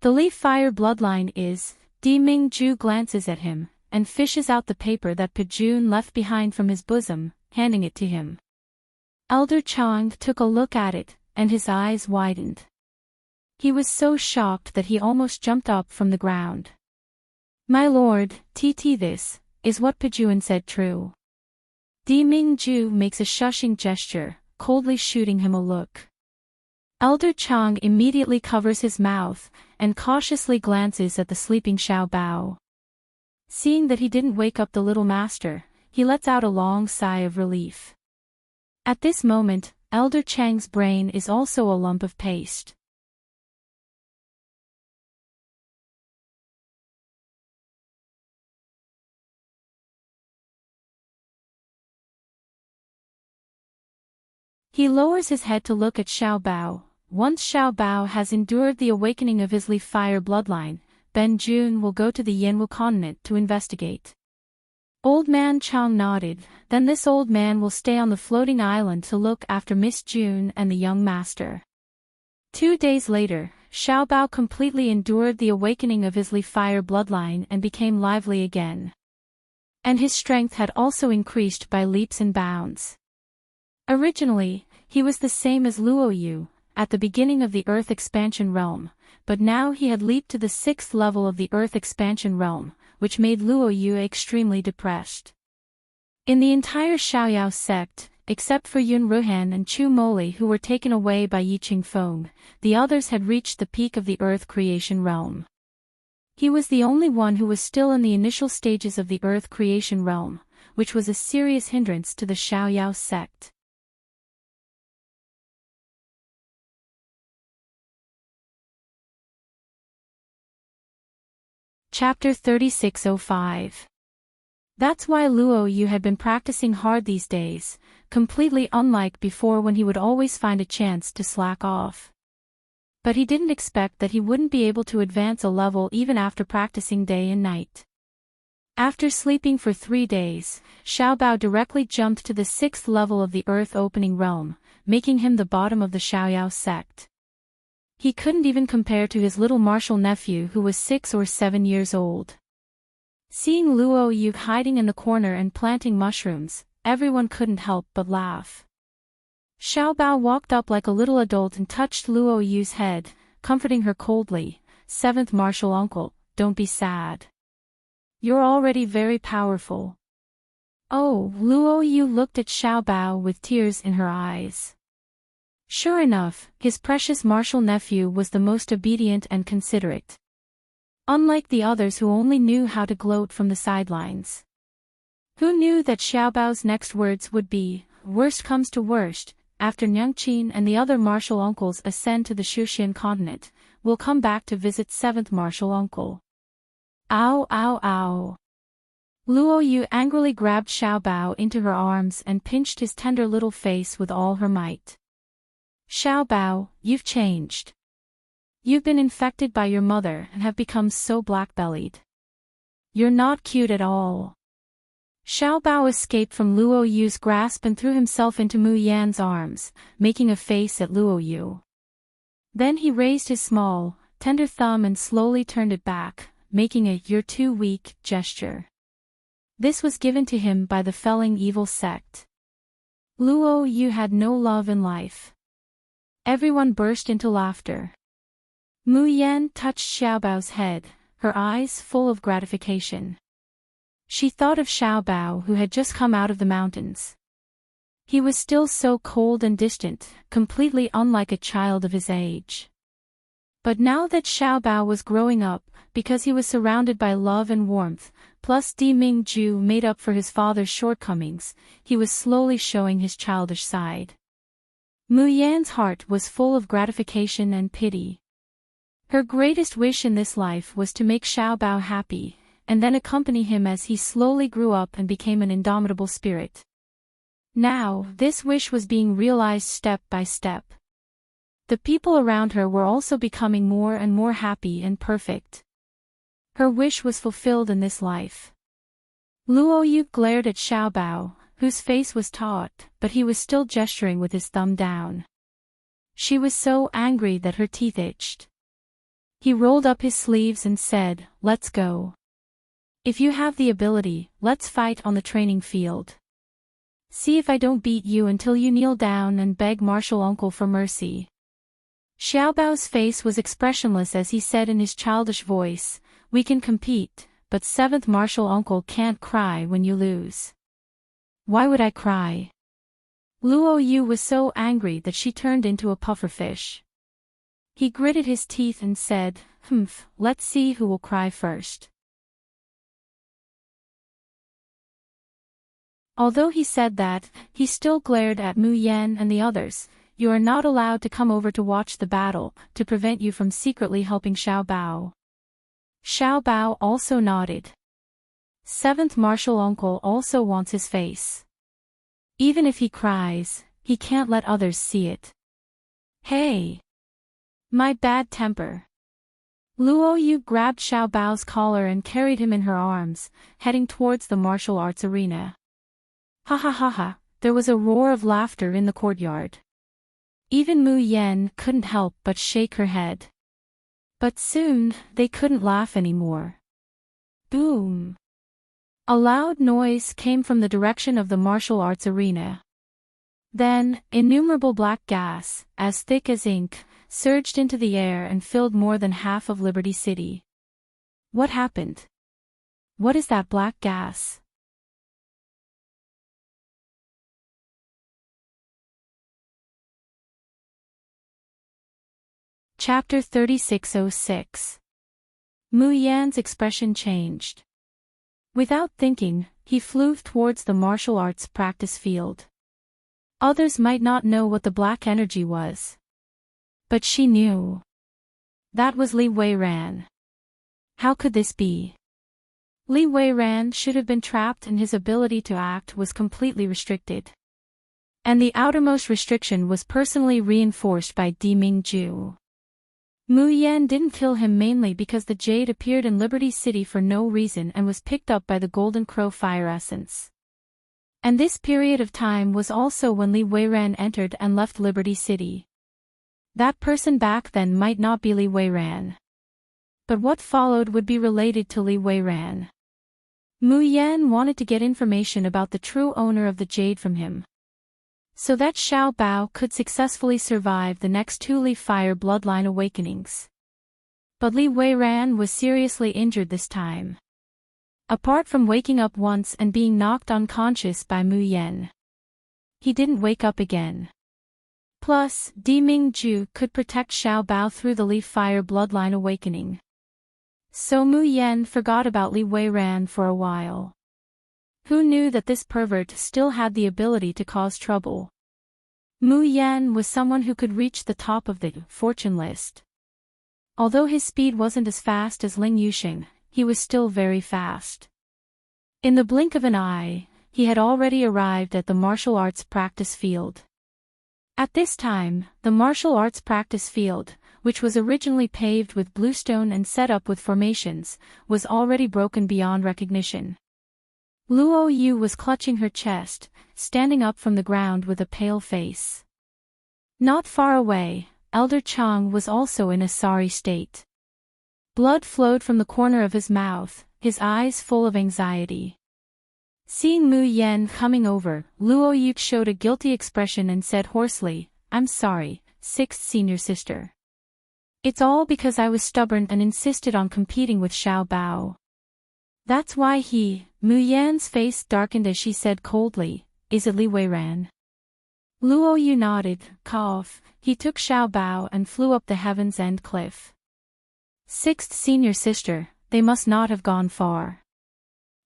The leaf fire bloodline is, Deming-ju glances at him, and fishes out the paper that Pejun left behind from his bosom, handing it to him. Elder Chang took a look at it, and his eyes widened. He was so shocked that he almost jumped up from the ground. My lord, this, is what Pejun said true? Deming-ju makes a shushing gesture, coldly shooting him a look. Elder Chang immediately covers his mouth, and cautiously glances at the sleeping Xiao Bao. Seeing that he didn't wake up the little master, he lets out a long sigh of relief. At this moment, Elder Chang's brain is also a lump of paste. He lowers his head to look at Xiao Bao. Once Xiao Bao has endured the awakening of his leaf fire bloodline, Ben Jun will go to the Yanwu continent to investigate. Old Man Chang nodded, then this old man will stay on the floating island to look after Miss June and the young master. 2 days later, Xiao Bao completely endured the awakening of his leaf fire bloodline and became lively again. And his strength had also increased by leaps and bounds. Originally, he was the same as Luo Yu, at the beginning of the Earth Expansion Realm, but now he had leaped to the 6th level of the Earth Expansion Realm, which made Luo Yu extremely depressed. In the entire Xiaoyao sect, except for Yun Ruhan and Chu Moli who were taken away by Yi Qingfeng, the others had reached the peak of the Earth Creation Realm. He was the only one who was still in the initial stages of the Earth Creation Realm, which was a serious hindrance to the Xiaoyao sect. Chapter 3605. That's why Luo Yu had been practicing hard these days, completely unlike before when he would always find a chance to slack off. But he didn't expect that he wouldn't be able to advance a level even after practicing day and night. After sleeping for 3 days, Xiaobao directly jumped to the 6th level of the Earth Opening Realm, making him the bottom of the Xiaoyao sect. He couldn't even compare to his little martial nephew who was 6 or 7 years old. Seeing Luo Yu hiding in the corner and planting mushrooms, everyone couldn't help but laugh. Xiaobao walked up like a little adult and touched Luo Yu's head, comforting her coldly. "Seventh martial uncle, don't be sad. You're already very powerful." Oh, Luo Yu looked at Xiaobao with tears in her eyes. Sure enough, his precious martial nephew was the most obedient and considerate. Unlike the others who only knew how to gloat from the sidelines. Who knew that Xiaobao's next words would be, "Worst comes to worst, after Nyangqin and the other martial uncles ascend to the Xuxian continent, we'll come back to visit 7th martial uncle." Ow ow ow. Luo Yu angrily grabbed Xiaobao into her arms and pinched his tender little face with all her might. "Xiaobao, you've changed. You've been infected by your mother and have become so black-bellied. You're not cute at all." Xiaobao escaped from Luo Yu's grasp and threw himself into Mu Yan's arms, making a face at Luo Yu. Then he raised his small, tender thumb and slowly turned it back, making a "you're too weak" gesture. This was given to him by the Felling Evil sect. Luo Yu had no love in life. Everyone burst into laughter. Mu Yan touched Xiaobao's head, her eyes full of gratification. She thought of Xiaobao who had just come out of the mountains. He was still so cold and distant, completely unlike a child of his age. But now that Xiaobao was growing up, because he was surrounded by love and warmth, plus Di Mingju made up for his father's shortcomings, he was slowly showing his childish side. Mu Yan's heart was full of gratification and pity. Her greatest wish in this life was to make Xiaobao happy, and then accompany him as he slowly grew up and became an indomitable spirit. Now, this wish was being realized step by step. The people around her were also becoming more and more happy and perfect. Her wish was fulfilled in this life. Luo Yu glared at Xiaobao, whose face was taut, but he was still gesturing with his thumb down. She was so angry that her teeth itched. He rolled up his sleeves and said, "Let's go. If you have the ability, let's fight on the training field. See if I don't beat you until you kneel down and beg martial uncle for mercy." Xiaobao's face was expressionless as he said in his childish voice, "We can compete, but 7th martial uncle can't cry when you lose." "Why would I cry?" Luo Yu was so angry that she turned into a pufferfish. He gritted his teeth and said, "Humph, let's see who will cry first." Although he said that, he still glared at Mu Yan and the others. "You are not allowed to come over to watch the battle, to prevent you from secretly helping Xiaobao." Xiaobao also nodded. 7th martial uncle also wants his face. Even if he cries, he can't let others see it. "Hey! My bad temper." Luo Yu grabbed Xiaobao's collar and carried him in her arms, heading towards the martial arts arena. Ha ha ha ha, there was a roar of laughter in the courtyard. Even Mu Yan couldn't help but shake her head. But soon, they couldn't laugh anymore. Boom! A loud noise came from the direction of the martial arts arena. Then, innumerable black gas, as thick as ink, surged into the air and filled more than half of Liberty City. What happened? What is that black gas? Chapter 3606. Mu Yan's expression changed. Without thinking, he flew towards the martial arts practice field. Others might not know what the black energy was. But she knew. That was Li Weiran. How could this be? Li Weiran should have been trapped and his ability to act was completely restricted. And the outermost restriction was personally reinforced by Di Mingju. Mu Yan didn't kill him mainly because the jade appeared in Liberty City for no reason and was picked up by the Golden Crow fire essence. And this period of time was also when Li Weiran entered and left Liberty City. That person back then might not be Li Weiran. But what followed would be related to Li Weiran. Mu Yan wanted to get information about the true owner of the jade from him, so that Xiao Bao could successfully survive the next 2 Li Fire bloodline awakenings. But Li Weiran was seriously injured this time. Apart from waking up once and being knocked unconscious by Mu Yan, he didn't wake up again. Plus, Di Mingju could protect Xiao Bao through the Li Fire bloodline awakening. So Mu Yan forgot about Li Weiran for a while. Who knew that this pervert still had the ability to cause trouble? Mu Yan was someone who could reach the top of the fortune list. Although his speed wasn't as fast as Ling Yusheng, he was still very fast. In the blink of an eye, he had already arrived at the martial arts practice field. At this time, the martial arts practice field, which was originally paved with bluestone and set up with formations, was already broken beyond recognition. Luo Yu was clutching her chest, standing up from the ground with a pale face. Not far away, Elder Chang was also in a sorry state. Blood flowed from the corner of his mouth, his eyes full of anxiety. Seeing Mu Yan coming over, Luo Yu showed a guilty expression and said hoarsely, "I'm sorry, 6th senior sister. It's all because I was stubborn and insisted on competing with Xiao Bao. That's why Mu Yan's face darkened as she said coldly, "Is it Li Weiran?" Luo Yu nodded, cough, he took Xiao Bao and flew up the Heaven's End cliff. 6th senior sister, they must not have gone far.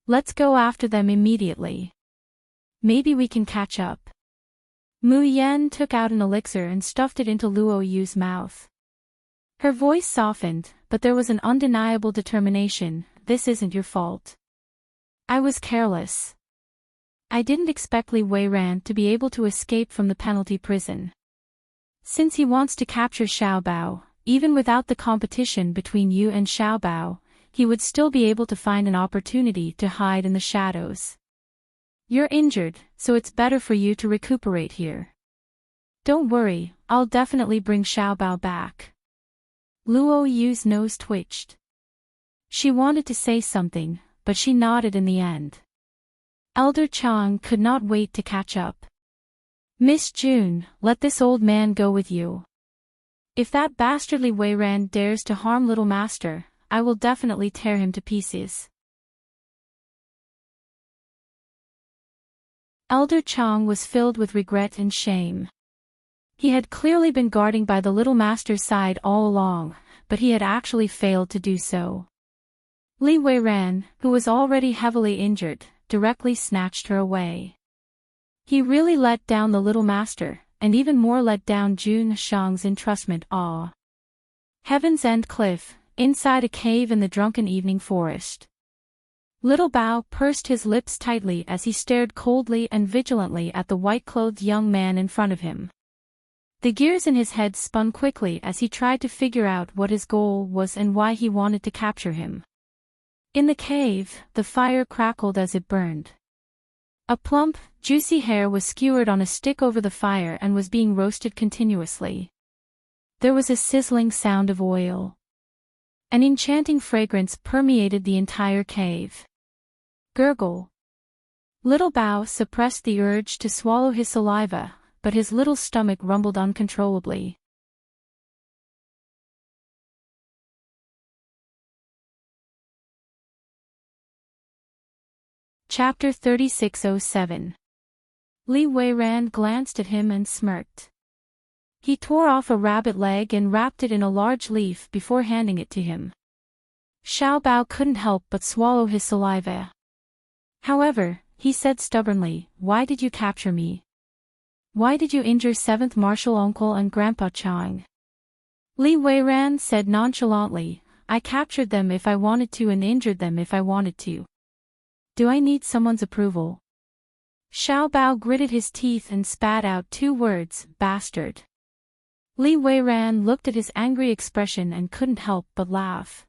Let's go after them immediately. Maybe we can catch up. Mu Yan took out an elixir and stuffed it into Luo Yu's mouth. Her voice softened, but there was an undeniable determination. "This isn't your fault. I was careless. I didn't expect Li Weiran to be able to escape from the penalty prison. Since he wants to capture Xiao Bao, even without the competition between you and Xiao Bao, he would still be able to find an opportunity to hide in the shadows. You're injured, so it's better for you to recuperate here. Don't worry, I'll definitely bring Xiao Bao back." Luo Yu's nose twitched. She wanted to say something, but she nodded in the end. Elder Chang could not wait to catch up. "Miss June, let this old man go with you. If that bastardly Weiran dares to harm little master, I will definitely tear him to pieces." Elder Chang was filled with regret and shame. He had clearly been guarding by the little master's side all along, but he had actually failed to do so. Li Weiran, who was already heavily injured, directly snatched her away. He really let down the little master, and even more let down Jun Shang's entrustment. Heaven's End Cliff, inside a cave in the drunken evening forest. Little Bao pursed his lips tightly as he stared coldly and vigilantly at the white-clothed young man in front of him. The gears in his head spun quickly as he tried to figure out what his goal was and why he wanted to capture him. In the cave, the fire crackled as it burned. A plump, juicy hair was skewered on a stick over the fire and was being roasted continuously. There was a sizzling sound of oil. An enchanting fragrance permeated the entire cave. Gurgle. Little Bao suppressed the urge to swallow his saliva, but his little stomach rumbled uncontrollably. Chapter 3607. Li Weiran glanced at him and smirked. He tore off a rabbit leg and wrapped it in a large leaf before handing it to him. Xiao Bao couldn't help but swallow his saliva. However, he said stubbornly, "Why did you capture me? Why did you injure 7th Marshal Uncle and Grandpa Chang?" Li Weiran said nonchalantly, "I captured them if I wanted to and injured them if I wanted to. Do I need someone's approval?" Xiao Bao gritted his teeth and spat out 2 words, "Bastard." Li Weiran looked at his angry expression and couldn't help but laugh.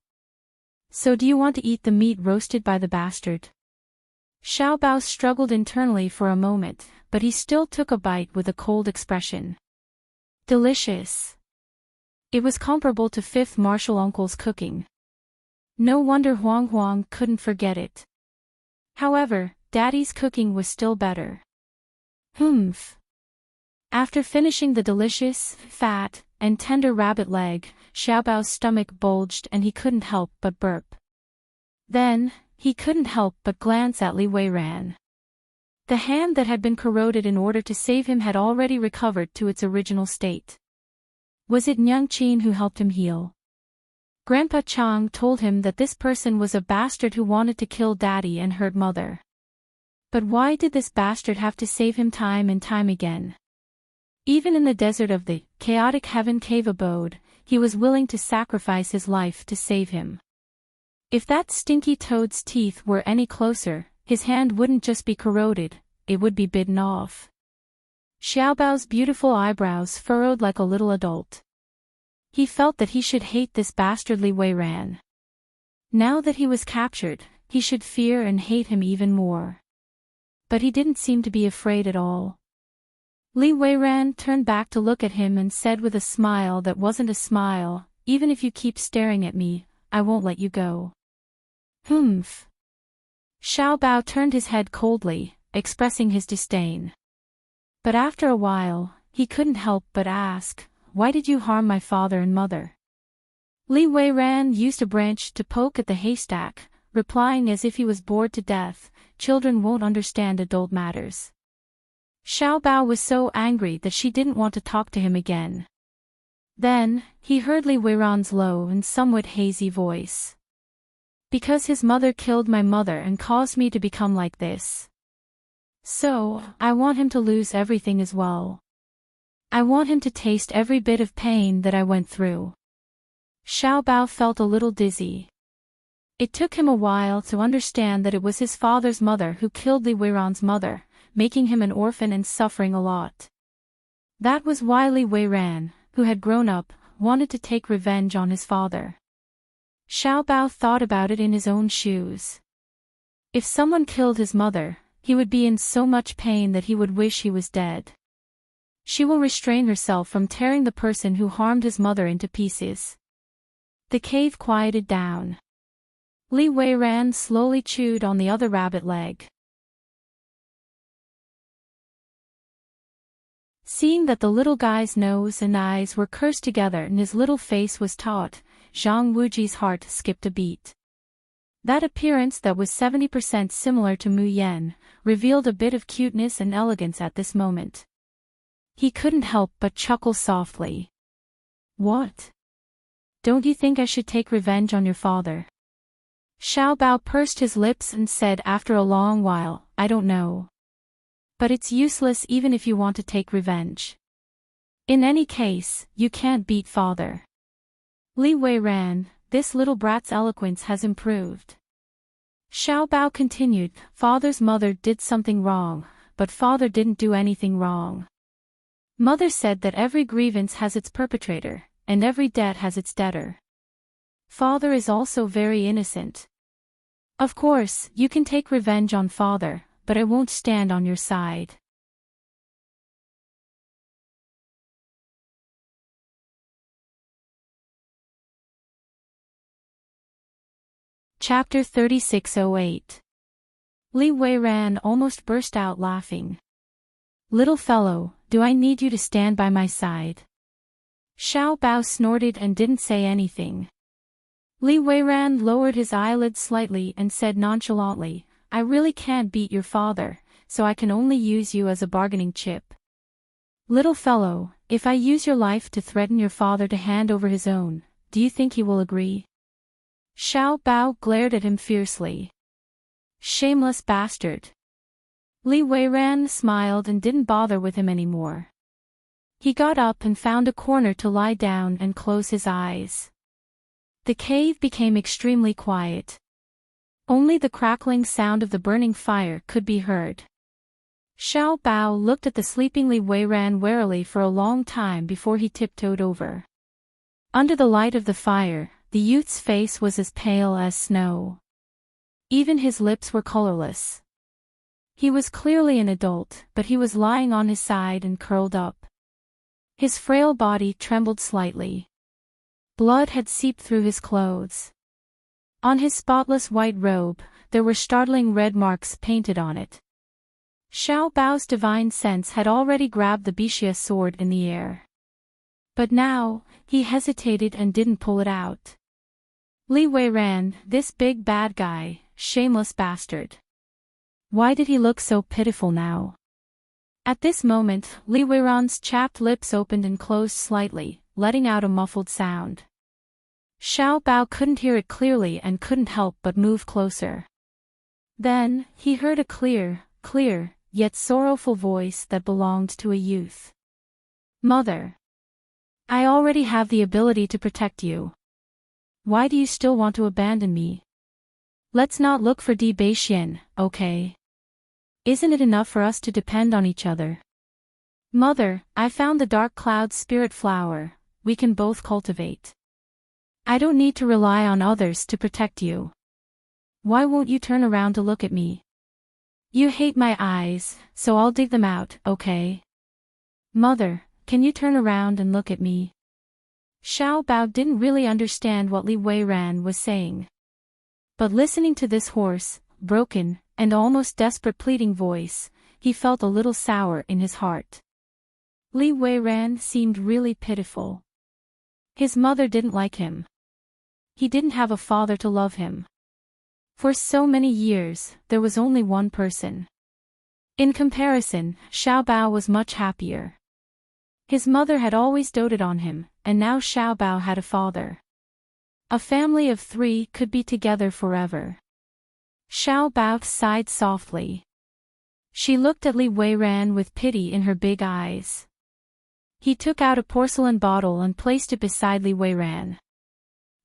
"So do you want to eat the meat roasted by the bastard?" Xiao Bao struggled internally for a moment, but he still took a bite with a cold expression. Delicious. It was comparable to 5th Marshal Uncle's cooking. No wonder Huang Huang couldn't forget it. However, Daddy's cooking was still better. Humph. After finishing the delicious, fat, and tender rabbit leg, Xiao Bao's stomach bulged and he couldn't help but burp. Then, he couldn't help but glance at Li Weiran. The hand that had been corroded in order to save him had already recovered to its original state. Was it Nyang Qin who helped him heal? Grandpa Chang told him that this person was a bastard who wanted to kill Daddy and hurt Mother. But why did this bastard have to save him time and time again? Even in the desert of the chaotic heaven cave abode, he was willing to sacrifice his life to save him. If that stinky toad's teeth were any closer, his hand wouldn't just be corroded, it would be bitten off. Xiao Bao's beautiful eyebrows furrowed like a little adult. He felt that he should hate this bastard Li Weiran. Now that he was captured, he should fear and hate him even more. But he didn't seem to be afraid at all. Li Weiran turned back to look at him and said with a smile that wasn't a smile, "Even if you keep staring at me, I won't let you go." Humph. Xiao Bao turned his head coldly, expressing his disdain. But after a while, he couldn't help but ask, "Why did you harm my father and mother?" Li Weiran used a branch to poke at the haystack, replying as if he was bored to death, "Children won't understand adult matters." Xiao Bao was so angry that she didn't want to talk to him again. Then, he heard Li Weiran's low and somewhat hazy voice. "Because his mother killed my mother and caused me to become like this. So, I want him to lose everything as well. I want him to taste every bit of pain that I went through." Xiao Bao felt a little dizzy. It took him a while to understand that it was his father's mother who killed Li Weiran's mother, making him an orphan and suffering a lot. That was why Li Weiran, who had grown up, wanted to take revenge on his father. Xiao Bao thought about it in his own shoes. If someone killed his mother, he would be in so much pain that he would wish he was dead. She will restrain herself from tearing the person who harmed his mother into pieces. The cave quieted down. Li Weiran slowly chewed on the other rabbit leg. Seeing that the little guy's nose and eyes were cursed together and his little face was taut, Zhang Wuji's heart skipped a beat. That appearance that was 70% similar to Mu Yan, revealed a bit of cuteness and elegance at this moment. He couldn't help but chuckle softly. "What? Don't you think I should take revenge on your father?" Xiao Bao pursed his lips and said after a long while, "I don't know. But it's useless even if you want to take revenge. In any case, you can't beat father." Li Weiran, this little brat's eloquence has improved. Xiao Bao continued, "Father's mother did something wrong, but father didn't do anything wrong. Mother said that every grievance has its perpetrator, and every debt has its debtor. Father is also very innocent. Of course, you can take revenge on father, but I won't stand on your side." Chapter 3608. Li Weiran almost burst out laughing. "Little fellow, do I need you to stand by my side? Xiao Bao snorted and didn't say anything. Li Weiran lowered his eyelids slightly and said nonchalantly, I really can't beat your father, so I can only use you as a bargaining chip. Little fellow, if I use your life to threaten your father to hand over his own, do you think he will agree? Xiao Bao glared at him fiercely. Shameless bastard. Li Weiran smiled and didn't bother with him anymore. He got up and found a corner to lie down and close his eyes. The cave became extremely quiet. Only the crackling sound of the burning fire could be heard. Xiao Bao looked at the sleeping Li Weiran warily for a long time before he tiptoed over. Under the light of the fire, the youth's face was as pale as snow. Even his lips were colorless. He was clearly an adult, but he was lying on his side and curled up. His frail body trembled slightly. Blood had seeped through his clothes. On his spotless white robe, there were startling red marks painted on it. Xiao Bao's divine sense had already grabbed the Bixia sword in the air. But now, he hesitated and didn't pull it out. Li Weiran, this big bad guy, shameless bastard. Why did he look so pitiful now? At this moment, Li Weiran's chapped lips opened and closed slightly, letting out a muffled sound. Xiao Bao couldn't hear it clearly and couldn't help but move closer. Then, he heard a clear, yet sorrowful voice that belonged to a youth. Mother. I already have the ability to protect you. Why do you still want to abandon me? Let's not look for Di Beixian, okay? Isn't it enough for us to depend on each other? Mother, I found the dark cloud spirit flower, we can both cultivate. I don't need to rely on others to protect you. Why won't you turn around to look at me? You hate my eyes, so I'll dig them out, okay? Mother, can you turn around and look at me? Xiao Bao didn't really understand what Li Weiran was saying. But listening to this hoarse, broken, and almost desperate pleading voice, he felt a little sour in his heart. Li Weiran seemed really pitiful. His mother didn't like him. He didn't have a father to love him. For so many years, there was only one person. In comparison, Xiao Bao was much happier. His mother had always doted on him, and now Xiao Bao had a father. A family of 3 could be together forever. Xiao Bao sighed softly. She looked at Li Weiran with pity in her big eyes. He took out a porcelain bottle and placed it beside Li Weiran.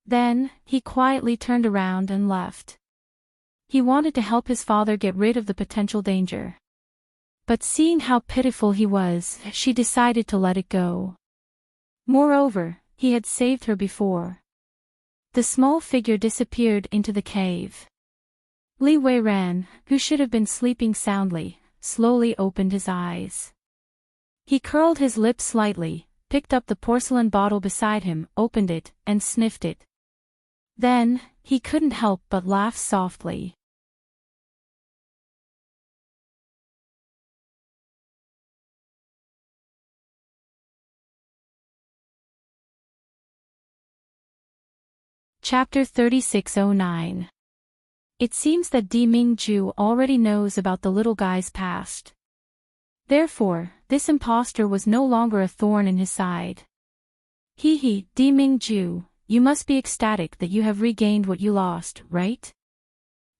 Then, he quietly turned around and left. He wanted to help his father get rid of the potential danger. But seeing how pitiful he was, she decided to let it go. Moreover, he had saved her before. The small figure disappeared into the cave. Li Weiran, who should have been sleeping soundly, slowly opened his eyes. He curled his lips slightly, picked up the porcelain bottle beside him, opened it, and sniffed it. Then, he couldn't help but laugh softly. Chapter 3609. It seems that Di Mingju already knows about the little guy's past. Therefore, this impostor was no longer a thorn in his side. Di Mingju, you must be ecstatic that you have regained what you lost, right?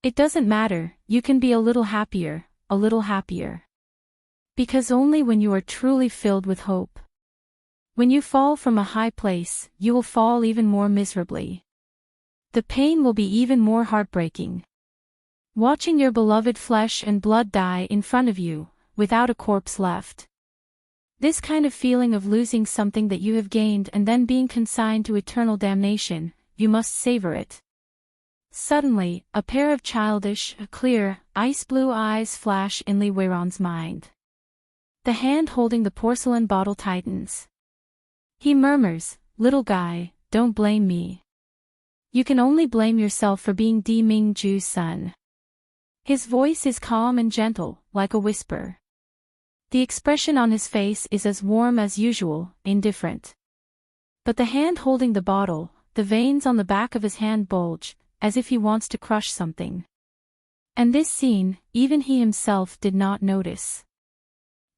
It doesn't matter, you can be a little happier, a little happier. Because only when you are truly filled with hope. When you fall from a high place, you will fall even more miserably. The pain will be even more heartbreaking. Watching your beloved flesh and blood die in front of you, without a corpse left. This kind of feeling of losing something that you have gained and then being consigned to eternal damnation, you must savor it. Suddenly, a pair of childish, clear, ice-blue eyes flash in Li Weiran's mind. The hand holding the porcelain bottle tightens. He murmurs, "Little guy, don't blame me. You can only blame yourself for being Di Mingju's son." His voice is calm and gentle, like a whisper. The expression on his face is as warm as usual, indifferent. But the hand holding the bottle, the veins on the back of his hand bulge, as if he wants to crush something. And this scene, even he himself did not notice.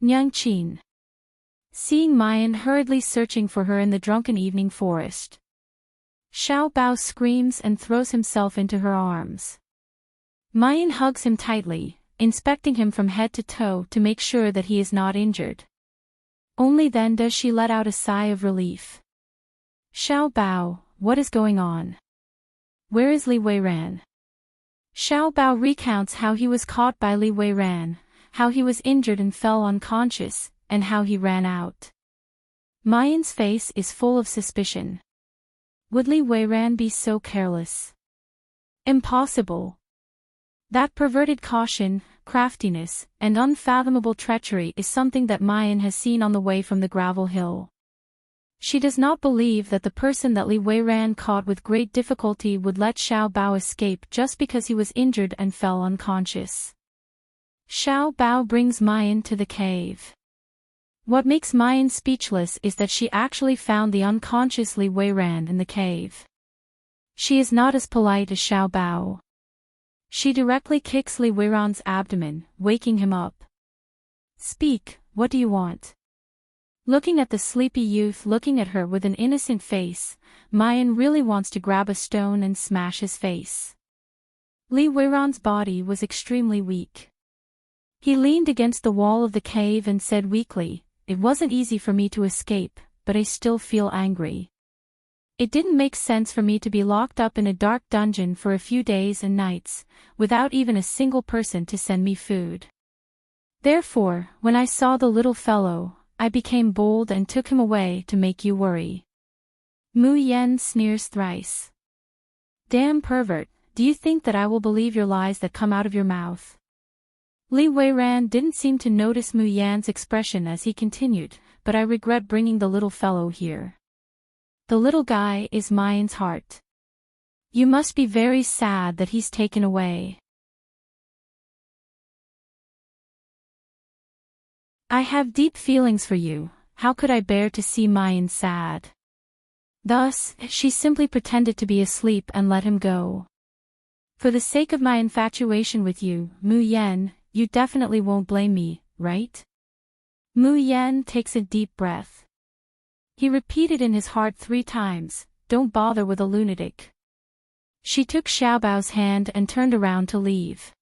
Nyangqin. Seeing Mayan hurriedly searching for her in the drunken evening forest. Xiao Bao screams and throws himself into her arms. Mayan hugs him tightly, inspecting him from head to toe to make sure that he is not injured. Only then does she let out a sigh of relief. Xiao Bao, what is going on? Where is Li Weiran? Xiao Bao recounts how he was caught by Li Weiran, how he was injured and fell unconscious, and how he ran out. Mayan's face is full of suspicion. Would Li Weiran be so careless? Impossible. That perverted caution, craftiness, and unfathomable treachery is something that Mayan has seen on the way from the gravel hill. She does not believe that the person that Li Weiran caught with great difficulty would let Xiao Bao escape just because he was injured and fell unconscious. Xiao Bao brings Mayan to the cave. What makes Mayan speechless is that she actually found the unconscious Li Weiran in the cave. She is not as polite as Xiao Bao. She directly kicks Li Weiran's abdomen, waking him up. Speak, what do you want? Looking at the sleepy youth looking at her with an innocent face, Mayan really wants to grab a stone and smash his face. Li Weiran's body was extremely weak. He leaned against the wall of the cave and said weakly, "It wasn't easy for me to escape, but I still feel angry. It didn't make sense for me to be locked up in a dark dungeon for a few days and nights, without even a single person to send me food. Therefore, when I saw the little fellow, I became bold and took him away to make you worry." Mu Yen sneers thrice. Damn pervert, do you think that I will believe your lies that come out of your mouth? Li Weiran didn't seem to notice Mu Yan's expression as he continued, but I regret bringing the little fellow here. The little guy is Mayan's heart. You must be very sad that he's taken away. I have deep feelings for you, how could I bear to see Mayan sad? Thus, she simply pretended to be asleep and let him go. For the sake of my infatuation with you, Mu Yen, you definitely won't blame me, right? Mu Yen takes a deep breath. He repeated in his heart 3 times, "Don't bother with a lunatic." She took Xiao Bao's hand and turned around to leave.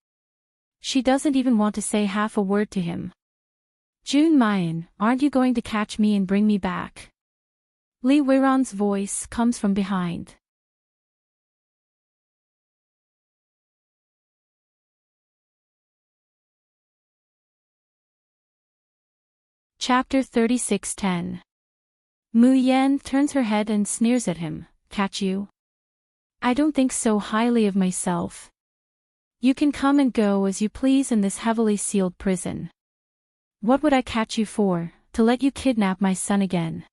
She doesn't even want to say half a word to him. "Jun Mayan, aren't you going to catch me and bring me back?" Li Weiran's voice comes from behind. Chapter 36:10. Mu Yen turns her head and sneers at him, "Catch you? I don't think so highly of myself. You can come and go as you please in this heavily sealed prison. What would I catch you for, to let you kidnap my son again?"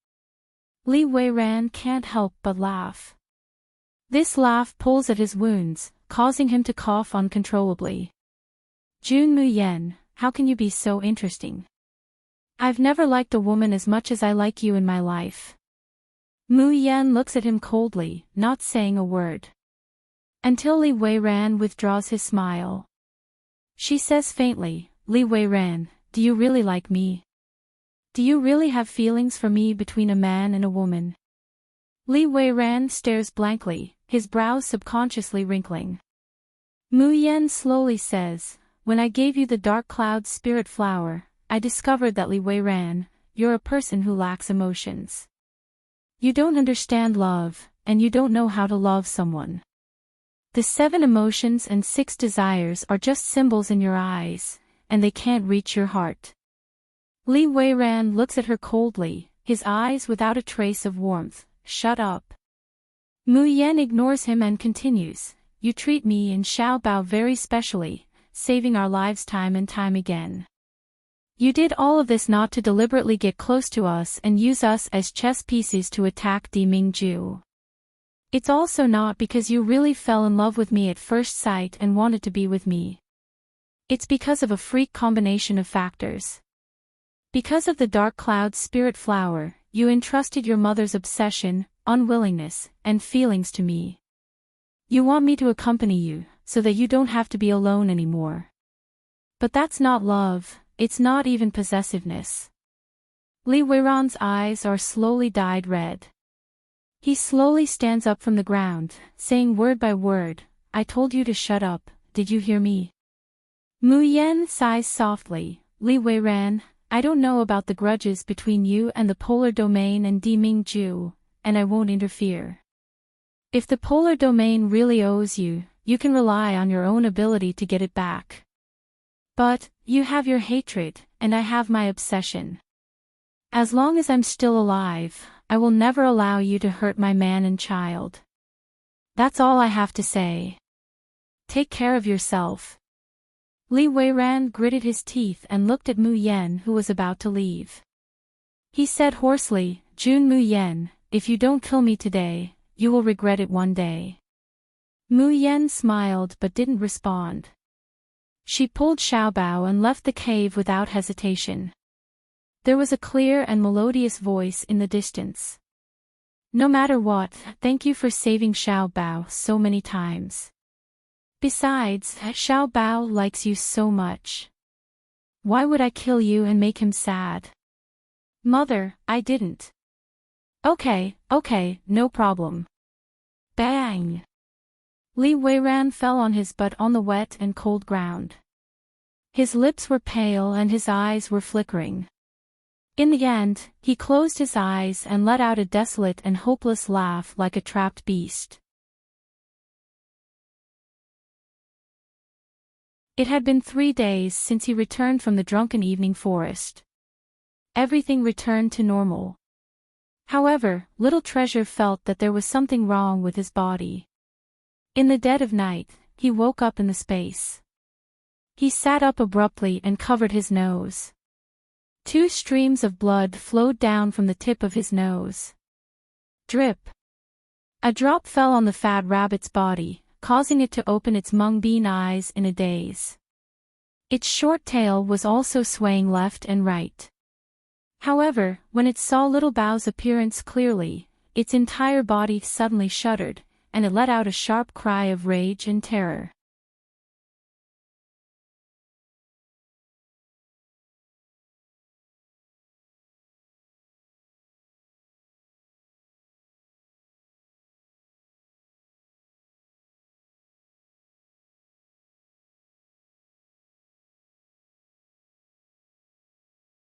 Li Weiran can't help but laugh. This laugh pulls at his wounds, causing him to cough uncontrollably. "Jun Mu Yen, how can you be so interesting? I've never liked a woman as much as I like you in my life." Mu Yen looks at him coldly, not saying a word. Until Li Weiran withdraws his smile. She says faintly, "Li Weiran, do you really like me? Do you really have feelings for me between a man and a woman?" Li Weiran stares blankly, his brows subconsciously wrinkling. Mu Yen slowly says, "When I gave you the dark cloud spirit flower, I discovered that Li Weiran, you're a person who lacks emotions. You don't understand love, and you don't know how to love someone. The 7 emotions and 6 desires are just symbols in your eyes, and they can't reach your heart." Li Weiran looks at her coldly, his eyes without a trace of warmth. "Shut up." Mu Yen ignores him and continues, "You treat me and Xiao Bao very specially, saving our lives time and time again. You did all of this not to deliberately get close to us and use us as chess pieces to attack Di Mingju. It's also not because you really fell in love with me at first sight and wanted to be with me. It's because of a freak combination of factors. Because of the dark cloud's spirit flower, you entrusted your mother's obsession, unwillingness, and feelings to me. You want me to accompany you, so that you don't have to be alone anymore. But that's not love, it's not even possessiveness. Li Weiran's eyes are slowly dyed red. He slowly stands up from the ground, saying word by word, I told you to shut up, did you hear me? Mu Yan sighs softly, Li Weiran, I don't know about the grudges between you and the polar domain and Di Mingju, and I won't interfere. If the polar domain really owes you, you can rely on your own ability to get it back. But, you have your hatred, and I have my obsession. As long as I'm still alive, I will never allow you to hurt my man and child. That's all I have to say. Take care of yourself. Li Weiran gritted his teeth and looked at Mu Yan, who was about to leave. He said hoarsely, Jun Mu Yan, if you don't kill me today, you will regret it one day. Mu Yan smiled but didn't respond. She pulled Xiaobao and left the cave without hesitation. There was a clear and melodious voice in the distance. No matter what, thank you for saving Xiaobao so many times. Besides, Xiaobao likes you so much. Why would I kill you and make him sad? Mother, I didn't. Okay, no problem. Bang! Li Weiran fell on his butt on the wet and cold ground. His lips were pale and his eyes were flickering. In the end, he closed his eyes and let out a desolate and hopeless laugh like a trapped beast. It had been 3 days since he returned from the drunken evening forest. Everything returned to normal. However, Little Treasure felt that there was something wrong with his body. In the dead of night, he woke up in the space. He sat up abruptly and covered his nose. 2 streams of blood flowed down from the tip of his nose. Drip. A drop fell on the fat rabbit's body, causing it to open its mung bean eyes in a daze. Its short tail was also swaying left and right. However, when it saw Little Bao's appearance clearly, its entire body suddenly shuddered, and it let out a sharp cry of rage and terror.